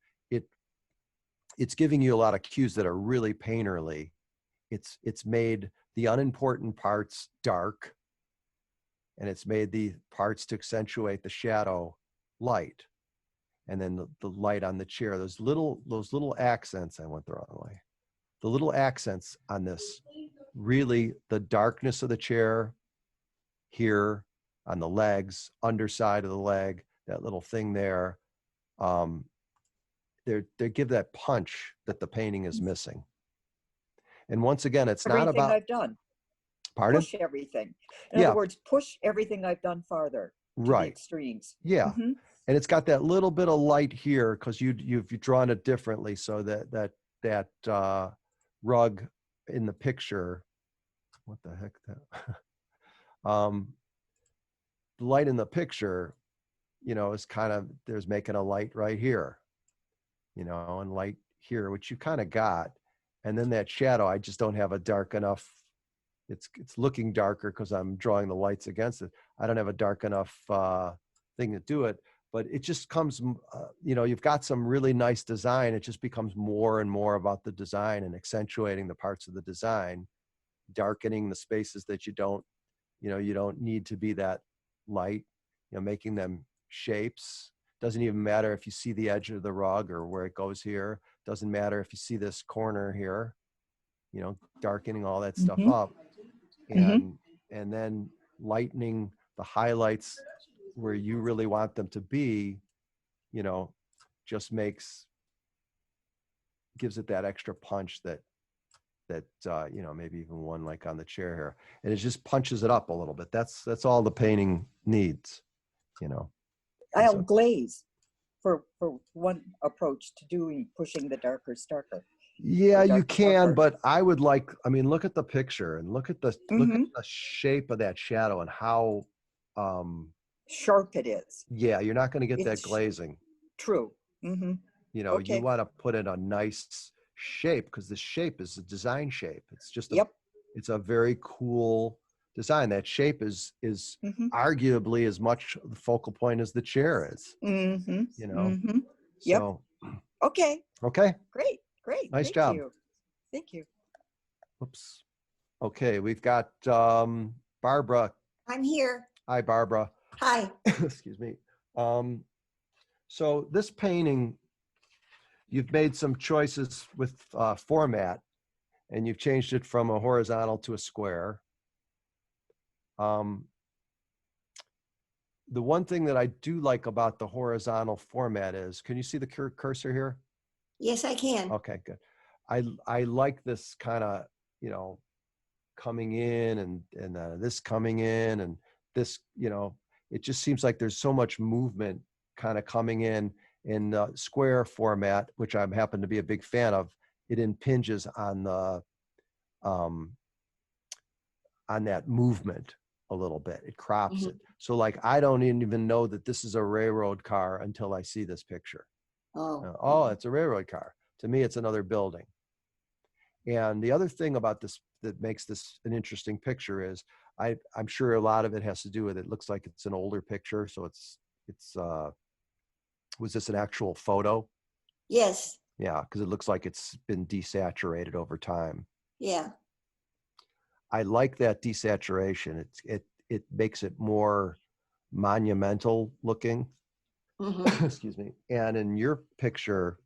it's giving you a lot of cues that are really painterly. It's made the unimportant parts dark, and it's made the parts to accentuate the shadow light. And then the light on the chair, those little accents, I went the wrong way. The little accents on this, really the darkness of the chair here on the legs, underside of the leg, that little thing there, they give that punch that the painting is missing. And once again, it's not Everything about, I've done. pardon? Push everything. In other words, push everything I've done farther to the extremes. Yeah. Mhm. And it's got that little bit of light here because you've drawn it differently, so that rug in the picture, what the heck that the light in the picture, you know, is kind of, there's making a light right here, you know, and light here, which you kind of got. And then that shadow, I just don't have a dark enough, it's looking darker because I'm drawing the lights against it. I don't have a dark enough thing to do it, but it just comes, you know, you've got some really nice design. It just becomes more and more about the design and accentuating the parts of the design, darkening the spaces that you don't need to be that light, you know, making them shapes. Doesn't even matter if you see the edge of the rug or where it goes here. Doesn't matter if you see this corner here, you know, darkening all that stuff up, and then lightening the highlights where you really want them to be, you know, just gives it that extra punch that you know, maybe even one like on the chair here, and it just punches it up a little bit. That's all the painting needs, you know. I'll glaze for one approach to pushing the darker darker. Yeah, you can, but I would like, I mean, look at the picture and look at the shape of that shadow and how sharp it is. Yeah, you're not going to get that glazing. True. You know, you want to put in a nice shape because the shape is a design shape. It's just it's a very cool design. That shape is arguably as much the focal point as the chair is. You know. So, Okay. Great. Nice job. Thank you. Oops. Okay, we've got Barbara. I'm here. Hi, Barbara. Hi. Excuse me. So this painting, you've made some choices with format, and you've changed it from a horizontal to a square. The one thing that I do like about the horizontal format is, can you see the cursor here? Yes, I can. Okay, good. I like this kind of, you know, coming in and this coming in and this, you know, it just seems like there's so much movement kind of coming in the square format, which I happen to be a big fan of. It impinges on the on that movement a little bit. It crops it. So like, I don't even know that this is a railroad car until I see this picture. Oh, it's a railroad car. To me, it's another building. And the other thing about this that makes this an interesting picture is I'm sure a lot of it has to do with, it looks like it's an older picture. So it's was this an actual photo? Yes. Yeah, because it looks like it's been desaturated over time. Yeah. I like that desaturation. It makes it more monumental looking. Mm-hmm. Excuse me. And in your picture,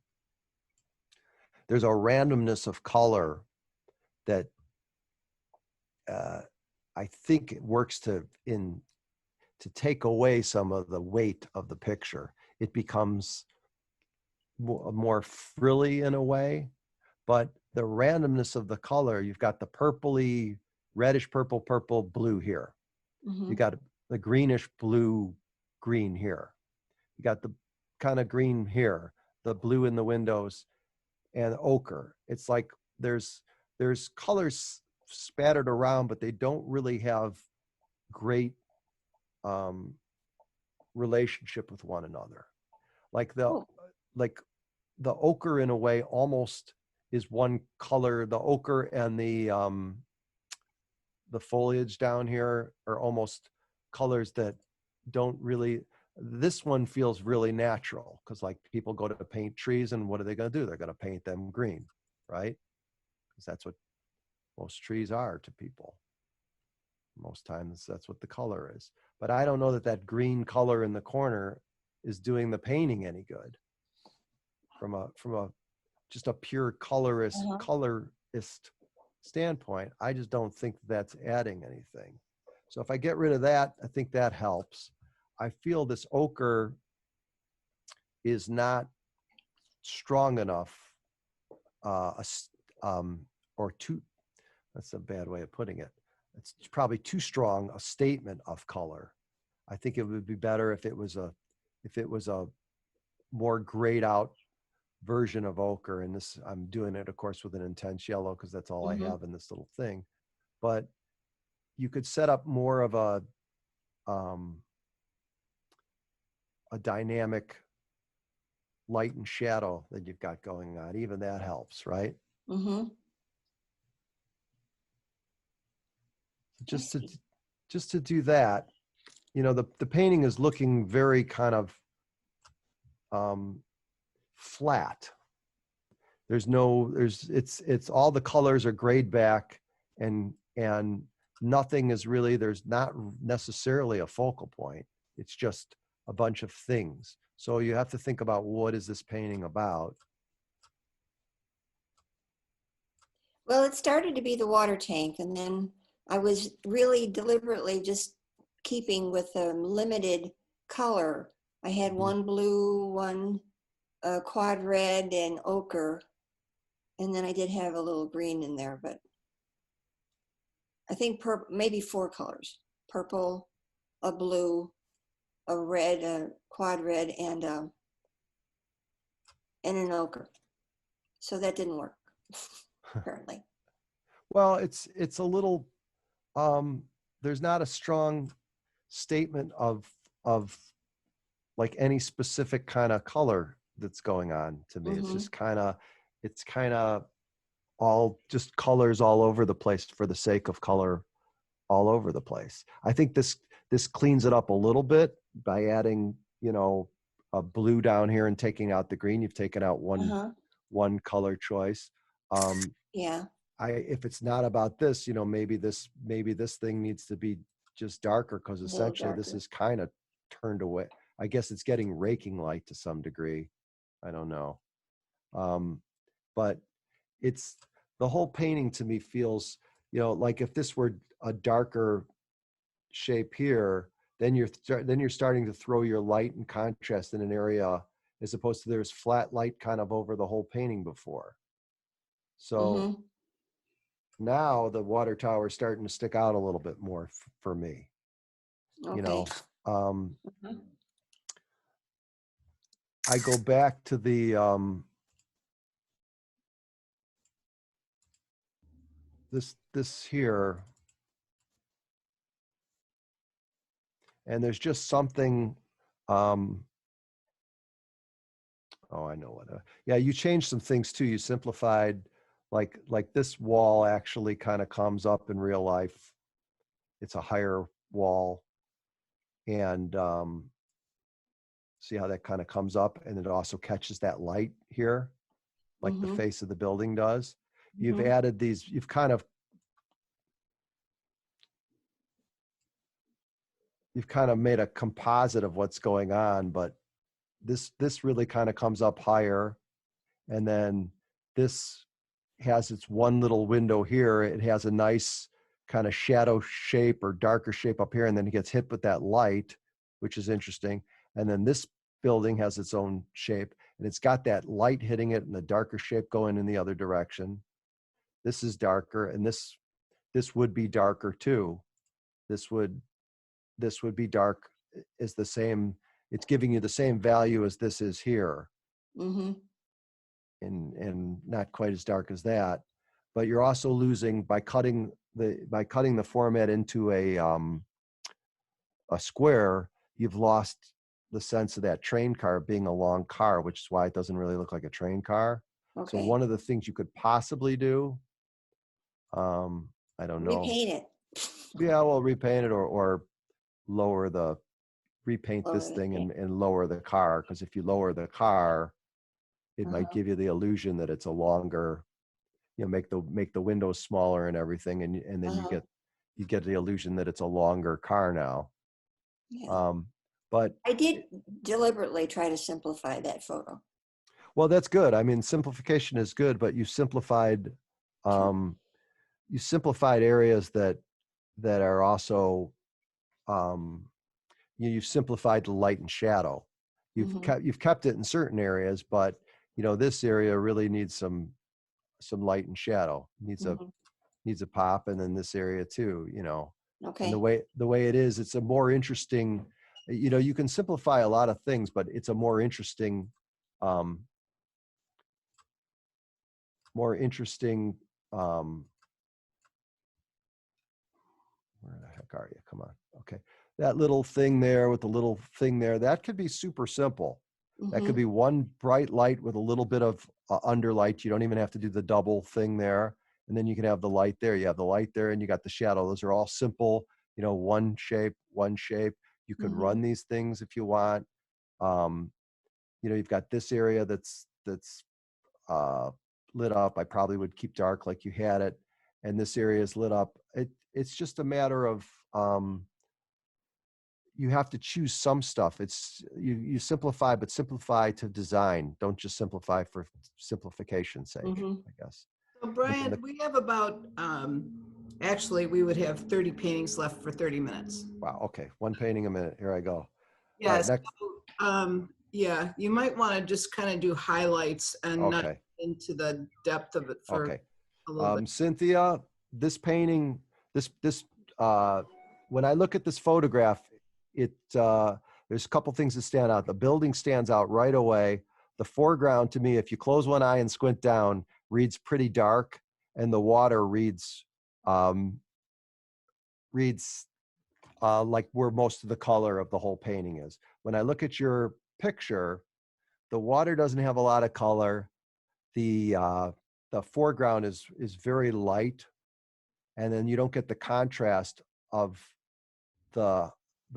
there's a randomness of color that I think it works to take away some of the weight of the picture. It becomes more frilly in a way, but the randomness of the color, you've got the purpley, reddish purple, purple, blue here. Mm-hmm. You got the greenish blue, green here. You got the kind of green here, the blue in the windows, and ochre. It's like there's colors spattered around, but they don't really have great relationship with one another. Like the ochre in a way almost is one color. The ochre and the foliage down here are almost colors that don't really. This one feels really natural because like people go to paint trees and what are they going to do? They're going to paint them green, right? Because that's what most trees are to people. Most times that's what the color is. But I don't know that that green color in the corner is doing the painting any good. From a just a pure colorist standpoint, I just don't think that's adding anything. So if I get rid of that, I think that helps. I feel this ochre is not strong enough, or too, that's a bad way of putting it. It's probably too strong a statement of color. I think it would be better if it was a more grayed out version of ochre. And this, I'm doing it, of course, with an intense yellow because that's all I have in this little thing. But you could set up more of a dynamic light and shadow that you've got going on. Even that helps, right? Mm-hmm. Just to do that, you know, the painting is looking very kind of flat. It's all the colors are grayed back and nothing is really, there's not necessarily a focal point. It's just a bunch of things. So you have to think about, what is this painting about? Well, it started to be the water tank, and then I was really deliberately just keeping with a limited color. I had one blue, one quad red, and ochre, and then I did have a little green in there, but I think maybe 4 colors: purple, a blue, a red, a quad red, and an ochre. So that didn't work, apparently. Well, it's a little, there's not a strong statement of like any specific kind of color that's going on to me. It's just kind of all just colors all over the place for the sake of color all over the place. I think this cleans it up a little bit by adding, you know, a blue down here and taking out the green. You've taken out one color choice. Yeah. If it's not about this, you know, maybe this thing needs to be just darker, because essentially this is kind of turned away. I guess it's getting raking light to some degree. I don't know. But it's, the whole painting to me feels, you know, like if this were a darker shape here, then you're starting to throw your light and contrast in an area, as opposed to there's flat light kind of over the whole painting before. So now the water tower is starting to stick out a little bit more for me. You know, I go back to the this here, and there's just something. Oh, I know what. Yeah, you changed some things too. You simplified, like this wall actually kind of comes up in real life. It's a higher wall, and See how that kind of comes up, and it also catches that light here, like the face of the building does. You've added these, you've kind of made a composite of what's going on, but this really kind of comes up higher, and then this has its one little window here. It has a nice kind of shadow shape or darker shape up here, and then it gets hit with that light, which is interesting. And then this building has its own shape, and it's got that light hitting it and the darker shape going in the other direction. This is darker, and this would be darker too. This would be dark, is the same, it's giving you the same value as this is here. And not quite as dark as that, but you're also losing by cutting the format into a square. You've lost the sense of that train car being a long car, which is why it doesn't really look like a train car. So one of the things you could possibly do, I don't know. Repaint it. Yeah, well, repaint it or repaint this thing and lower the car. Because if you lower the car, it might give you the illusion that it's a longer, make the windows smaller and everything, and then you get the illusion that it's a longer car now. Yeah. But I did deliberately try to simplify that photo. Well, that's good. I mean, simplification is good, but you simplified areas that are also, you've simplified the light and shadow. You've kept it in certain areas, but this area really needs some light and shadow. Needs a pop, and then this area too. Okay. And the way it is, it's a more interesting. You can simplify a lot of things, but it's a more interesting. Where the heck are you? Come on. Okay. That little thing there with the little thing there, that could be super simple. That could be one bright light with a little bit of underlight. You don't even have to do the double thing there. And then you can have the light there. You have the light there and you got the shadow. Those are all simple, one shape. You could run these things if you want. You've got this area that's lit up. I probably would keep dark like you had it. And this area is lit up. It's just a matter of, you have to choose some stuff. It's you simplify, but simplify to design. Don't just simplify for simplification's sake, I guess. So Brian, we have about, actually we would have 30 paintings left for 30 minutes. Wow, okay. One painting a minute. Here I go. Yes. Right, yeah, you might want to just kind of do highlights and not into the depth of it for a little bit. Cynthia, this painting, when I look at this photograph, there's a couple things that stand out. The building stands out right away. The foreground, to me, if you close one eye and squint down, reads pretty dark, and the water reads like where most of the color of the whole painting is. When I look at your picture, the water doesn't have a lot of color. The foreground is very light, and then you don't get the contrast of the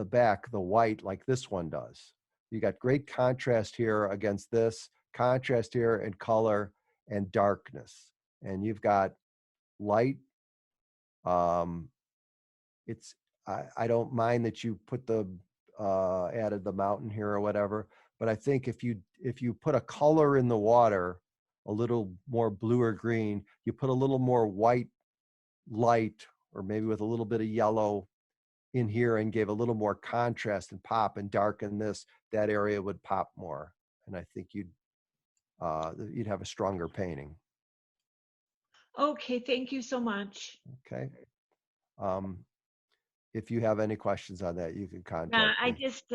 back, the white, like this one does. You got great contrast here against this, contrast here and color and darkness. And you've got light. I don't mind that you put added the mountain here or whatever, but I think if you put a color in the water, a little more blue or green, you put a little more white light, or maybe with a little bit of yellow in here, and gave a little more contrast and pop and darken this, that area would pop more. And I think you'd have a stronger painting. Okay, thank you so much. Okay. If you have any questions on that, you can contact me. I just,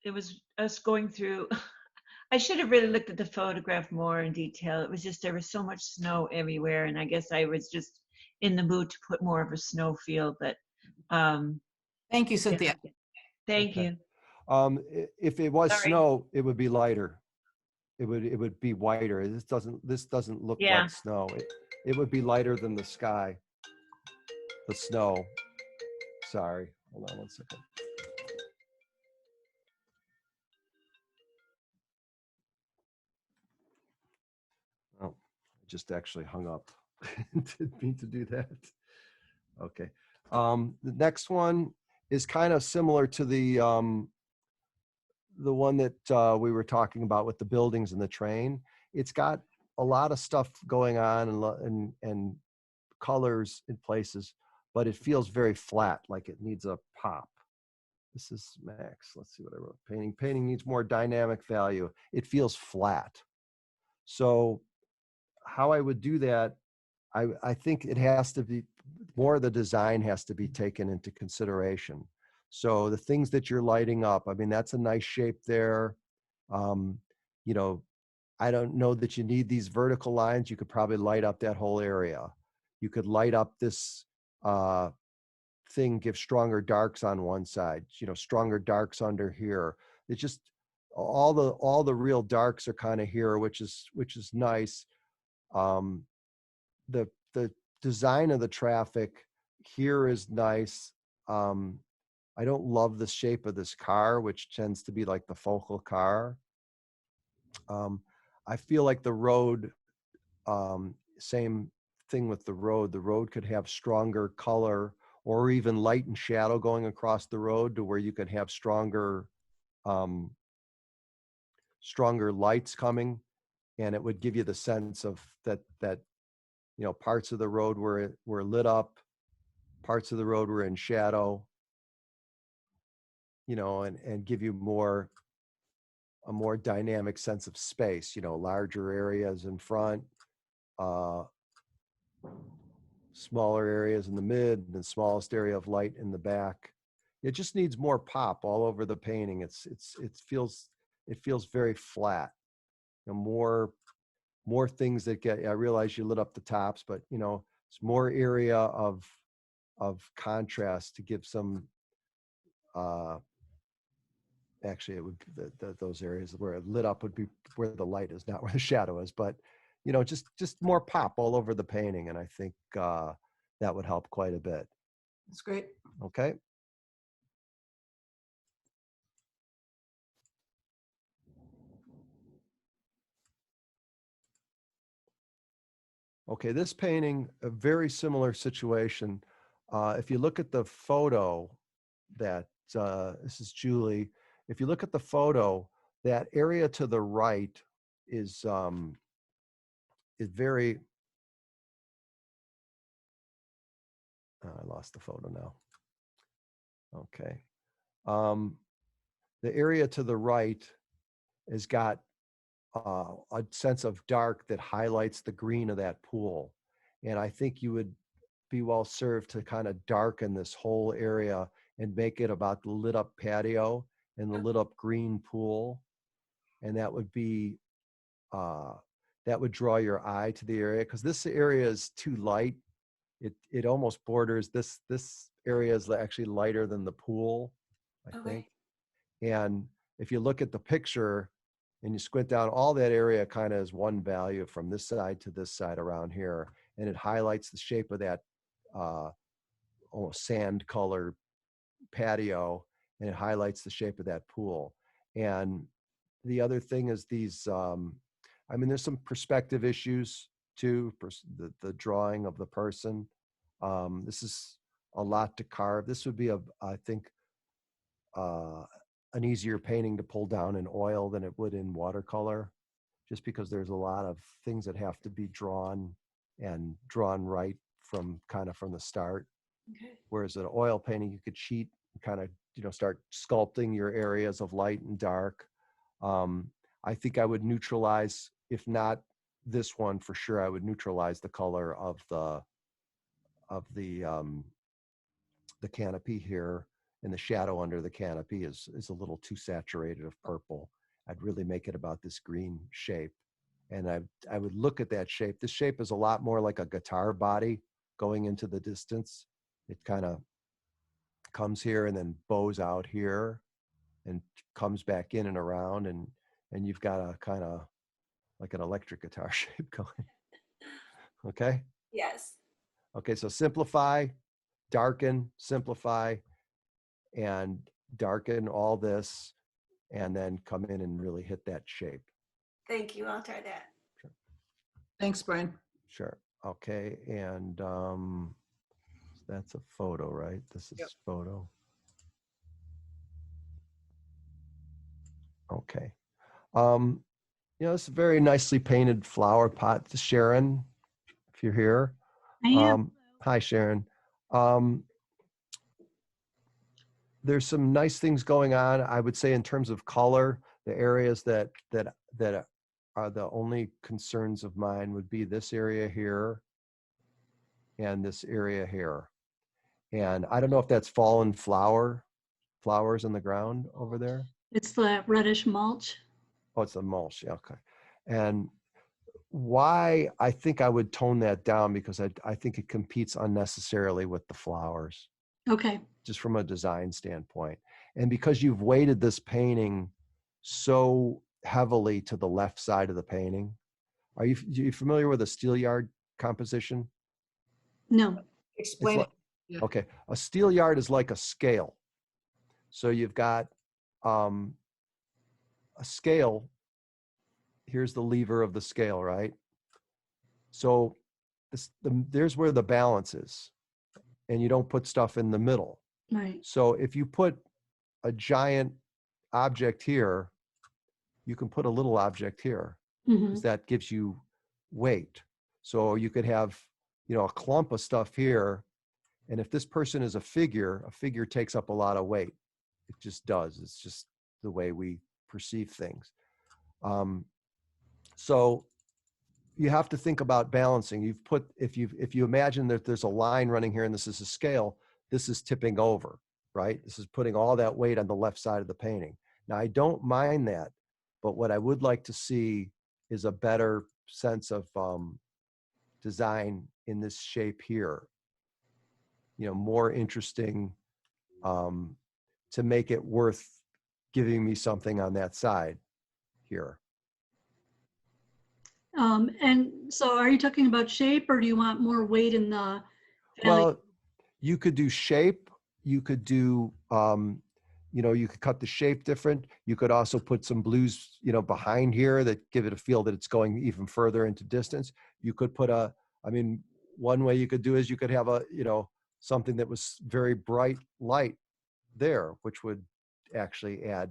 it was us going through, I should have really looked at the photograph more in detail. It was just, there was so much snow everywhere, and I guess I was just in the mood to put more of a snow feel, but thank you, Cynthia. Yeah. Thank you. If it was snow, it would be lighter. It would be whiter. This doesn't look like snow. It would be lighter than the sky. The snow. Sorry, hold on one second. just actually hung up. Didn't mean to do that. Okay. The next one is kind of similar to the one that we were talking about with the buildings and the train. It's got a lot of stuff going on and colors in places, but it feels very flat, like it needs a pop. This is Max. Let's see what I wrote. Painting needs more dynamic value. It feels flat. So how I would do that, I think it has to be more of the design has to be taken into consideration. So the things that you're lighting up, I mean, that's a nice shape there. You know, I don't know that you need these vertical lines. You could probably light up that whole area. You could light up this thing, give stronger darks on one side, you know, stronger darks under here. It's just all the real darks are kind of here, which is nice. The design of the traffic here is nice. I don't love the shape of this car, which tends to be like the focal car. I feel like the road, same thing with the road. The road could have stronger color or even light and shadow going across the road to where you could have stronger lights coming, and it would give you the sense of that you know, parts of the road were lit up, parts of the road were in shadow, you know, and give you a more dynamic sense of space, you know, larger areas in front, smaller areas in the mid, and the smallest area of light in the back. It just needs more pop all over the painting. It feels very flat. You know, more things that I realize you lit up the tops, but you know, it's more area of contrast to give some actually it would those areas where it lit up would be where the light is, not where the shadow is, but you know, just more pop all over the painting, and I think that would help quite a bit. That's great. Okay. Okay, this painting, a very similar situation. If you look at the photo that, this is Julie, if you look at the photo, that area to the right is very, I lost the photo now. Okay. The area to the right has got a sense of dark that highlights the green of that pool. And I think you would be well served to kind of darken this whole area and make it about the lit up patio and the lit up green pool. And that would be, that would draw your eye to the area, because this area is too light. It almost borders, this area is actually lighter than the pool, I think. And if you look at the picture and you squint down, all that area kind of is one value from this side to this side around here. And it highlights the shape of that almost sand colored patio, and it highlights the shape of that pool. And the other thing is these, I mean, there's some perspective issues too, the drawing of the person. This is a lot to carve. This would be I think, an easier painting to pull down in oil than it would in watercolor, just because there's a lot of things that have to be drawn right from the start. Okay. Whereas an oil painting, you could cheat, kind of, you know, start sculpting your areas of light and dark. I think I would neutralize, if not this one for sure, I would neutralize the color of the canopy here, and the shadow under the canopy is a little too saturated of purple. I'd really make it about this green shape. And I would look at that shape. This shape is a lot more like a guitar body going into the distance. It kind of comes here and then bows out here and comes back in and around, and you've got a kind of like an electric guitar shape going. Okay? Yes. Okay, so simplify, darken, simplify, and darken all this, and then come in and really hit that shape. Thank you. I'll try that. Thanks, Brian. Sure. Okay. And that's a photo, right? This is Yep. photo. Okay. It's a very nicely painted flower pot. Sharon, if you're here. I am. Hi, Sharon. There's some nice things going on. I would say in terms of color, the areas that are the only concerns of mine would be this area here and this area here. And I don't know if that's fallen flowers on the ground over there. It's the reddish mulch. Oh, it's the mulch. Yeah, okay. And why I think I would tone that down, because I think it competes unnecessarily with the flowers, Okay. just from a design standpoint. And because you've weighted this painting so heavily to the left side of the painting, are you familiar with a steel yard composition? No. Explain it. Yeah. Okay, a steel yard is like a scale. So you've got a scale. Here's the lever of the scale, right? So there's where the balance is, and you don't put stuff in the middle. Right. So if you put a giant object here, you can put a little object here, because that gives you weight. So you could have, a clump of stuff here, and if this person is a figure takes up a lot of weight. It just does. It's just the way we perceive things. So you have to think about balancing. If you imagine that there's a line running here and this is a scale, this is tipping over, right? This is putting all that weight on the left side of the painting. Now, I don't mind that, but what I would like to see is a better sense of design in this shape here. More interesting, to make it worth giving me something on that side here. And so are you talking about shape, or do you want more weight in the valley? Well, you could do shape. You could do, you could cut the shape different. You could also put some blues, behind here that give it a feel that it's going even further into distance. You could put one way you could do is you could have something that was very bright light there, which would actually add.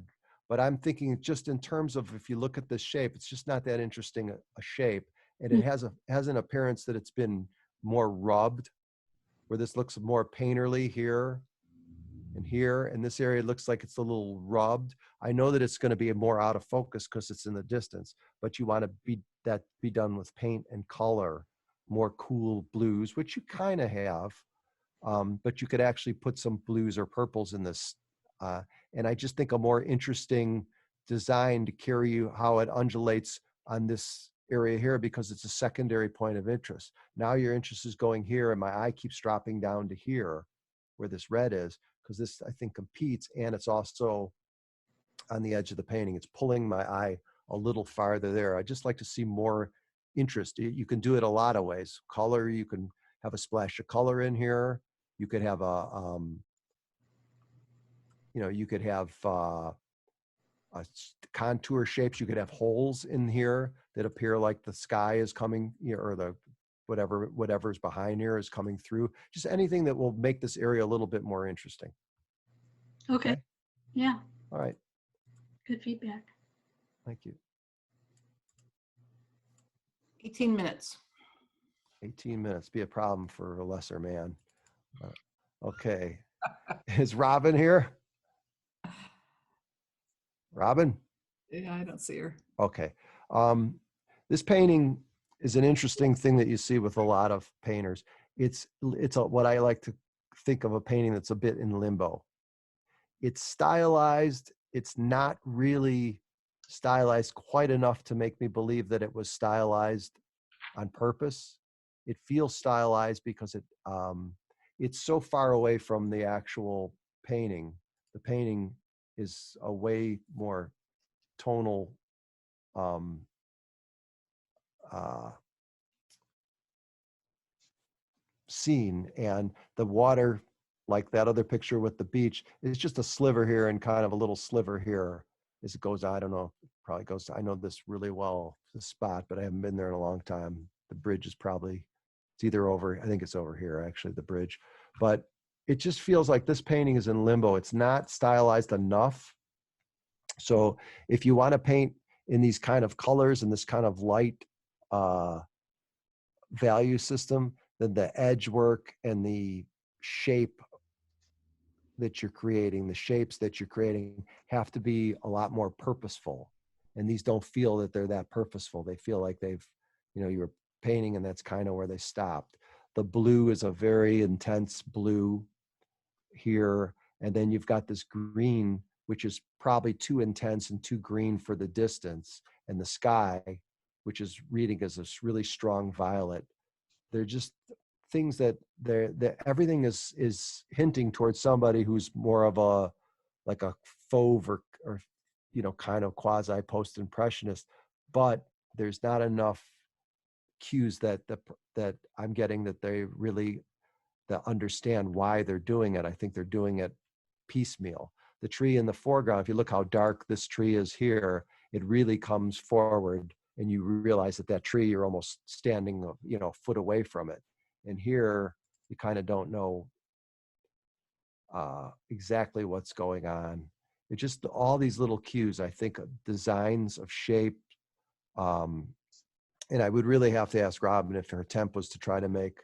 But I'm thinking just in terms of, if you look at this shape, it's just not that interesting a shape. And it has an appearance that it's been more rubbed, where this looks more painterly here and here. And this area looks like it's a little rubbed. I know that it's going to be more out of focus because it's in the distance, but you want to be done with paint and color, more cool blues, which you kind of have. But you could actually put some blues or purples in this. And I just think a more interesting design to carry you how it undulates on this area here, because it's a secondary point of interest. Now your interest is going here, and my eye keeps dropping down to here where this red is, because this, I think, competes, and it's also on the edge of the painting. It's pulling my eye a little farther there. I just like to see more interest. You can do it a lot of ways. Color, you can have a splash of color in here. You could have contour shapes. You could have holes in here that appear like the sky is coming, or the whatever's behind here is coming through. Just anything that will make this area a little bit more interesting. Okay. Yeah. All right. Good feedback. Thank you. 18 minutes. 18 minutes. Be a problem for a lesser man. Okay. Is Robin here? Robin? Yeah, I don't see her. Okay. This painting is an interesting thing that you see with a lot of painters. It's what I like to think of a painting that's a bit in limbo. It's stylized. It's not really stylized quite enough to make me believe that it was stylized on purpose. It feels stylized because it's so far away from the actual painting. The painting is a way more tonal scene, and the water, like that other picture with the beach, is just a sliver here and kind of a little sliver here as it goes. I don't know, probably goes. I know this really well, this spot, but I haven't been there in a long time. the bridge is probably, it's either over, I think it's over here, actually, the bridge. But it just feels like this painting is in limbo. It's not stylized enough. So if you want to paint in these kind of colors and this kind of light value system, then the edge work and the shape that you're creating, the shapes that you're creating have to be a lot more purposeful. And these don't feel that they're that purposeful. They feel like they've, you know, you're painting and that's kind of where they stopped. The blue is a very intense blue here. And then you've got this green, which is probably too intense and too green for the distance. And the sky, which is reading as this really strong violet. They're just things that everything is hinting towards somebody who's more of a, like a fauve or you know, kind of quasi post-impressionist, but there's not enough cues that I'm getting that they really that understand why they're doing it. I think they're doing it piecemeal. The tree in the foreground, if you look how dark this tree is here, it really comes forward and you realize that tree, you're almost standing, you know, a foot away from it. And here you kind of don't know exactly what's going on. It's just all these little cues, I think, designs of shape. And I would really have to ask Robin if her attempt was to try to make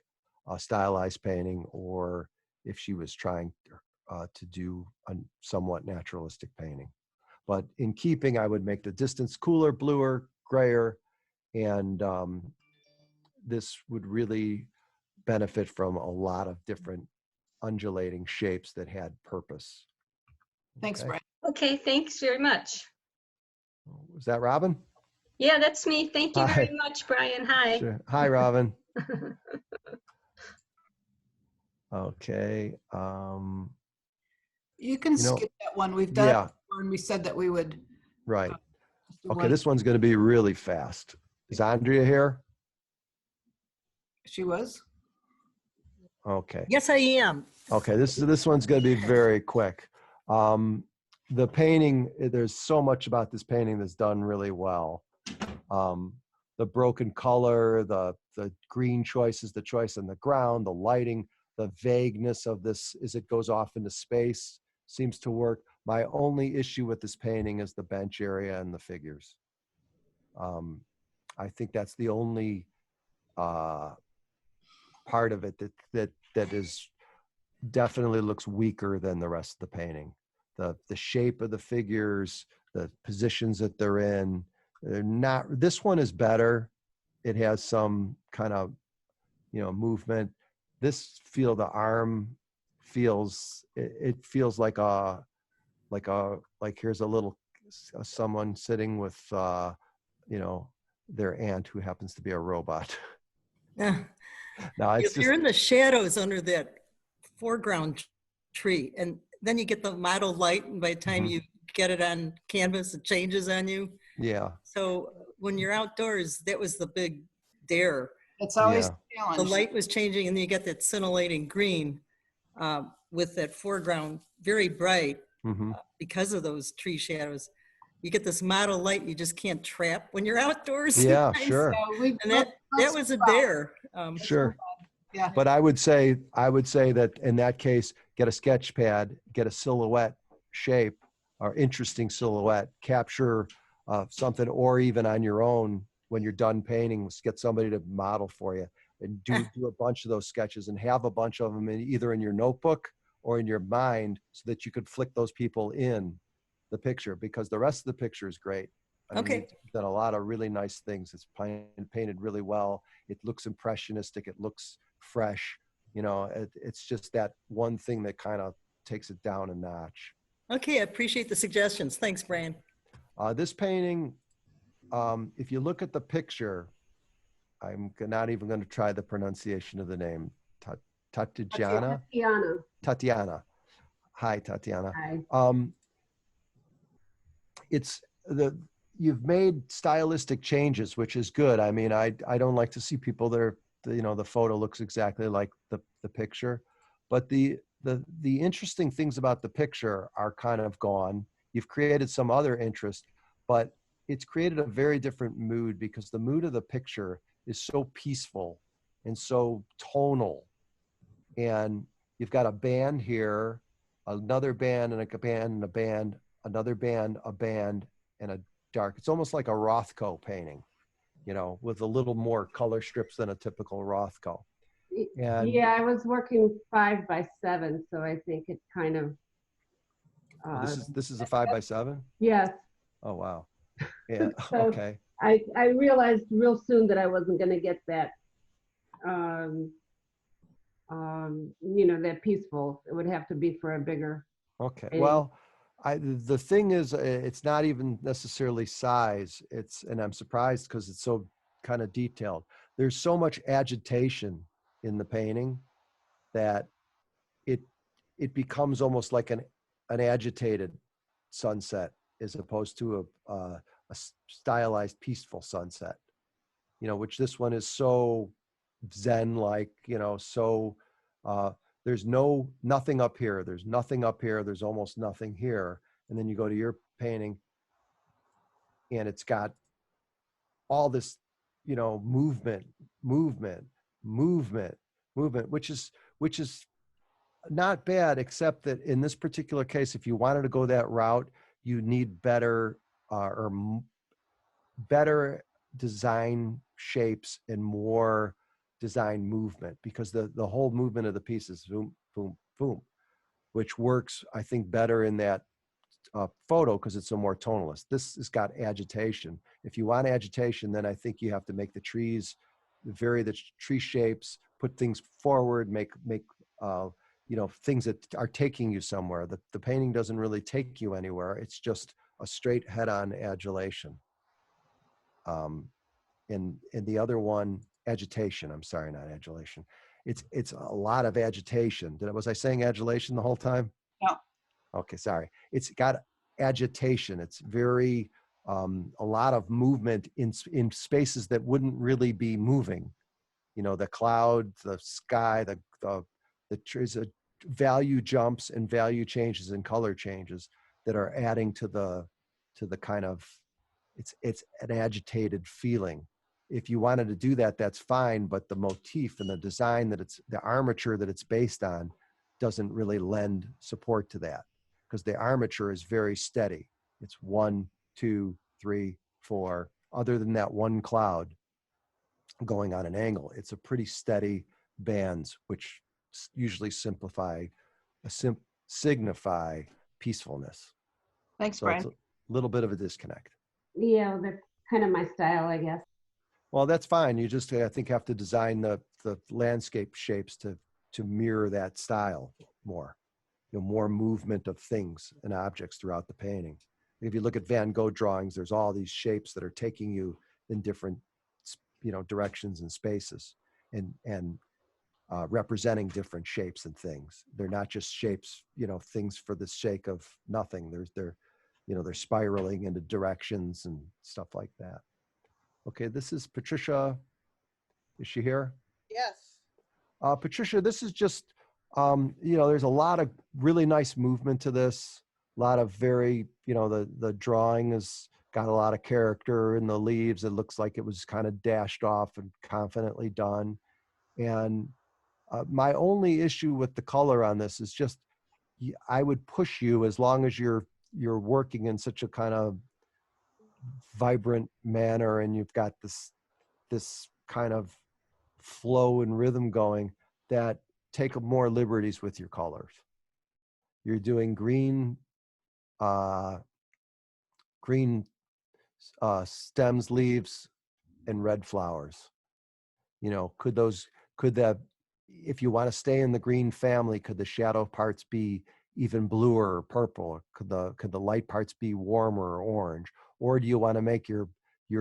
a stylized painting or if she was trying to do a somewhat naturalistic painting. But in keeping, I would make the distance cooler, bluer, grayer, and this would really benefit from a lot of different undulating shapes that had purpose. Thanks, Okay. Brian. Okay, thanks very much. Was that Robin? Yeah, that's me. Thank you Hi. very much, Brian. Hi. Sure. Hi, Robin. Okay. You can You know, skip that one. We've done yeah. it before, and we said that we would. Right. Just do Okay, one. this one's going to be really fast. Is Andrea here? She was. Okay. Yes, I am. Okay, this one's going to be very quick. The painting, there's so much about this painting that's done really well. The broken color, the green choices, the choice on the ground, the lighting, the vagueness of this as it goes off into space seems to work. My only issue with this painting is the bench area and the figures. I think that's the only part of it that is definitely looks weaker than the rest of the painting. The shape of the figures, the positions that they're in, they're not. This one is better. It has some kind of, you know, movement. This the arm feels, it feels like here's a little someone sitting with you know, their aunt who happens to be a robot. Yeah. No, it's if you're in the shadows under that foreground tree, and then you get the model light, and by the time you get it on canvas, it changes on you. Yeah. So when you're outdoors, that was the big dare. It's always a The challenge. light was changing, and then you get that scintillating green with that foreground very bright because of those tree shadows. You get this model light you just can't trap when you're outdoors. Yeah, sure. And that was a dare. Sure. Yeah. But I would say that in that case, get a sketch pad, get a silhouette shape or interesting silhouette, capture something, or even on your own when you're done painting, get somebody to model for you and do a bunch of those sketches and have a bunch of them either in your notebook or in your mind so that you could flick those people in the picture, because the rest of the picture is great. I mean, you've done a lot of really nice things. It's painted really well. It looks impressionistic. It looks fresh. You know, it's just that one thing that kind of takes it down a notch. Okay, I appreciate the suggestions. Thanks, Brian. This painting, if you look at the picture, I'm not even going to try the pronunciation of the name. Tatiana? Tatiana. Hi, Tatiana. Hi. You've made stylistic changes, which is good. I mean, I don't like to see people that are, you know, the photo looks exactly like the picture, but the interesting things about the picture are kind of gone. You've created some other interest, but it's created a very different mood, because the mood of the picture is so peaceful and so tonal. And you've got a band here, another band and a band and a band, another band, a band, and a dark. It's almost like a Rothko painting, you know, with a little more color strips than a typical Rothko. And yeah, I was working 5 by 7, so I think it kind of. this is a 5 by 7. Yes. Oh wow. Yeah. So Okay. I realized real soon that I wasn't going to get that. You know, that peaceful. It would have to be for a bigger. Okay. painting. Well, the thing is, it's not even necessarily size. And I'm surprised because it's so kind of detailed. There's so much agitation in the painting that it becomes almost like an agitated sunset as opposed to a stylized peaceful sunset, you know, which this one is so Zen-like, you know, so there's nothing up here. There's nothing up here. There's almost nothing here. And then you go to your painting and it's got all this, you know, movement, which is not bad, except that in this particular case, if you wanted to go that route, you need better better design shapes and more design movement, because the whole movement of the piece is boom, boom, boom, which works, I think, better in that photo because it's a more tonalist. This has got agitation. If you want agitation, then I think you have to make the trees, vary the tree shapes, put things forward, make you know, things that are taking you somewhere. The painting doesn't really take you anywhere. It's just a straight head-on adulation. And the other one, agitation. I'm sorry, not adulation. It's a lot of agitation. Was I saying adulation the whole time? No. Okay, sorry. It's got agitation. It's very a lot of movement in spaces that wouldn't really be moving. You know, the cloud, the sky, the trees, value jumps and value changes and color changes that are adding to the kind of it's an agitated feeling. If you wanted to do that, that's fine, but the motif and the design the armature that it's based on doesn't really lend support to that, because the armature is very steady. It's 1, 2, 3, 4. Other than that one cloud going on an angle, it's a pretty steady bands, which usually signify peacefulness. Thanks, So Brian. it's a little bit of a disconnect. Yeah, that's kind of my style, I guess. Well, that's fine. You just, I think, have to design the landscape shapes to mirror that style more. You know, more movement of things and objects throughout the painting. If you look at Van Gogh drawings, there's all these shapes that are taking you in different, you know, directions and spaces, and representing different shapes and things. They're not just shapes, you know, things for the sake of nothing. They're spiraling into directions and stuff like that. Okay, this is Patricia. Is she here? Yes. Patricia, this is just, you know, there's a lot of really nice movement to this. A lot of very, you know, the drawing has got a lot of character in the leaves. It looks like it was kind of dashed off and confidently done. And my only issue with the color on this is just, I would push you, as long as you're working in such a kind of vibrant manner and you've got this kind of flow and rhythm going, that take more liberties with your colors. You're doing green stems, leaves, and red flowers. You know, could that, if you want to stay in the green family, could the shadow parts be even bluer or purple? Could the light parts be warmer or orange? Or do you want to make your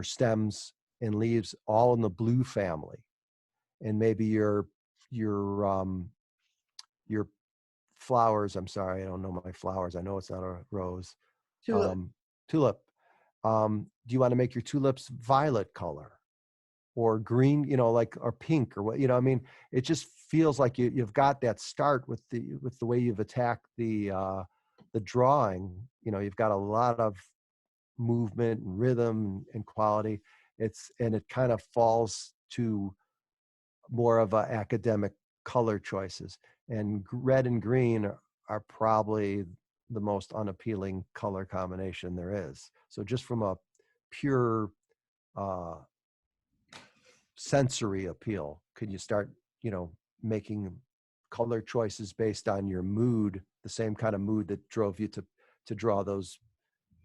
stems and leaves all in the blue family, and maybe your flowers? I'm sorry, I don't know my flowers. I know it's not a rose. Tulip. Tulip. Do you want to make your tulips violet color or green? You know, like, or pink, or what? You know, I mean, it just feels like you've got that start with the way you've attacked the drawing. You know, you've got a lot of movement and rhythm and quality. And it kind of falls to more of a academic color choices. And red and green are probably the most unappealing color combination there is. So just from a pure sensory appeal, could you start, making color choices based on your mood, the same kind of mood that drove you to draw those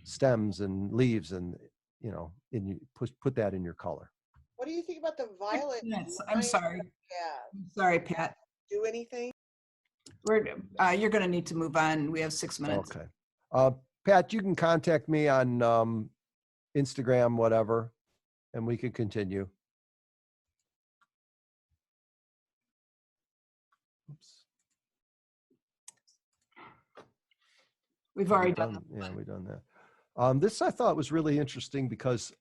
stems and leaves, and put that in your color. What do you think about the violet? Yes, I'm sorry. Yeah. I'm sorry, Pat. Do anything? You're going to need to move on. We have 6 minutes. Okay. Pat, you can contact me on Instagram, whatever, and we can continue. Oops. We've already done Yeah, we've done that. This I thought was really interesting because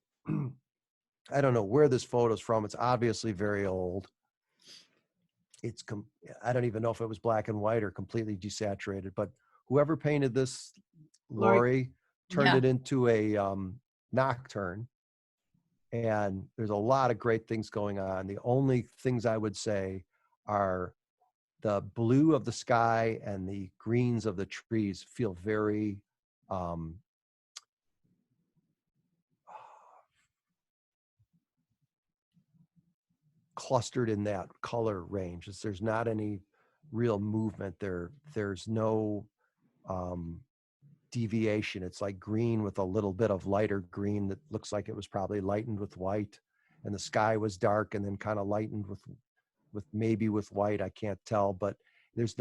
I don't know where this photo's from. It's obviously very old. I don't even know if it was black and white or completely desaturated, but whoever painted this, Lori, turned it into a nocturne. And there's a lot of great things going on. The only things I would say are the blue of the sky and the greens of the trees feel very clustered in that color range. There's not any real movement there. There's no deviation. It's like green with a little bit of lighter green that looks like it was probably lightened with white, and the sky was dark and then kind of lightened with maybe with white. I can't tell, but there's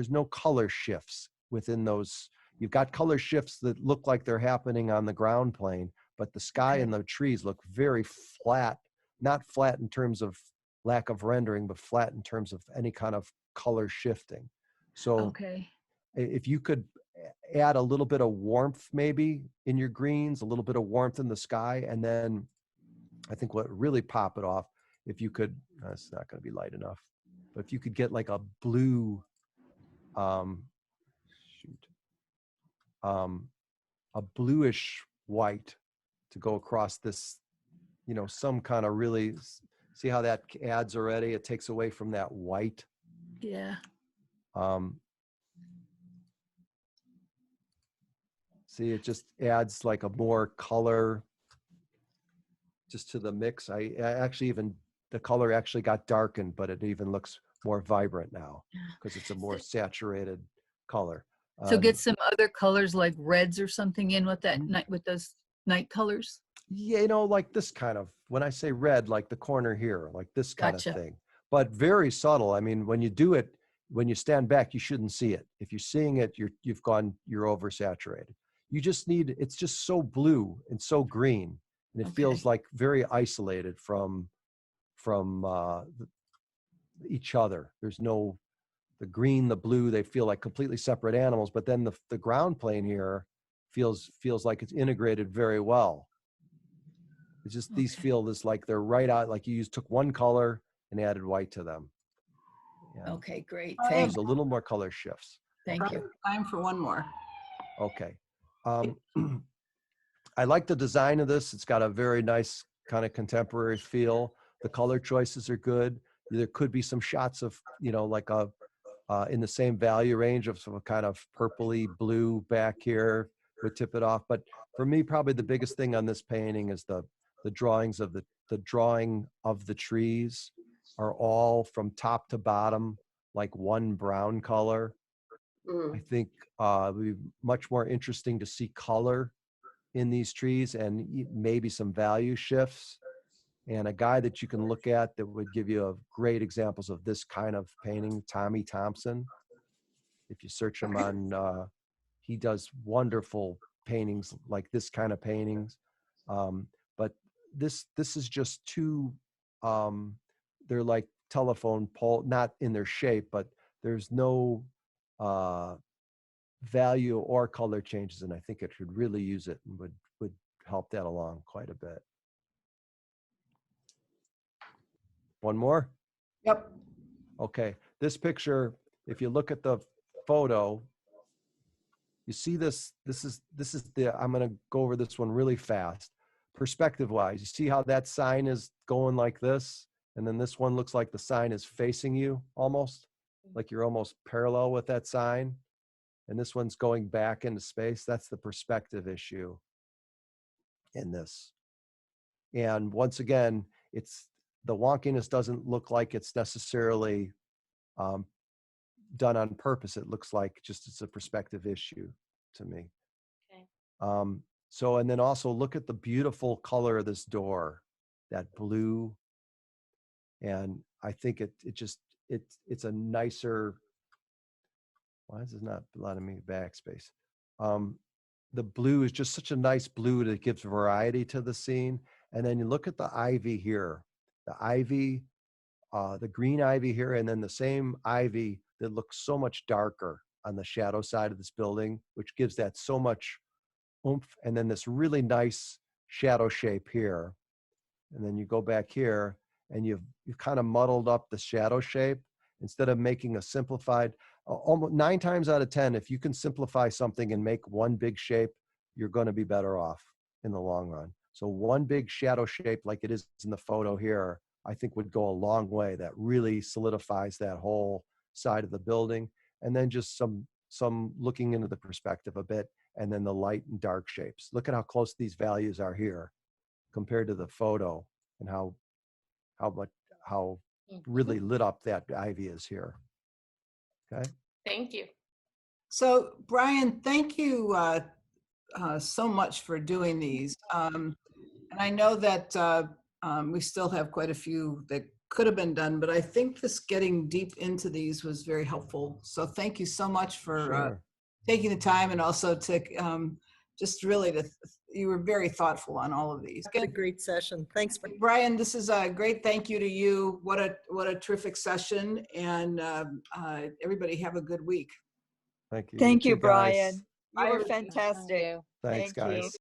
no color shifts within those. You've got color shifts that look like they're happening on the ground plane, but the sky and the trees look very flat, not flat in terms of lack of rendering, but flat in terms of any kind of color shifting. So if you could add a little bit of warmth maybe in your greens, a little bit of warmth in the sky, and then I think what really pop it off, if you could, it's not going to be light enough, but if you could get like a blue, a bluish white to go across this, some kind of really, see how that adds already? It takes away from that white. Yeah. See, it just adds like a more color just to the mix. I actually even, the color actually got darkened, but it even looks more vibrant now because it's a more saturated color. So get some other colors like reds or something in with that night, with those night colors. Yeah, like this kind of, when I say red, like the corner here, like this kind of thing, but very subtle. I mean, when you do it, when you stand back, you shouldn't see it. If you're seeing it, you're oversaturated. You just need, it's just so blue and so green, and it feels like very isolated from each other. There's no, the green, the blue, they feel like completely separate animals, but then the ground plane here feels like it's integrated very well. It's just, these feel this like they're right out, like you took one color and added white to them. Yeah. Okay, great. There's a little more color shifts. Thank you. Time for one more. Okay. I like the design of this. It's got a very nice kind of contemporary feel. The color choices are good. There could be some shots of, like a, in the same value range of some kind of purpley blue back here would tip it off. But for me, probably the biggest thing on this painting is the drawings of the drawing of the trees are all from top to bottom, like one brown color. I think it would be much more interesting to see color in these trees and maybe some value shifts. And a guy that you can look at that would give you great examples of this kind of painting, Tommy Thompson. If you search him on, he does wonderful paintings like this kind of paintings. But this is just too, they're like telephone pole, not in their shape, but there's no value or color changes, and I think it could really use it and would help that along quite a bit. One more? Yep. Okay, this picture, if you look at the photo, you see this is the, I'm gonna go over this one really fast. Perspective wise, you see how that sign is going like this And then this one looks like the sign is facing you almost, like you're almost parallel with that sign. And this one's going back into space. That's the perspective issue in this. And once again, the wonkiness doesn't look like it's necessarily done on purpose. It looks like just it's a perspective issue to me. Okay. So, and then also look at the beautiful color of this door, that blue. And I think it's a nicer, why is it not letting me backspace? The blue is just such a nice blue that gives variety to the scene. And then you look at the ivy here, the ivy, the green ivy here, and then the same ivy that looks so much darker on the shadow side of this building, which gives that so much oomph. And then this really nice shadow shape here. And then you go back here and you've kind of muddled up the shadow shape instead of making a simplified, almost 9 times out of 10, if you can simplify something and make one big shape, you're going to be better off in the long run. So one big shadow shape like it is in the photo here, I think would go a long way. That really solidifies that whole side of the building. And then just some looking into the perspective a bit, and then the light and dark shapes. Look at how close these values are here compared to the photo, and how really lit up that ivy is here. Okay. Thank you. So Brian, thank you so much for doing these. And I know that we still have quite a few that could have been done, but I think this getting deep into these was very helpful. So thank you so much for taking the time, and also to just really you were very thoughtful on all of these. A great session. Thanks, Brian. This is a great thank you to you. What a terrific session, and everybody have a good week. Thank you. Thank you, too, guys. Brian. You Bye, were everybody. fantastic. Thanks, Thank you. guys.